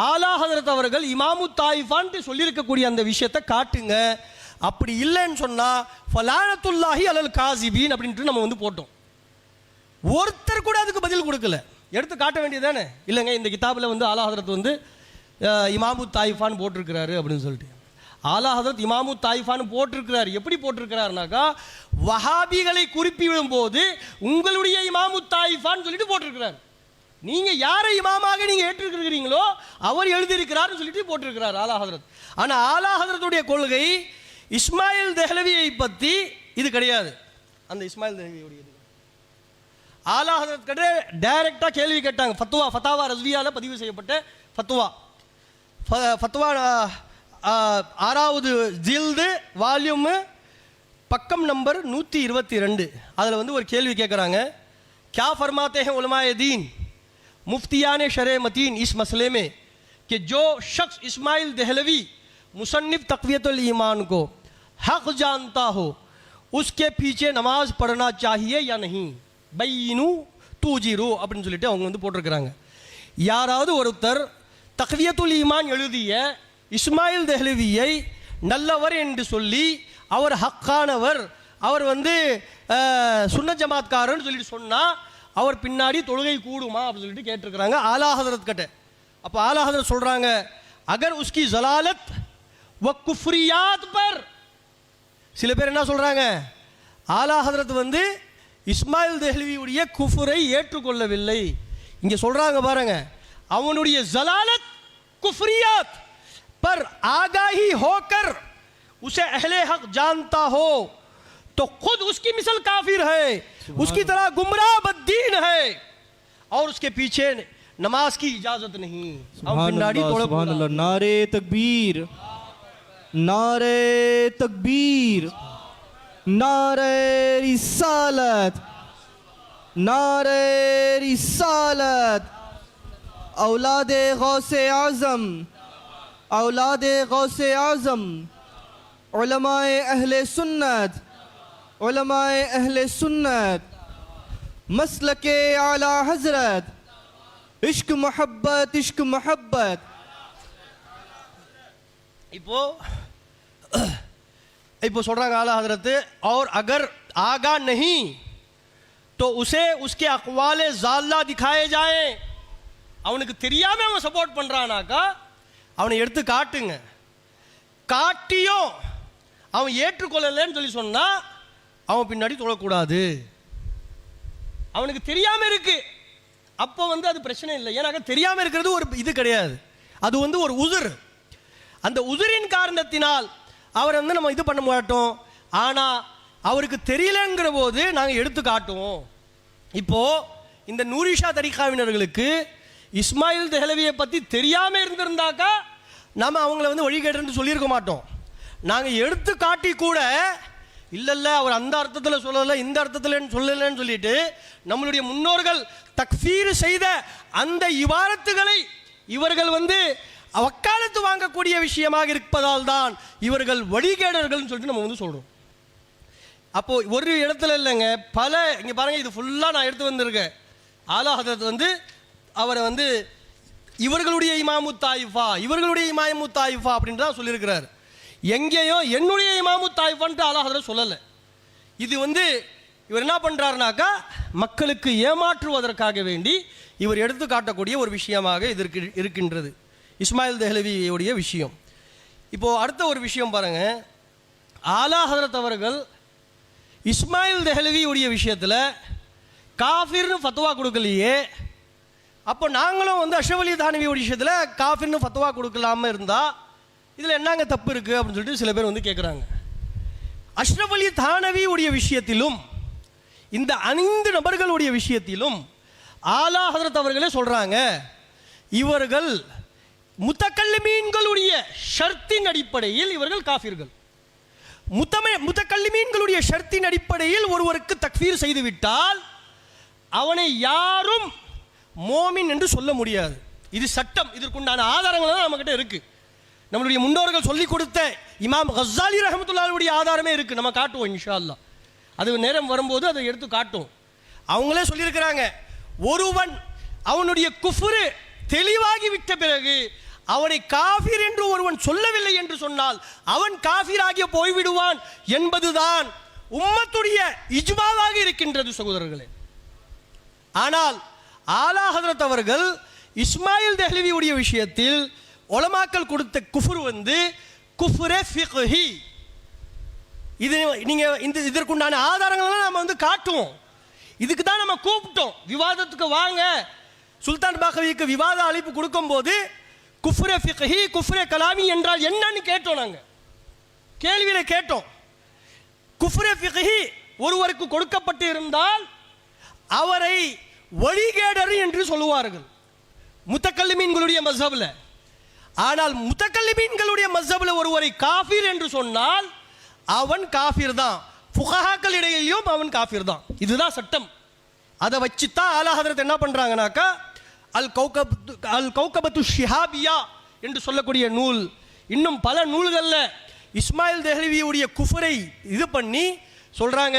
ஆலா ஹதரத் அவர்கள் இமாமு தாயிஃபான்ட்டு சொல்லியிருக்கக்கூடிய அந்த விஷயத்தை காட்டுங்க. அப்படி இல்லைன்னு சொன்னால் ஃபலானத்துல்லாஹி அலல் காசிபீன் அப்படின்ட்டு நம்ம வந்து போட்டோம். ஒருத்தர் கூட அதுக்கு பதில் கொடுக்கல. எடுத்து காட்ட வேண்டியதானே, இல்லைங்க இந்த கிதாபில் வந்து ஆலா ஹதரத் வந்து இமாமு தாயிஃபான் போட்டிருக்கிறாரு அப்படின்னு சொல்லிட்டு. ஆலா ஹதரத் இமாமு தாயிஃபான் போட்டிருக்கிறார். எப்படி போட்டிருக்கிறாருனாக்கா, வஹாபிகளை குறிப்பிடும் போது உங்களுடைய இமாமு தாயிஃபான் சொல்லிட்டு போட்டிருக்கிறார். நீங்கள் யாரை இமாமாக நீங்கள் ஏற்றிருக்கிறீங்களோ அவர் எழுதியிருக்கிறார்னு சொல்லிட்டு போட்டிருக்கிறார் ஆலா ஹதரத். ஆனால் ஆலா ஹதரத்துடைய கொள்கை இஸ்மாயில் தெஹ்லவியை பற்றி இது கிடையாது. அந்த இஸ்மாயில் தெஹ்லவியுடைய ஆலா ஹதரத் கிட்ட டைரெக்டாக கேள்வி கேட்டாங்க. ஃபத்வா ரஸ்வியாவில் பதிவு செய்யப்பட்ட ஃபத்வா 6வது ஜில்து வால்யூமு பக்கம் நம்பர் 122. அதில் வந்து ஒரு கேள்வி கேட்குறாங்க, क्या फरमाते हैं उलमाए दीन मुफ्तियान शरअ मतीन इस मसले में कि जो शख्स इस्माइल देहलवी मुसन्निफ तक़वियतुल ईमान को हक़ जानता हो उसके पीछे नमाज पढ़ना चाहिए या नहीं, பையினு தூஜிரு அப்படின்னு சொல்லிட்டு அவங்க வந்து போட்டிருக்கிறாங்க. யாராவது ஒருத்தர் தக்வியத்துல் ஈமான் எழுதிய இஸ்மாயில் தெஹ்லவியை நல்லவர் என்று சொல்லி அவர் ஹக்கானவர், அவர் வந்து சுன்ன ஜமாத்காரன்னு சொல்லிட்டு சொன்னால் அவர் பின்னாடி தொழுகை கூடுமா அப்படின்னு சொல்லிட்டு கேட்டிருக்கிறாங்க ஆலா ஹதரத் கிட்ட. அப்போ ஆலா ஹதரத் சொல்கிறாங்க, அகர் உஸ்கி ஜலாலத் வ குஃப்ரியாத் பர். சில பேர் என்ன சொல்கிறாங்க, ஆலா ஹதரத் வந்து இஸ்மாயில் தெஹ்லவியுடைய குஃபுரை ஏற்றுக்கொள்ளவில்லை. இங்கே சொல்கிறாங்க பாருங்க, அவனுடைய ஜலாலத் कुफरियात पर आगाही होकर उसे अहले हक जानता हो तो खुद उसकी मिसल काफिर है, उसकी तरह गुमराह बद्दीन है और उसके पीछे नमाज की इजाजत नहीं. सुभान अल्लाह, नारे तकबीर, नारे तकबीर, नारे रिसालत, नारे रिसालत. औलादे गौसे आज़म, औलादे गौसे आज़म, उलमाए अहले सुन्नत, उलमाए अहले सुन्नत, मसलके आला हजरत, इश्क मोहब्बत, इश्क मोहब्बत. இப்போ சொல்றாங்க आला हजरत, और अगर आगा नहीं तो उसे उसके अक़वाल ज़ाल्ला दिखाए जाएं. அவனுக்கு தெரியாம அவன் சப்போர்ட் பண்றானாக்கா அவனை எடுத்து காட்டுங்க. காட்டியும் அவன் ஏற்றுக்கொள்ளலைன்னு சொல்லி சொன்னா அவன் பின்னாடி தொழக்கூடாது. அவனுக்கு தெரியாம இருக்கு, அப்போ அது பிரச்சனை இல்லை. ஏன்னாக்க தெரியாம இருக்கிறது ஒரு இது கிடையாது, அது ஒரு உசுர். அந்த உசுரின் காரணத்தினால் அவரை நம்ம இது பண்ண மாட்டோம். ஆனா அவருக்கு தெரியலங்கிற போது நாங்கள் எடுத்து காட்டுவோம். இப்போ இந்த நூரிஷா தரிகாவினர்களுக்கு இஸ்மாயில் தெஹ்லவியை பற்றி தெரியாமல் இருந்திருந்தாக்கா நாம் அவங்கள வழிகேடுன்னு சொல்லியிருக்க மாட்டோம். நாங்கள் எடுத்து காட்டி கூட இல்லை அவர் அந்த அர்த்தத்தில் சொல்லலை, இந்த அர்த்தத்தில் சொல்லலைன்னு சொல்லிட்டு நம்மளுடைய முன்னோர்கள் தக்ஃபீர் செய்த அந்த இவாரத்துகளை இவர்கள் வக்காலத்து வாங்கக்கூடிய விஷயமாக இருப்பதால் தான் இவர்கள் வழிகேடர்கள் சொல்லிட்டு நம்ம சொல்கிறோம். அப்போ ஒரு இடத்துல இல்லைங்க, பல இங்கே பாருங்க, இது ஃபுல்லாக நான் எடுத்து வந்திருக்கேன். ஆலா ஹதரத் அவரை இவர்களுடைய இமாமு தாயிஃபா, இவர்களுடைய இமாமு தாயிஃபா அப்படின்னு தான் சொல்லியிருக்கிறார். எங்கேயோ என்னுடைய இமாமு தாயிஃபான்ட்டு ஆலா ஹதரத் சொல்லலை. இது இவர் என்ன பண்ணுறாருனாக்கா மக்களுக்கு ஏமாற்றுவதற்காக வேண்டி இவர் எடுத்து காட்டக்கூடிய ஒரு விஷயமாக இதற்கு இருக்கின்றது இஸ்மாயில் தெஹ்லவியுடைய விஷயம். இப்போது அடுத்த ஒரு விஷயம் பாருங்கள், ஆலா ஹதரத் அவர்கள் இஸ்மாயில் தெஹ்லவியுடைய விஷயத்தில் காஃபிர்னு ஃபத்வா கொடுக்கலையே, அப்போ நாங்களும் அஷ்ரஃப் அலி தானவியுடைய விஷயத்தில் காஃபிர்னு ஃபத்வா கொடுக்கலாமல் இருந்தால் இதில் என்னங்க தப்பு இருக்குது அப்படின்னு சொல்லிட்டு சில பேர் கேட்குறாங்க. அஷ்ரஃப் அலி தானவியுடைய விஷயத்திலும் இந்த 5 நபர்களுடைய விஷயத்திலும் ஆலா ஹதரத் அவர்களே சொல்கிறாங்க, இவர்கள் முத்தக்கல்லிமீன்களுடைய ஷர்த்தின் அடிப்படையில் இவர்கள் காஃபிர்கள். முத்தக்கல்லிமீன்களுடைய ஷர்த்தின் அடிப்படையில் ஒருவருக்கு தக்ஃபீர் செய்துவிட்டால் அவனை யாரும் மோமின் என்று சொல்ல முடியாது. இது சட்டம், இதற்குண்டான ஆதாரங்கள் தான் நம்மகிட்ட இருக்கு. நம்மளுடைய முன்னோர்கள் சொல்லிக் கொடுத்த இமாம் கஸ்ஸாலி ரஹ்மத்துல்லாஹியுடைய ஆதாரமே இருக்கு, நம்ம காட்டுவோம் இன்ஷா அல்லாஹ். அது நேரம் வரும்போது அதை எடுத்து காட்டும். அவங்களே சொல்லியிருக்கிறாங்க, ஒருவன் அவனுடைய குஃப்ரு தெளிவாகி விட்ட பிறகு அவனை காஃபிர் என்று ஒருவன் சொல்லவில்லை என்று சொன்னால் அவன் காஃபிராகிய போய்விடுவான் என்பதுதான் உம்மத்துடைய இஜ்மாவாக இருக்கின்றது சகோதரர்களே. ஆனால் ஆலா ஹதரத் அவர்கள் இஸ்மாயில் தெஹ்லவியுடைய விஷயத்தில் உலமாக்கள் கொடுத்த குஃப்ர் குஃப்ரே ஃபிக்ஹி. இது நீங்கள் இதற்குண்டான ஆதாரங்கள்லாம் நம்ம காட்டுவோம். இதுக்கு தான் நம்ம கூப்பிட்டோம், விவாதத்துக்கு வாங்க. சுல்தான் பாகவிக்கு விவாத அழைப்பு கொடுக்கும்போது குஃப்ரே ஃபிக்ஹி குஃப்ரே கலாமி என்றால் என்னன்னு கேட்டோம். நாங்கள் கேள்வியில கேட்டோம். குஃப்ரே ஃபிக்ஹி ஒருவருக்கு கொடுக்கப்பட்டு இருந்தால் அவரை வழிகேடர் என்று சொல்லுவார்கள் முத்தக்கல்லிமீன்களுடைய மஸ்ஹப்ல. ஆனால் முத்தக்கல்லிமீன்களுடைய மஸ்ஹப்ல ஒருவரை காஃபிர் என்று சொன்னால் அவன் காஃபிர் தான், ஃபுகஹாக்கள் இடையிலும் அவன் காஃபிர் தான். இதுதான் சட்டம். அதை வச்சுத்தான் ஆலா ஹதரத் என்ன பண்றாங்கனாக்கா அல் கௌகபத்து ஷிஹாபியா என்று சொல்லக்கூடிய நூல், இன்னும் பல நூல்களில் இஸ்மாயில் தெஹ்லவியுடைய குஃபரை இது பண்ணி சொல்றாங்க,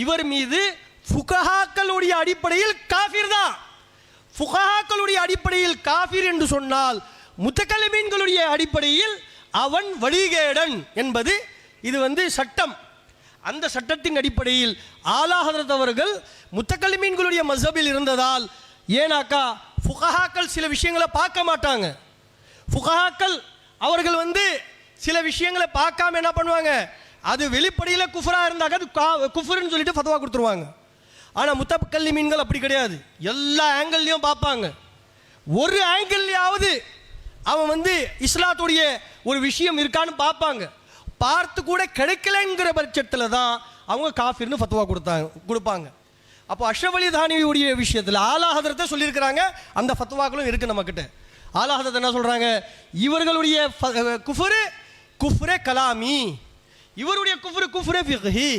இவர் மீது ஃபுகஹாக்களுடைய அடிப்படையில் காஃபிர் தான். ஃபுகஹாக்களுடைய அடிப்படையில் காஃபிர் என்று சொன்னால் முத்தக்கல்லிமீன்களுடைய அடிப்படையில் அவன் வழிகேடன் என்பது இது சட்டம். அந்த சட்டத்தின் அடிப்படையில் ஆலா ஹதரத் அவர்கள் முத்தக்கல்லிமீன்களுடைய மஸ்ஹபில் இருந்ததால், ஏனாக்கா ஃபுகஹாக்கள் சில விஷயங்களை பார்க்க மாட்டாங்க. ஃபுகஹாக்கள் அவர்கள் சில விஷயங்களை பார்க்காம என்ன பண்ணுவாங்க, அது வெளிப்படையில் குஃப்ரா இருந்தாக்க அது குஃப்ருன்னு சொல்லிட்டு ஃபத்வா கொடுத்துருவாங்க. ஆனால் முத்தக்கல்லிமீன்கள் அப்படி கிடையாது, எல்லா ஆங்கிள்லையும் பார்ப்பாங்க. ஒரு ஆங்கிள்லையாவது அவன் இஸ்லாத்துடைய ஒரு விஷயம் இருக்கான்னு பார்ப்பாங்க. பார்த்து கூட கிடைக்கலங்கிற பட்சத்தில் தான் அவங்க காஃபிர்னு ஃபத்வா கொடுப்பாங்க. அப்போ அஷ்ரஃப் அலி தானவியுடைய விஷயத்தில் ஆலா ஹதரத்தை சொல்லியிருக்கிறாங்க, அந்த ஃபத்வாக்களும் இருக்குது நம்மக்கிட்ட. ஆலா ஹதரத் என்ன சொல்கிறாங்க, இவர்களுடைய குஃப்ரே கலாமி, இவருடைய குஃப்ரே ஃபிக்ஹி.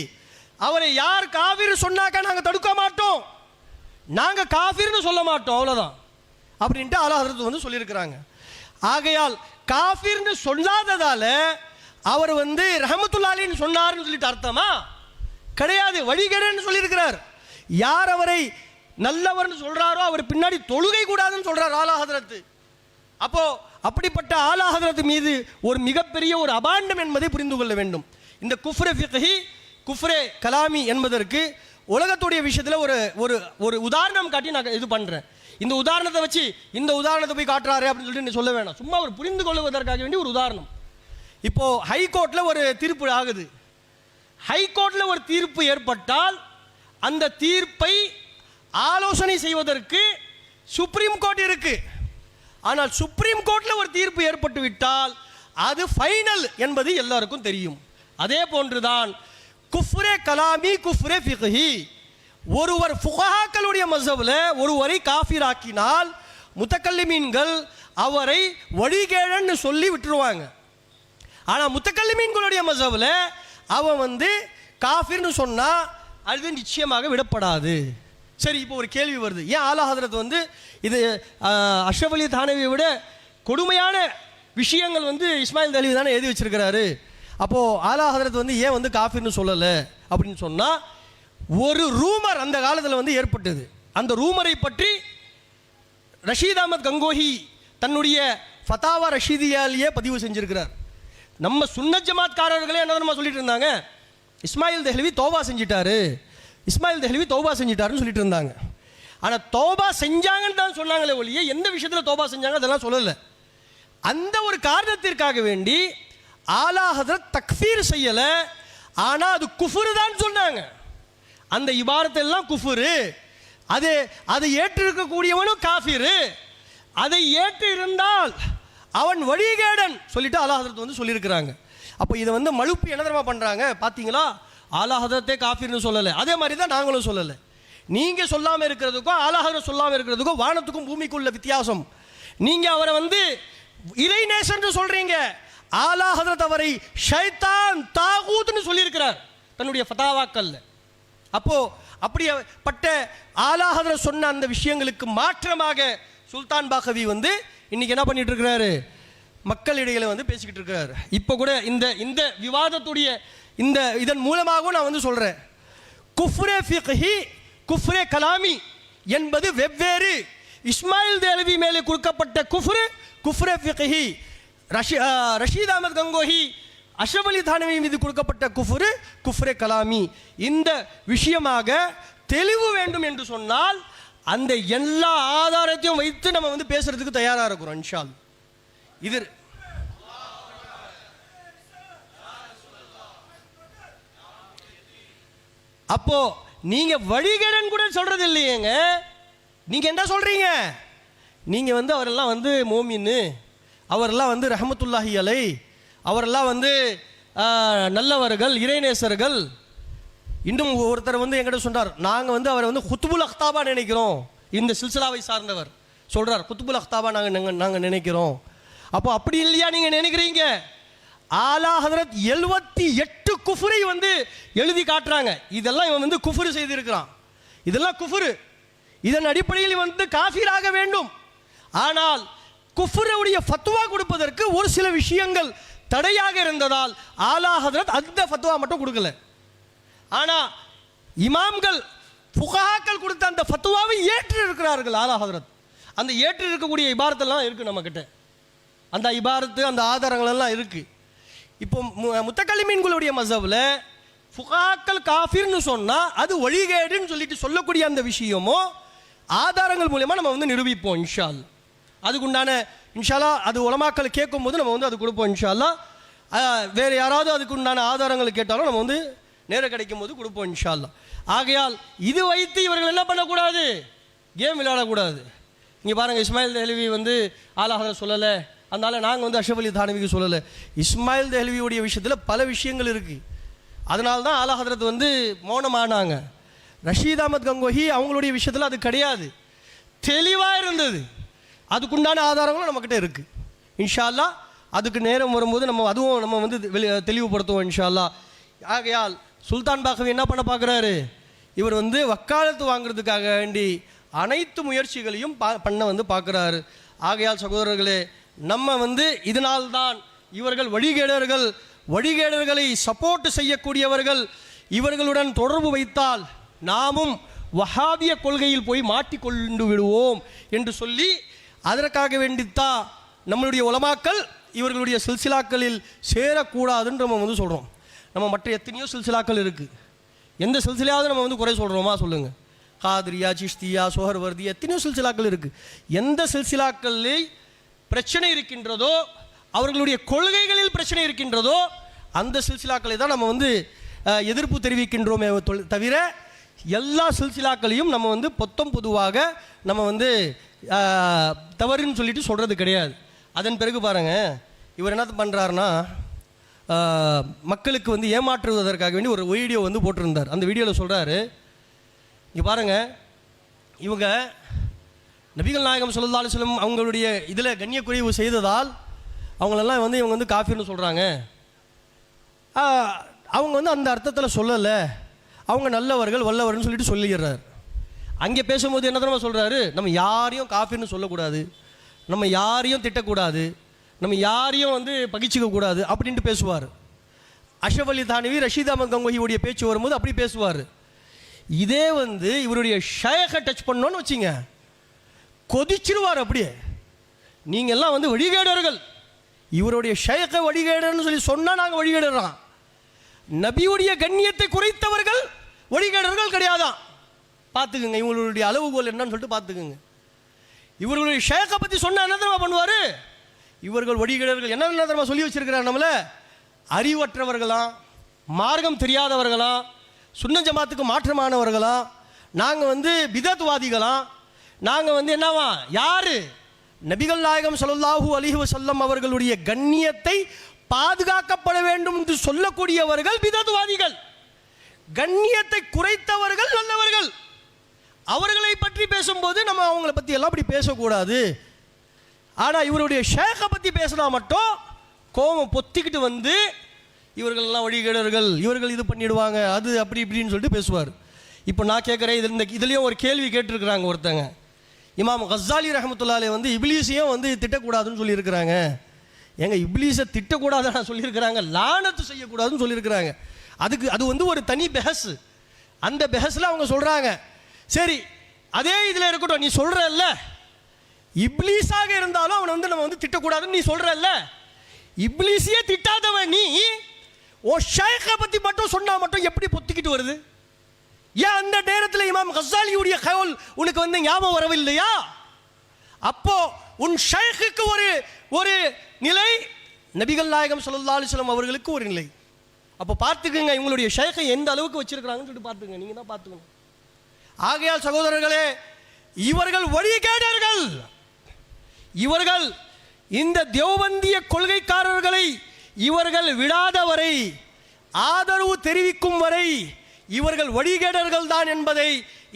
அவரை யார் காஃபிர் சொன்னாக்கா நாங்கள் தடுக்க மாட்டோம், நாங்கள் காஃபிர்னு சொல்ல மாட்டோம், அவ்வளோதான் அப்படின்ட்டு ஆலா ஹதரத் சொல்லியிருக்கிறாங்க. ஆகையால் காஃபிர்னு சொல்லாததால அவர் ரஹமத்துல்லாலின்னு சொன்னார்னு சொல்லிட்டு அர்த்தமா கிடையாது, வழிகேடுன்னு சொல்லியிருக்கிறார். யார் அவரை நல்லவர்னு சொல்றாரோ அவர் பின்னாடி தொழுகை கூடாதுன்னு சொல்றார் ஆலா ஹதரத். அப்போ அப்படிப்பட்ட ஆலா ஹதரத் மீது ஒரு மிகப்பெரிய ஒரு அபாண்டம் என்பதை புரிந்து கொள்ள வேண்டும். இந்த குஃப்ரே ஃபிக்ஹி குஃப்ரே கலாமி என்பதற்கு உலகத்துடைய விஷயத்தில் ஒரு ஒரு ஒரு உதாரணம் காட்டி நான் இது பண்ணுறேன். இந்த உதாரணத்தை வச்சு இந்த உதாரணத்தை போய் காட்டுறாரு அப்படின்னு சொல்லிட்டு நீ சொல்ல வேணாம். சும்மா ஒரு புரிந்து கொள்வதற்காக வேண்டி ஒரு உதாரணம். இப்போ ஹைகோர்ட்டில் ஒரு தீர்ப்பு ஆகுது. ஹைகோர்ட்டில் ஒரு தீர்ப்பு ஏற்பட்டால் அந்த தீர்ப்பை ஆலோசனை செய்வதற்கு சுப்ரீம் கோர்ட் இருக்கு. ஆனால் சுப்ரீம் கோர்ட்டில் ஒரு தீர்ப்பு ஏற்பட்டு விட்டால் அது ஃபைனல் என்பது எல்லாருக்கும் தெரியும். அதே போன்றுதான் குஃப்ரே கலாமி குஃப்ரே ஃபிக்ஹி. ஒருவர் ஃபுகஹாக்களுடைய மஸ்ஹபில் ஒருவரை காஃபிராக்கினால் முத்தக்கல்லிமீன்கள் அவரை வழிகேழன்னு சொல்லி விட்டுருவாங்க. ஆனால் முத்தக்கல்லிமீன்களுடைய மஸ்ஹபில் அவன் காஃபிர்னு சொன்னால் அது நிச்சயமாக விடப்படாது. சரி, இப்போ ஒரு கேள்வி வருது. ஏன் ஆலா ஹதரத் இது அஷ்ரஃப் அலி தானவியை விட கொடுமையான விஷயங்கள் இஸ்மாயில் தஹ்லவி தானே எழுதி வச்சிருக்கிறாரு. அப்போது ஆலா ஹதரத் ஏன் காஃபிர்னு சொல்லலை அப்படின்னு சொன்னால், ஒரு ரூமர் அந்த காலத்தில் ஏற்பட்டது. அந்த ரூமரை பற்றி ரஷீத் அஹமத் கங்கோஹி தன்னுடைய ஃபதாவா ரஷீதியாலேயே பதிவு செஞ்சிருக்கிறார். நம்ம சுன்னத் ஜமாத்காரர்களே என்ன சொல்லிட்டு இருந்தாங்க, இஸ்மாயில் தஹ்லவி தௌபா செஞ்சிட்டாரு, இஸ்மாயில் தஹ்லவி தௌபா செஞ்சிட்டாருன்னு சொல்லிட்டு இருந்தாங்க. ஆனால் தௌபா செஞ்சாங்கன்னு தான் சொன்னாங்களே ஒழிய எந்த விஷயத்தில் தௌபா செஞ்சாங்க அதெல்லாம் சொல்லலை. அந்த ஒரு காரணத்திற்காக வேண்டி ஆலா ஹதரத் தக்ஃபீர் செய்யலை, ஆனால் அது குஃபுரு தான் சொன்னாங்க. அந்த இபாரத்தெல்லாம் குஃபுரு, அதை ஏற்றிருக்கக்கூடியவனும் காஃபிரு, அதை ஏற்று இருந்தால் அவன் வழிகேடன் சொல்லிட்டு ஆலா ஹதரத் சொல்லியிருக்கிறாங்க. அப்போ இதை மழுப்பு என்ன தரமா பண்ணுறாங்க பார்த்தீங்களா? ஆலா ஹதரத்தே காஃபிர்னு சொல்லலை, அதே மாதிரி தான் நாங்களும் சொல்லலை. நீங்கள் சொல்லாமல் இருக்கிறதுக்கும் ஆலா ஹதரத் சொல்லாமல் இருக்கிறதுக்கும் வானத்துக்கும் பூமிக்குள்ள வித்தியாசம். நீங்கள் அவரை இறைநேசன் சொல்கிறீங்க, ஆலா ஹதரத் அவரை ஷைத்தான் தாகூத்னு சொல்லியிருக்கிறார் தன்னுடைய ஃபதாவாக்கல்ல. அப்போது அப்படிப்பட்ட ஆலா ஹதரத் சொன்ன அந்த விஷயங்களுக்கு மாற்றமாக சுல்தான் பாகவி இன்னைக்கு என்ன பண்ணிட்டு இருக்கிறாரு, மக்களிடையில பேசிக்கிட்டு இருக்கிறாரு. இப்போ கூட இந்த விவாதத்துடைய இதன் மூலமாகவும் நான் சொல்கிறேன், குஃப்ரே ஃபிக்ஹி குஃப்ரே கலாமி என்பது வெவ்வேறு. இஸ்மாயில் தஹ்லவி மேலே கொடுக்கப்பட்ட குஃப்ரு குஃப்ரே ஃபிக்ஹி, ரஷீத் அஹமத் கங்கோஹி அஷ்ரஃப் அலி தானவி மீது கொடுக்கப்பட்ட குஃப்ரு குஃப்ரே கலாமி. இந்த விஷயமாக தெளிவு வேண்டும் என்று சொன்னால் அந்த எல்லா ஆதாரத்தையும் வைத்து நம்ம பேசுறதுக்கு தயாராக இருக்கிறோம் இன்ஷா அல்லாஹ். இது அப்போ நீங்க வழிகேடன் கூட சொல்றது இல்லையேங்க. நீங்க என்ன சொல்றீங்க, நீங்க அவரெல்லாம் மோமின்னு, அவரெல்லாம் ரஹமத்துல்லாஹி அலை, அவரெல்லாம் நல்லவர்கள், இறைநேசர்கள். இன்னும் ஒருத்தர் என்கிட்ட சொன்னார், நாங்கள் அவரை குத்துபுல் அக்தாபா நினைக்கிறோம். இந்த சில்சிலாவை சார்ந்தவர் சொல்றார், குத்துபுல் அக்தாபா நாங்கள் நினைக்கிறோம். அப்போ அப்படி இல்லையா நீங்கள் நினைக்கிறீங்க? ஆலா ஹதரத் 78 குஃபுரை எழுதி காட்டுறாங்க. இதெல்லாம் இவன் குஃபுரு செய்திருக்கிறான், இதெல்லாம் குஃபுரு. இதன் அடிப்படையில் காஃபிராக வேண்டும். ஆனால் குஃபுருடைய ஃபத்வா கொடுப்பதற்கு ஒரு சில விஷயங்கள் தடையாக இருந்ததால் ஆலா ஹதரத் அந்த ஃபத்வா மட்டும் கொடுக்கல. ஆனால் இமாம்கள் ஃபுகஹாக்கள் கொடுத்த அந்த ஃபத்வாவை ஏற்று இருக்கிறார்கள் ஆலா ஹதரத். அந்த ஏற்று இருக்கக்கூடிய இபாரத்தெல்லாம் இருக்குது நம்மக்கிட்ட, அந்த இபாரத்து அந்த ஆதாரங்கள் எல்லாம் இருக்குது. இப்போ முத்தக்கல்லிமீன்களுடைய மஸ்ஹபில் ஃபுகஹாக்கள் காஃபிர்னு சொன்னால் அது வழிகேடுன்னு சொல்லிட்டு சொல்லக்கூடிய அந்த விஷயமோ ஆதாரங்கள் மூலமாக நம்ம நிரூபிப்போம் இன்ஷா அல்லாஹ். அதுக்குண்டான இன்ஷா அல்லாஹ் அது உலமாக்கள் கேட்கும் போது நம்ம அது கொடுப்போம் இன்ஷா அல்லாஹ். வேறு யாராவது அதுக்கு உண்டான ஆதாரங்கள் கேட்டாலும் நம்ம நேரம் கிடைக்கும் போது கொடுப்போம் இன்ஷா அல்லாஹ். ஆகையால் இது வைத்து இவர்கள் என்ன பண்ணக்கூடாது, கேம் விளையாடக்கூடாது. இங்கே பாருங்கள், இஸ்மாயில் தஹ்லவி ஆலா ஹதரத் சொல்லலை, அதனால் நாங்கள் அஷ்ரஃப் அலி தானவிக்கு சொல்லலை. இஸ்மாயில் தஹ்லவியுடைய விஷயத்தில் பல விஷயங்கள் இருக்குது, அதனால தான் ஆலா ஹதரத் மௌனமானாங்க. ரஷீத் அஹமத் கங்கோஹி அவங்களுடைய விஷயத்தில் அது கிடையாது, தெளிவாக இருந்தது. அதுக்குண்டான ஆதாரங்களும் நம்மக்கிட்ட இருக்குது இன்ஷா அல்லாஹ். அதுக்கு நேரம் வரும்போது அதுவும் நம்ம தெளிவுபடுத்துவோம் இன்ஷா அல்லாஹ். ஆகையால் சுல்தான் பாகவி என்ன பண்ண பார்க்குறாரு, இவர் வக்காலத்து வாங்குறதுக்காக வேண்டி அனைத்து முயற்சிகளையும் பண்ண பார்க்குறாரு. ஆகையால் சகோதரர்களே, நம்ம இதனால்தான் இவர்கள் வழிகேடர்களை சப்போர்ட் செய்யக்கூடியவர்கள், இவர்களுடன் தொடர்பு வைத்தால் நாமும் வஹாபிய கொள்கையில் போய் மாட்டிக்கொண்டு விடுவோம் என்று சொல்லி அதற்காக வேண்டித்தான் நம்மளுடைய உலமாக்கள் இவர்களுடைய சில்சிலாக்களில் சேரக்கூடாதுன்னு நம்ம சொல்கிறோம். நம்ம மற்ற எத்தனையோ சில்சிலாக்கள் இருக்குது, எந்த சில்சிலாவது நம்ம குறை சொல்கிறோமா சொல்லுங்கள்? காதிரியா, சிஷ்தியா, சோஹர்வர்தி, எத்தனையோ சில்சிலாக்கள் இருக்குது. எந்த சில்சிலாக்களில் பிரச்சனை இருக்கின்றதோ, அவர்களுடைய கொள்கைகளில் பிரச்சனை இருக்கின்றதோ, அந்த சில்சிலாக்களை தான் நம்ம வந்து எதிர்ப்பு தெரிவிக்கின்றோமே தவிர எல்லா சில்சிலாக்களையும் நம்ம வந்து பொதுவாக நம்ம வந்து தவறுன்னு சொல்லிட்டு சொல்கிறது கிடையாது. அதன் பிறகு பாருங்கள், இவர் என்ன பண்ணுறாருன்னா, மக்களுக்கு வந்து ஏமாற்றுவதற்காக வேண்டி ஒரு வீடியோ வந்து போட்டிருந்தார். அந்த வீடியோவில் சொல்கிறாரு, இங்கே பாருங்கள், இவங்க நபிகள் நாயகம் ஸல்லல்லாஹு அலைஹி வஸல்லம் அவங்களுடைய இதில் கண்ணியக்குறைவு செய்ததால் அவங்களெல்லாம் வந்து இவங்க வந்து காஃபிர்னு சொல்கிறாங்க. அவங்க வந்து அந்த அர்த்தத்தில் சொல்லலை, அவங்க நல்லவர்கள் வல்லவர்னு சொல்லிட்டு சொல்லிடுறாரு. அங்கே பேசும்போது என்ன தெரியுமா சொல்கிறாரு, நம்ம யாரையும் காஃபிர்னு சொல்லக்கூடாது, நம்ம யாரையும் திட்டக்கூடாது, நம்ம யாரையும் வந்து பகிச்சிக்கக்கூடாது அப்படின்ட்டு பேசுவார். அஷ்ரஃப் அலி தானவி, ரஷீத் அஹமத் கங்கோஹியுடைய பேச்சு வரும்போது அப்படி பேசுவார். இதே வந்து இவருடைய ஷேகை டச் பண்ணோன்னு வச்சிங்க, கொதிச்சிருவார் அப்படியே. நீங்கள் எல்லாம் வந்து வழிகேடர்கள், இவருடைய ஷேகை வழிகேடர்னு சொல்லி சொன்னால் நாங்கள் வழிகேடுறோம். நபியுடைய கண்ணியத்தை குறைத்தவர்கள் வழிகேடர்கள் கிடையாதான். பார்த்துக்குங்க இவங்களுடைய அளவுகோல் என்னன்னு சொல்லிட்டு பார்த்துக்குங்க. இவர்களுடைய ஷேக்கை பற்றி சொன்னால் என்ன தெரியுமா பண்ணுவார், இவர்கள் வழிகேடர்கள் என்ன தெரியுமா சொல்லி வச்சிருக்கிறார் நம்மளை, அறிவற்றவர்களாம், மார்க்கம் தெரியாதவர்களாம், சுன்ன ஜமாத்துக்கு மாற்றமானவர்களாம், நாங்கள் வந்து பிதத்வாதிகளாம், நாங்கள் வந்து என்னவா யார், நபிகள் நாயகம் ஸல்லல்லாஹு அலைஹி வஸல்லம் அவர்களுடைய கண்ணியத்தை பாதுகாக்கப்பட வேண்டும் என்று சொல்லக்கூடியவர்கள் பிதத்வாதிகள், கண்ணியத்தை குறைத்தவர்கள் நல்லவர்கள். அவர்களை பற்றி பேசும்போது நம்ம அவங்கள பற்றி எல்லாம் அப்படி பேசக்கூடாது. ஆனால் இவருடைய ஷேக்கை பற்றி பேசினா மட்டும் கோபம் பொத்திக்கிட்டு வந்து இவர்கள் எல்லாம் வழிகேடர்கள், இவர்கள் இது பண்ணிடுவாங்க, அது அப்படி இப்படின்னு சொல்லிட்டு பேசுவார். இப்போ நான் கேட்குறேன், இதுலேயும் ஒரு கேள்வி கேட்டிருக்கிறாங்க ஒருத்தங்க, இமாம் கஸ்ஸாலி ரஹ்மத்துல்லாஹி அலைஹி வந்து இப்லீஸையும் வந்து திட்டக்கூடாதுன்னு சொல்லியிருக்கிறாங்க. ஏங்க இப்லீஸை திட்டக்கூடாதுன்னு சொல்லியிருக்கிறாங்க, லானத்து செய்யக்கூடாதுன்னு சொல்லியிருக்கிறாங்க. அது வந்து ஒரு தனி பெஹஸ். அந்த பெஹஸில் அவங்க சொல்கிறாங்க, சரி அதே இதில் இருக்கட்டும், நீ சொல்கிறல்ல இப்லீஸாக இருந்தாலும் அவனை வந்து நம்ம வந்து திட்டக்கூடாதுன்னு நீ சொல்கிறல்ல, இப்லீஸையே திட்டாதவன் நீ ஓ ஷேக்கை பற்றி மட்டும் சொன்னால் மட்டும் எப்படி பொத்திக்கிட்டு வருது? ஏன் அந்த நேரத்தில் இமாம் கஸ்ஸாலியுடைய கவுல் உனக்கு வந்து ஞாபகம் வரவில்லையா? அப்போ உன் ஷேக்குக்கு ஒரு நிலை, நபிகள் நாயகம் ஸல்லல்லாஹு அலைஹி வஸல்லம் அவர்களுக்கு ஒரு நிலை. அப்போ பார்த்துக்குங்க இவங்களுடைய ஷேக்கை எந்த அளவுக்கு வச்சிருக்கிறாங்கன்னு சொல்லிட்டு பார்த்துங்க, நீங்கள் தான் பார்த்துக்கணும். ஆகையால் சகோதரர்களே, இவர்கள் வழிகேடர்கள், இவர்கள் இந்த தேவந்திய கொள்கைக்காரர்களை இவர்கள் விடாத வரை, ஆதரவு தெரிவிக்கும் வரை இவர்கள் வழிகேடர்கள் தான் என்பதை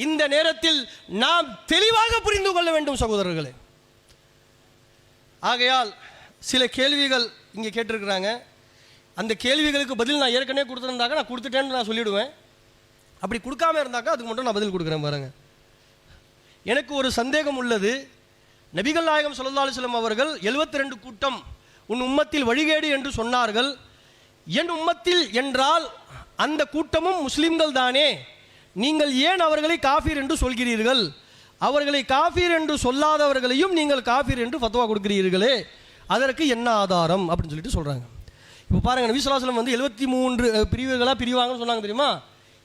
இந்த நேரத்தில் நாம் தெளிவாக புரிந்து கொள்ள வேண்டும் சகோதரர்களே. ஆகையால் சில கேள்விகள் இங்கே கேட்டிருக்கிறாங்க. அந்த கேள்விகளுக்கு பதில் நான் ஏற்கனவே கொடுத்துருந்தாக்க நான் கொடுத்துட்டேன்னு நான் சொல்லிவிடுவேன். அப்படி கொடுக்காம இருந்தாக்கா அதுக்கு மட்டும் நான் பதில் கொடுக்குறேன் பாருங்க. எனக்கு ஒரு சந்தேகம் உள்ளது. நபிகள் நாயகம் ஸல்லல்லாஹு அலைஹி வஸல்லம் அவர்கள் 72 கூட்டம் உன் உம்மத்தில் வழிகேடு என்று சொன்னார்கள். என் உம்மத்தில் என்றால் அந்த கூட்டமும் முஸ்லிம்கள் தானே, நீங்கள் ஏன் அவர்களை காஃபிர் என்று சொல்கிறீர்கள்? அவர்களை காஃபிர் என்று சொல்லாதவர்களையும் நீங்கள் காஃபிர் என்று ஃபத்வா கொடுக்கிறீர்களே, அதற்கு என்ன ஆதாரம் அப்படின்னு சொல்லிட்டு சொல்கிறாங்க. இப்போ பாருங்கள், நபி ஸல்லல்லாஹு அலைஹி வஸல்லம் வந்து 73 பிரிவுகளாக பிரிவாங்கன்னு சொன்னாங்க தெரியுமா?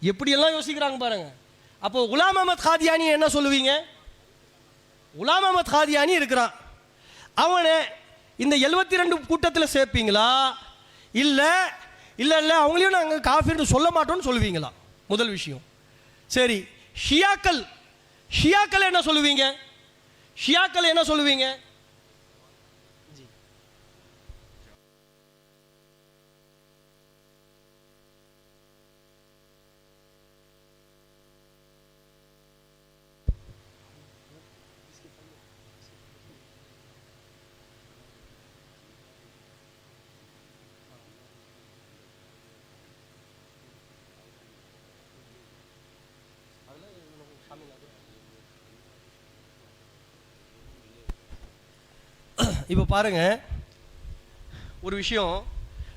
எப்படியெல்லாம் யோசிக்கிறாங்க பாருங்கள். அப்போ குலாம் அஹ்மத் காதியானி என்ன சொல்லுவீங்க? குலாம் அஹ்மத் காதியானி இருக்கிறான், அவனை இந்த 72 கூட்டத்தில் சேர்ப்பீங்களா? இல்லை இல்லை இல்லை அவங்களையும் நாங்கள் காஃபிர்னு சொல்ல மாட்டோம்னு சொல்லுவீங்களா? முதல் விஷயம். சரி, ஷியாக்கள் என்ன சொல்லுவீங்க? ஷியாக்கள் என்ன சொல்லுவீங்க? இப்போ பாருங்கள், ஒரு விஷயம்,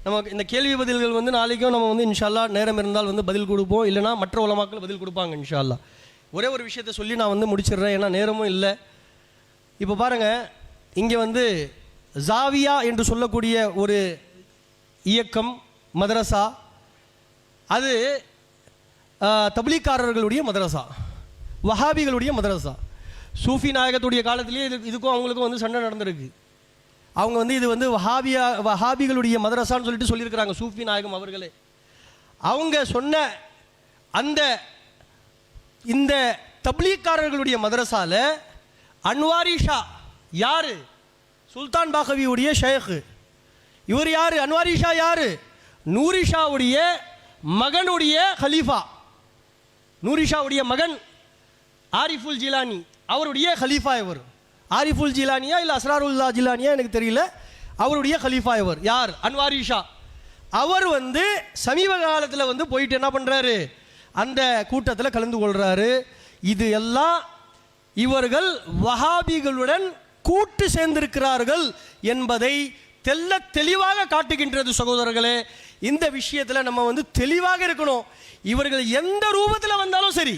நமக்கு இந்த கேள்வி பதில்கள் வந்து நாளைக்கும் நம்ம வந்து இன்ஷா அல்லாஹ் நேரம் இருந்தால் வந்து பதில் கொடுப்போம், இல்லைனா மற்ற உலமாக்கள் பதில் கொடுப்பாங்க இன்ஷா அல்லாஹ். ஒரே ஒரு விஷயத்தை சொல்லி நான் வந்து முடிச்சிடுறேன், ஏன்னா நேரமும் இல்லை. இப்போ பாருங்கள், இங்கே வந்து ஜாவியா என்று சொல்லக்கூடிய ஒரு இயக்கம், மதரசா, அது தப்லீக்காரர்களுடைய மதரசா. வஹாபிகளுடைய மதரசா. சூஃபி நாயகத்துடைய காலத்திலேயே இதுக்கும் அவங்களுக்கும் வந்து சண்டை நடந்திருக்கு. அவங்க வந்து இது வந்து வஹாபிகளுடைய மதரசான்னு சொல்லியிருக்கிறாங்க சூஃபி நாயகம் அவர்களே. அவங்க சொன்ன இந்த தப்லீக்காரர்களுடைய மதரசால அன்வாரி ஷா யாரு? சுல்தான் பாகவியுடைய ஷேக். இவர் யாரு? அன்வாரி ஷா யாரு? நூரி ஷாவுடைய மகனுடைய ஹலீஃபா. நூரி ஷாவுடைய மகன் ஆரிஃபுல் ஜிலானி, அவருடைய ஹலீஃபா இவர். ஆரிஃபுல் ஜிலானியா இல்லை அஸ்ராருல்லா ஜிலானியா எனக்கு தெரியல. அவருடைய ஹலீஃபா இவர் யார்? அன்வாரி ஷா. அவர் வந்து சமீப காலத்தில் வந்து போயிட்டு என்ன பண்ணுறாரு? அந்த கூட்டத்தில் கலந்து கொள்கிறாரு. இது எல்லாம் இவர்கள் வஹாபிகளுடன் கூட்டு சேர்ந்திருக்கிறார்கள் என்பதை தெளிவாக காட்டுகின்றது. சகோதரர்களே, இந்த விஷயத்தில் நம்ம வந்து தெளிவாக இருக்கணும். இவர்கள் எந்த ரூபத்தில் வந்தாலும் சரி,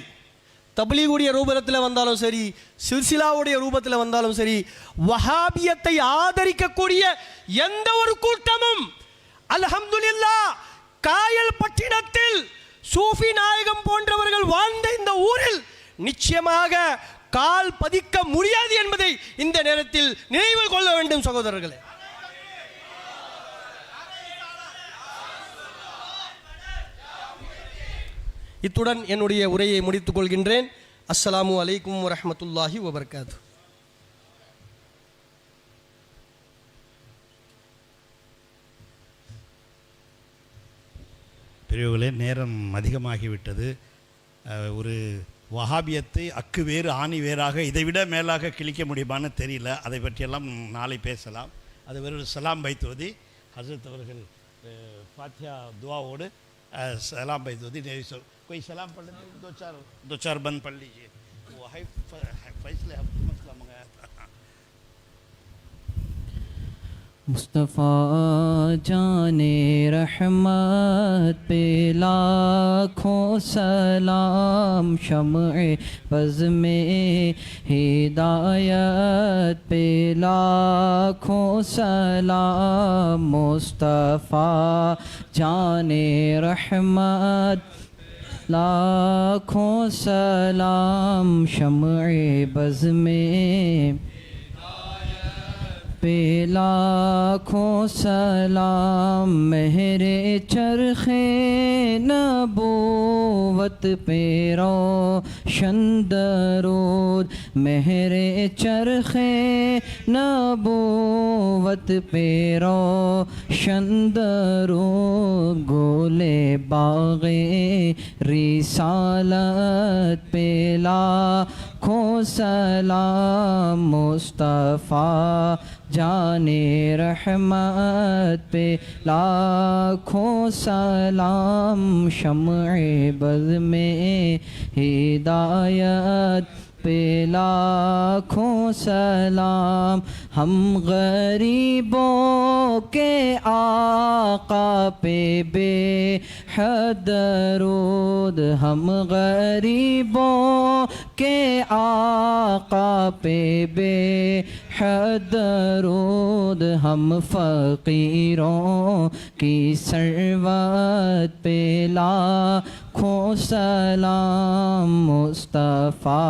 தப்லீகுடைய ரூபத்தில் வந்தாலும் சரி, சில்சிலாவுடைய ரூபத்தில் வந்தாலும் சரி, வஹாபியத்தை ஆதரிக்கக்கூடிய எந்த ஒரு கூட்டமும் அல்ஹம்துலில்லாஹ் காயல் பட்டினத்தில் சூஃபி நாயகம் போன்றவர்கள் வாழ்ந்த இந்த ஊரில் நிச்சயமாக கால் பதிக்க முடியாது என்பதை இந்த நேரத்தில் நினைவில் கொள்ள வேண்டும் சகோதரர்களே. இத்துடன் என்னுடைய உரையை முடித்துக் கொள்கின்றேன். அஸ்ஸலாமு அலைக்கும் வரஹ்மத்துல்லாஹி வபரகாத்துஹு. பெரியவர்களே, நேரம் அதிகமாகிவிட்டது. ஒரு வஹாபியத்தை அக்கு வேறு ஆணி வேறாக இதைவிட மேலாக கிழிக்க முடியுமான்னு தெரியல. அதை பற்றியெல்லாம் நாளை பேசலாம். அது வெறும் சலாம் பைத்துவதி ஹசரத் அவர்கள் ஃபாத்தியா துவாவோடு सलाम भाई दोदी नहीं सो कोई सलाम पढ़ लेते दो चार बंद पढ़ लीजिए. वो है फैसले हम मसला मंगाया था. मुस्तफ़ा जाने रहमत पे लाखों सलाम, शम्ए बज़ में हिदायत पे लाखों सलाम. मुस्तफ़ा जाने रहमत लाखों सलाम, शम्ए बज़ में पे लाखों सलाम. मेहरे चरखे नबूवत पे रोशन दरूद, मेहरे चरखे नबूवत पे रोशन दरूद. गोले बाग़े रिसालत पे लाखों सलाम. मुस्तफ़ा जाने रहमत पे लाखों सलाम, शम्ए बज़ में हिदायत पे लाखों सलाम. हम गरीबों के आका पे बेहद दरूद, हम गरीबों के आका पे बेहद दरूद. हम फ़कीरों की सरवत पे लाखों सलाम. मुस्तफ़ा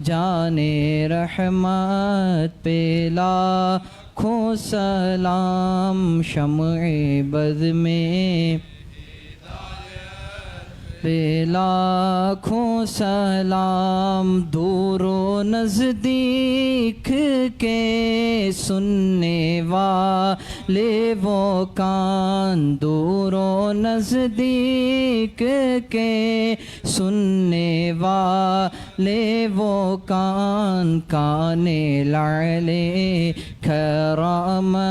जाने रहमत पे लाखों सलाम, शम्ए बज़ में पे लाखों सलाम. दूरो नज़दीक के सुनने वाले वो कान, दूरो नज़दीक के सुनने वाले वो कान. काने लाले करामत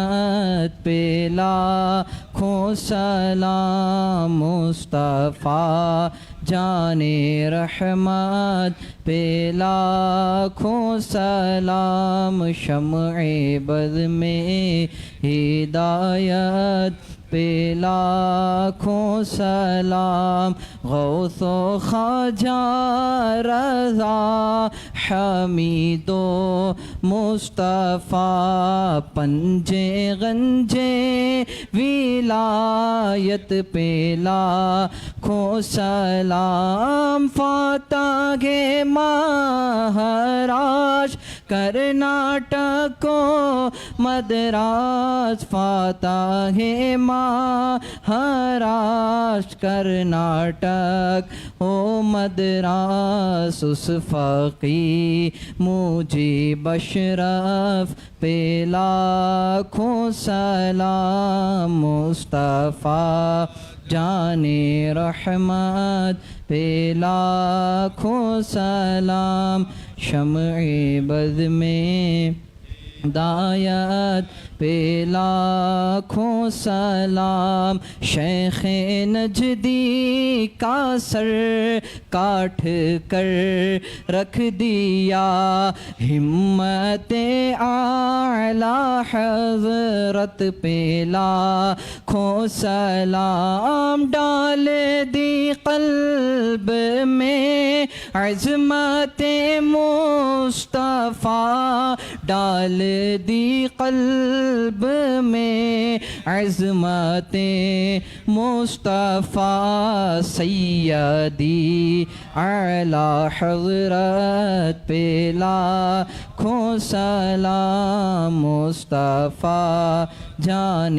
पे लाखों सलाम. मुस्तफ़ा जाने रहमत पे लाखों सलाम, शम्ए बज़ में हिदायत पे लाखों सलाम. गौसो ख्वाजा रज़ा حمیدو مصطفیٰ پنجے گنجے ولایت پہ لاکھوں سلام فاتح مہاراشٹر کرناٹک کو مدراس فاتح مہاراشٹر کرناٹک او مدراس اس فقی مجیب اشرف پہ لاکھوں سلام مصطفیٰ جان رحمت پہ لاکھوں سلام شمع بد میں ہدایت پہ لاکھوں سلام شیخ نجدی کا سر کاٹ کر رکھ دیا ہمت اعلیٰ حضرت پہ لاکھوں سلام ڈال دی قلب میں عظمت مصطفیٰ ڈال دی قلب میں عظمت مصطفیٰ سیدی اعلیٰ حضرت پہ لاکھوں سلام مصطفیٰ جان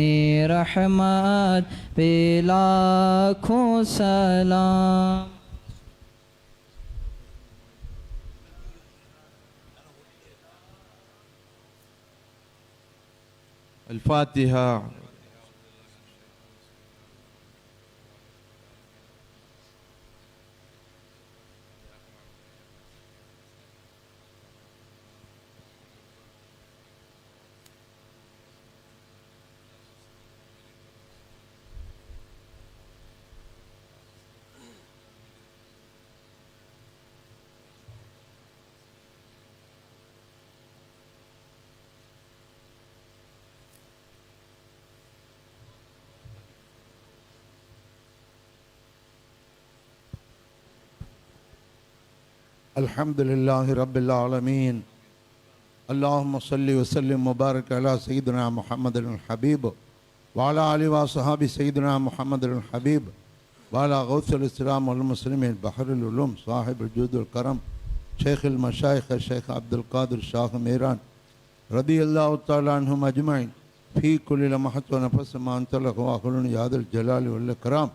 رحمت پہ لاکھوں سلام الفاتحة. الحمد لله رب العالمين اللهم صل وسلم وبارك على سيدنا محمد الحبيب وعلى آله وصحابه سيدنا محمد الحبيب وعلى غوث الإسلام والمسلمين بحر العلوم صاحب الجود والكرم شيخ المشايخ الشيخ عبد القادر شاہ میران رضي الله تعالى عنهم أجمعين في كل لمحة ونفس ما انطلق وآخرون يا ذا الجلال والإكرام.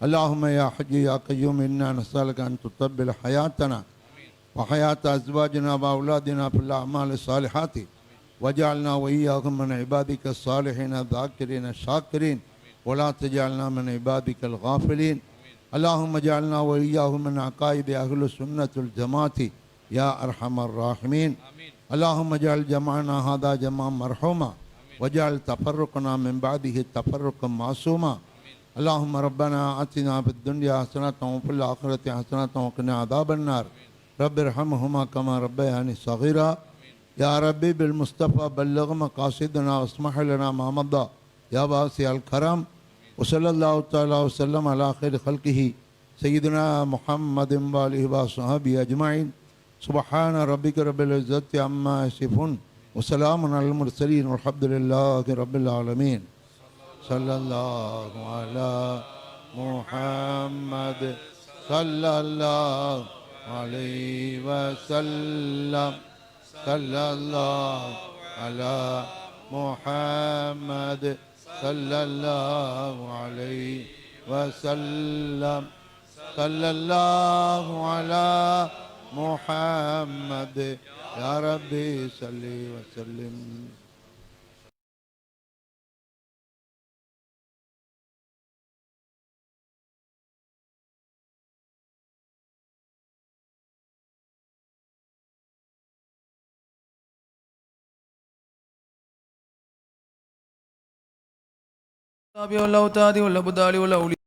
اللهم يا حي يا قيوم إنا نسألك أن تطبل حياتنا وحياة أزواجنا وأولادنا في الأعمال الصالحات وجعلنا وإياهم من عبادك الصالحين الذاكرين الشاكرين ولا تجعلنا من عبادك الغافلين. اللهم اجعلنا وإياهم من عقائد أهل السنة الجماعة يا أرحم الراحمين. اللهم اجعل جمعنا هذا جمعا مرحوما واجعل تفرقنا من بعده تفرقا معصوما. اللهم ربنا آتنا في الدنيا حسنة وفي الآخرة حسنة وقنا عذاب النار. رب ارحمهما كما ربياني صغيرا. يا ربي بالمصطفى بلغ مقاصدنا واسمح لنا ما مضى يا واسع الكرم. وصلى الله تعالى وسلم على خير خلقه سيدنا محمد وآله وصحبه أجمعين. سبحان ربك رب العزة عما يصفون وسلام على المرسلين والحمد لله رب العالمين. صلى الله على محمد صلى الله عليه وسلم. صلى الله على محمد صلى الله عليه وسلم. صلى الله على محمد يا ربي صل وسلم. والأوتاد والأبدال والأولياء